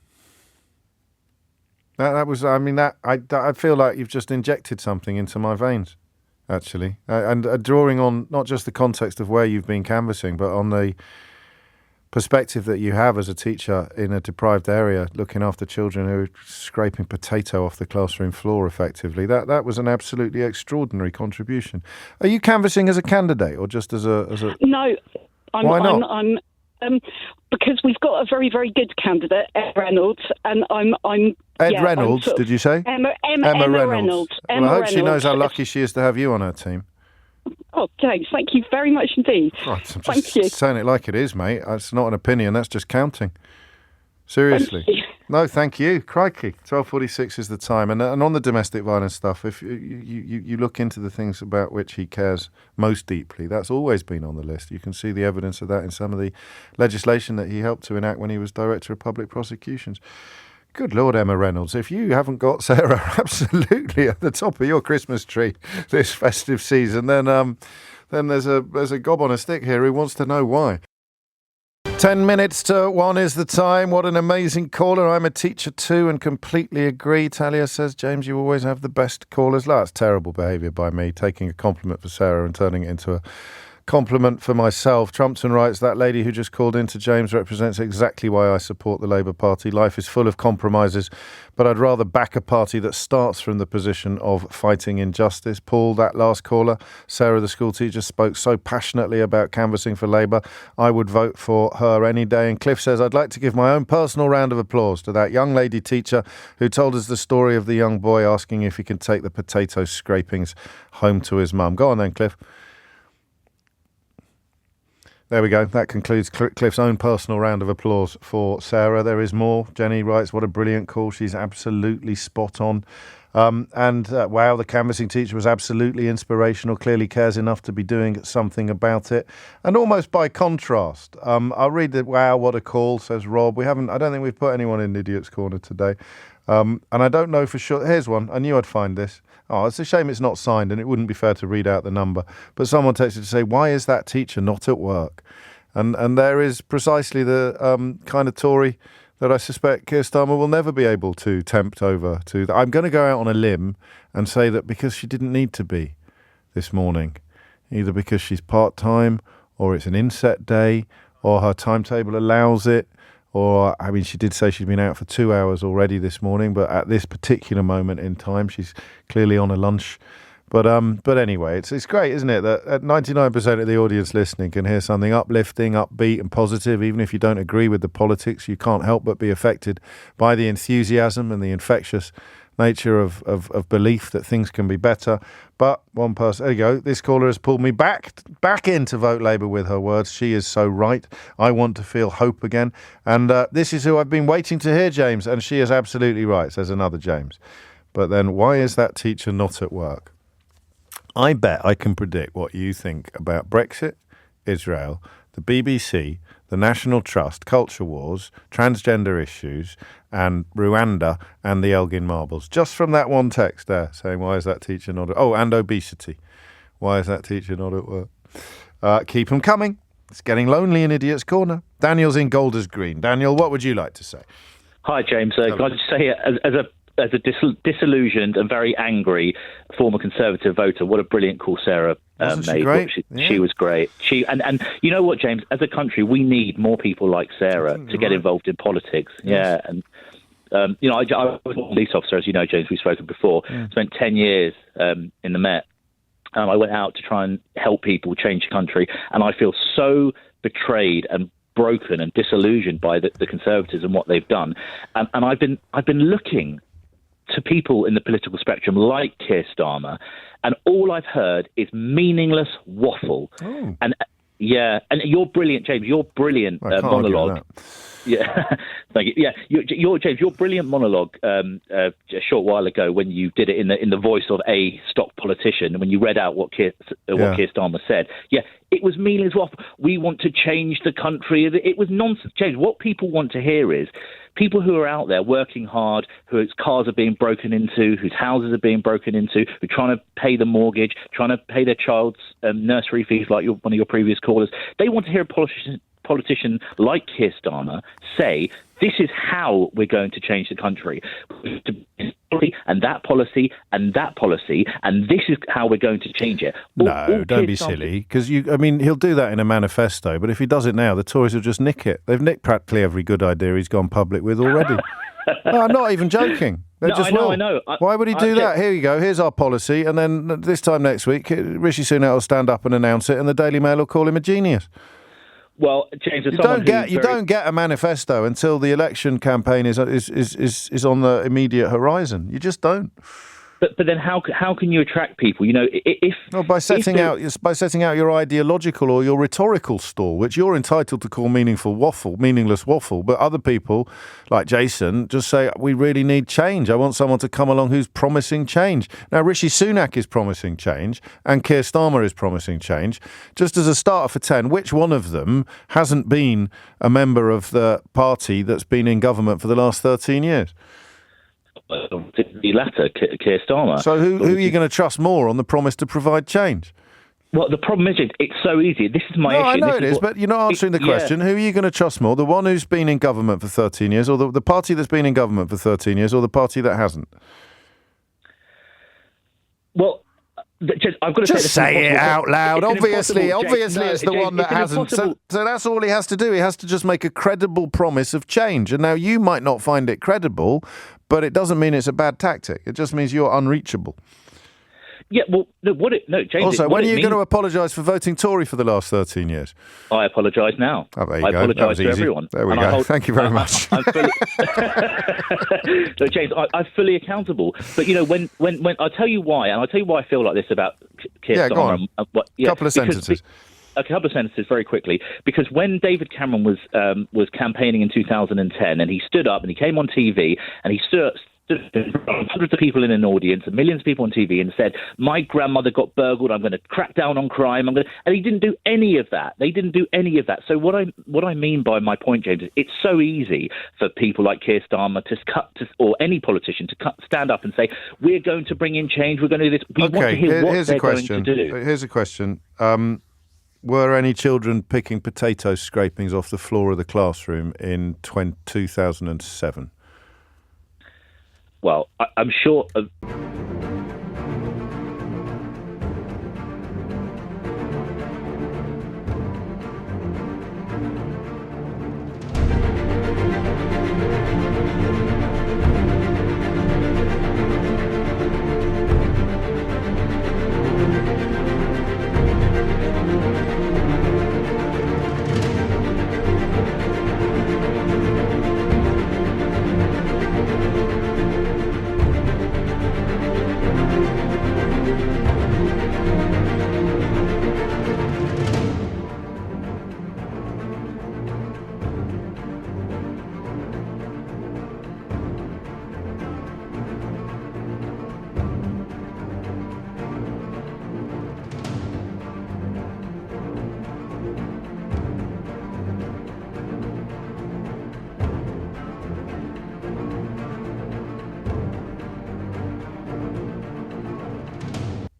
I feel like you've just injected something into my veins, actually. And drawing on not just the context of where you've been canvassing, but on the perspective that you have as a teacher in a deprived area, looking after children who are scraping potato off the classroom floor effectively. That was an absolutely extraordinary contribution. Are you canvassing as a candidate or just as a... No. Why not? Because we've got a very, very good candidate, Ed Reynolds, and I'm Ed Reynolds, did you say? Emma Reynolds. Well, I hope she knows how lucky she is to have you on her team. Oh, James, thank you very much indeed. Right, I'm just saying it like it is, mate. It's not an opinion, that's just counting. Seriously. Thank you. No, thank you. Crikey. 12:46 is the time. And on the domestic violence stuff, if you look into the things about which he cares most deeply, that's always been on the list. You can see the evidence of that in some of the legislation that he helped to enact when he was Director of Public Prosecutions. Good Lord, Emma Reynolds, if you haven't got Sarah absolutely at the top of your Christmas tree this festive season, then there's a gob on a stick here who wants to know why. 10 minutes to 1 is the time. What an amazing caller. I'm a teacher too and completely agree. Talia says, James, you always have the best callers. That's terrible behaviour by me, taking a compliment for Sarah and turning it into a compliment for myself. Trumpton writes, that lady who just called in to James represents exactly why I support the Labour Party. Life is full of compromises, but I'd rather back a party that starts from the position of fighting injustice. Paul, that last caller, Sarah, the school teacher, spoke so passionately about canvassing for Labour. I would vote for her any day. And Cliff says, I'd like to give my own personal round of applause to that young lady teacher who told us the story of the young boy asking if he could take the potato scrapings home to his mum. Go on then, Cliff. There we go. That concludes Cliff's own personal round of applause for Sarah. There is more. Jenny writes, what a brilliant call. She's absolutely spot on. Wow, the canvassing teacher was absolutely inspirational, clearly cares enough to be doing something about it. And almost by contrast, I'll read the wow, what a call, says Rob. I don't think we've put anyone in Idiot's Corner today. And I don't know for sure. Here's one. I knew I'd find this. Oh, it's a shame it's not signed and it wouldn't be fair to read out the number. But someone texted to say, why is that teacher not at work? And there is precisely the kind of Tory that I suspect Keir Starmer will never be able to tempt over to. I'm going to go out on a limb and say that because she didn't need to be this morning, either because she's part-time or it's an inset day or her timetable allows it, or, I mean, she did say she'd been out for 2 hours already this morning, but at this particular moment in time, she's clearly on a lunch. But anyway, it's great, isn't it, that 99% of the audience listening can hear something uplifting, upbeat and positive. Even if you don't agree with the politics, you can't help but be affected by the enthusiasm and the infectious nature of belief that things can be better. But one person, there you go, this caller has pulled me back in to vote Labour with her words. She is so right. I want to feel hope again. And this is who I've been waiting to hear, James, and she is absolutely right, says another James. But then why is that teacher not at work? I bet I can predict what you think about Brexit, Israel, the BBC, the National Trust, culture wars, transgender issues, and Rwanda and the Elgin Marbles. Just from that one text there saying, why is that teacher not at work? Oh, and obesity. Why is that teacher not at work? Keep them coming. It's getting lonely in Idiot's Corner. Daniel's in Golders Green. Daniel, what would you like to say? Hi, James. Can I just say, as a disillusioned and very angry former Conservative voter, what a brilliant call Sarah made. She great? She was great. And you know what, James? As a country, we need more people like Sarah to get involved in politics. Yes. Yeah, and I was a police officer, as you know, James. We've spoken before. Spent 10 years in the Met. I went out to try and help people change the country, and I feel so betrayed and broken and disillusioned by the Conservatives and what they've done. And I've been looking to people in the political spectrum like Keir Starmer, and all I've heard is meaningless waffle. Oh. And and you're brilliant, James. Your brilliant monologue. Yeah, thank you. Yeah, James, your brilliant monologue a short while ago when you did it in the voice of a stock politician, when you read out what Keir Starmer said. Yeah, it was meaningless waffle. We want to change the country. It was nonsense, James. What people want to hear is people who are out there working hard, whose cars are being broken into, whose houses are being broken into, who are trying to pay the mortgage, trying to pay their child's nursery fees, like one of your previous callers. They want to hear a politician like Keir Starmer say, this is how we're going to change the country. And that policy, and that policy, and this is how we're going to change it. No, don't be silly, because he'll do that in a manifesto, but if he does it now, the Tories will just nick it. They've nicked practically every good idea he's gone public with already. No, I'm not even joking. They just will. I know. Why would he do that? Here you go. Here's our policy. And then this time next week, Rishi Sunak will stand up and announce it, and the Daily Mail will call him a genius. Well, James, you don't get a manifesto until the election campaign is on the immediate horizon. You just don't. But then how can you attract people? By setting out your ideological or your rhetorical stall, which you're entitled to call meaningless waffle. But other people, like Jason, just say we really need change. I want someone to come along who's promising change. Now, Rishi Sunak is promising change, and Keir Starmer is promising change. Just as a starter for 10, which one of them hasn't been a member of the party that's been in government for the last 13 years? The latter, Keir Starmer. So who are you going to trust more on the promise to provide change? Well, the problem is it's so easy. This is my issue. I know it is, but you're not answering the question. Who are you going to trust more? The one who's been in government for 13 years, or the party that's been in government for 13 years, or the party that hasn't? Well, I've got to say it out loud. Obviously, it's the one that hasn't. So that's all he has to do. He has to just make a credible promise of change. And now you might not find it credible, but it doesn't mean it's a bad tactic. It just means you're unreachable. Yeah, well, James. Also, when are you going to apologise for voting Tory for the last 13 years? I apologise now. Oh, there you go. I apologise to everyone. There we go. Thank you very much. I'm fully... James, I'm fully accountable. But, when I'll tell you why, and I'll tell you why I feel like this about Keir Starmer. Go on. Couple of sentences. a couple of sentences very quickly, because when David Cameron was campaigning in 2010, and he stood up and he came on TV and he stood hundreds of people in an audience and millions of people on TV and said, my grandmother got burgled, I'm going to crack down on crime, and he didn't do any of that. They didn't do any of that. So what I mean by my point, James, is it's so easy for people like Keir Starmer or any politician to stand up and say, we're going to bring in change, we're going to do this. We want to hear what they're going to do. Here's a question. Were any children picking potato scrapings off the floor of the classroom in 2007? Well, I'm sure...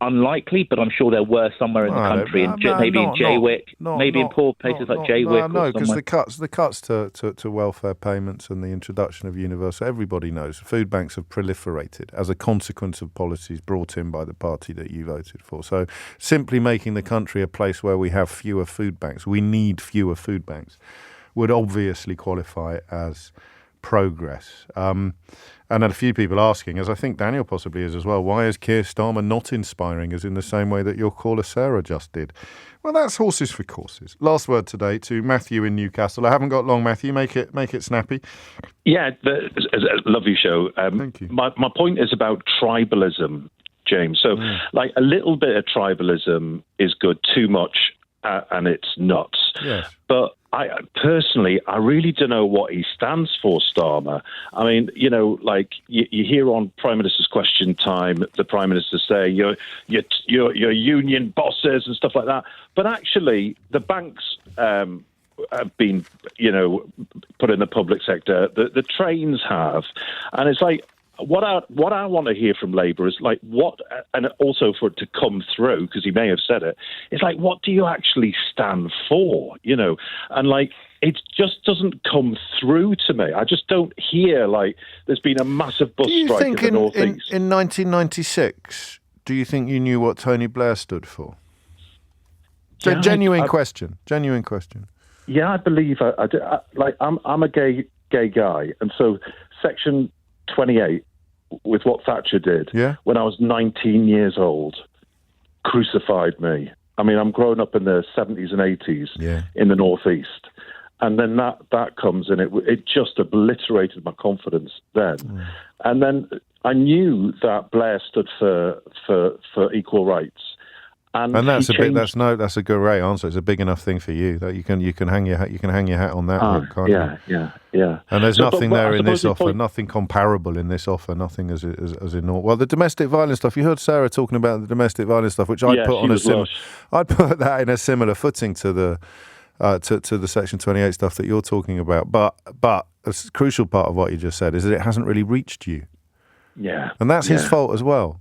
Unlikely, but I'm sure there were somewhere in the country, maybe in Jaywick, maybe in poor places like Jaywick. No, because the cuts to welfare payments and the introduction of universal, everybody knows food banks have proliferated as a consequence of policies brought in by the party that you voted for. So simply making the country a place where we have fewer food banks, we need fewer food banks, would obviously qualify as progress. And a few people asking, as I think Daniel possibly is as well, why is Keir Starmer not inspiring us in the same way that your caller Sarah just did? Well, that's horses for courses. Last word today to Matthew in Newcastle. I haven't got long, Matthew. Make it snappy. Yeah, it's a lovely show. Thank you. My point is about tribalism, James. So, like, a little bit of tribalism is good. Too much, and it's nuts. Yes. But I personally really don't know what he stands for, Starmer. I mean, like you hear on Prime Minister's Question Time, the Prime Minister say you're union bosses and stuff like that. But actually, the banks have been, put in the public sector. The trains have, and it's like. What I want to hear from Labour is like and also for it to come through, because he may have said it, it's like, what do you actually stand for, And like, it just doesn't come through to me. I just don't hear, like, there's been a massive bus strike in the North East. In 1996, do you think you knew what Tony Blair stood for? Yeah, genuine question. Yeah, I believe I do. I'm a gay guy, and so Section 28, with what Thatcher did when I was 19 years old, crucified me. I mean, I'm growing up in the 70s and 80s in the North East. And then that comes and it just obliterated my confidence then. And then I knew that Blair stood for equal rights. And that's that's a great answer. It's a big enough thing for you that you can hang your hat on that. Can't you? Yeah. And there's nothing there in this offer, nothing comparable in this offer, nothing as in all. Well, the domestic violence stuff. You heard Sarah talking about the domestic violence stuff, which I'd put that in a similar footing to the Section 28 stuff that you're talking about. But a crucial part of what you just said is that it hasn't really reached you. Yeah, and that's his fault as well.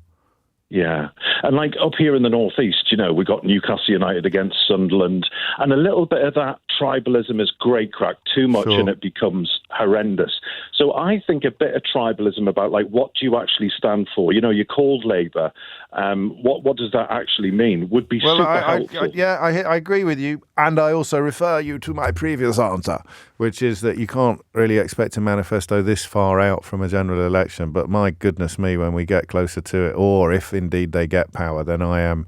Yeah. And like up here in the Northeast, we got Newcastle United against Sunderland, and a little bit of that tribalism is grey crack too much and it becomes horrendous. So I think a bit of tribalism about like, what do you actually stand for? You're called Labour. What does that actually mean? Would be super helpful. I agree with you. And I also refer you to my previous answer, which is that you can't really expect a manifesto this far out from a general election. But my goodness me, when we get closer to it, or if indeed they get power, then I am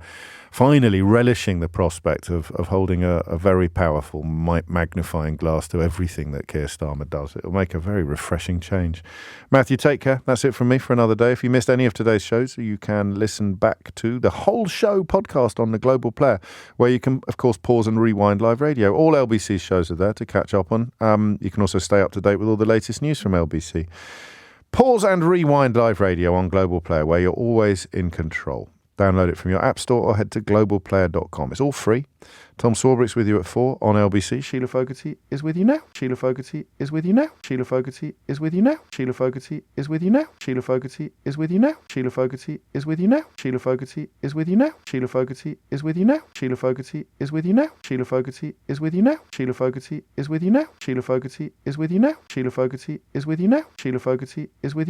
finally relishing the prospect of holding a very powerful magnifying glass to everything that Keir Starmer does. It will make a very refreshing change. Matthew, take care. That's it from me for another day. If you missed any of today's shows, you can listen back to the whole show podcast on the Global Player, where you can, of course, pause and rewind live radio. All LBC's shows are there to catch up on. You can also stay up to date with all the latest news from LBC. Pause and rewind live radio on Global Player, where you're always in control. Download it from your app store or head to globalplayer.com. It's all free. Tom Swarbrick's with you at 4 on LBC. Sheila Fogarty is with you now. Sheila Fogarty is with you now. Sheila Fogarty is with you now. Sheila Fogarty is with you now. Sheila Fogarty is with you now. Sheila Fogarty is with you now. Sheila Fogarty is with you now. Sheila Fogarty is with you now. Sheila Fogarty is with you now. Sheila Fogarty is with you now. Sheila Fogarty is with you now. Sheila Fogarty is with you now. Sheila Fogarty is with you now. Sheila Fogarty is with you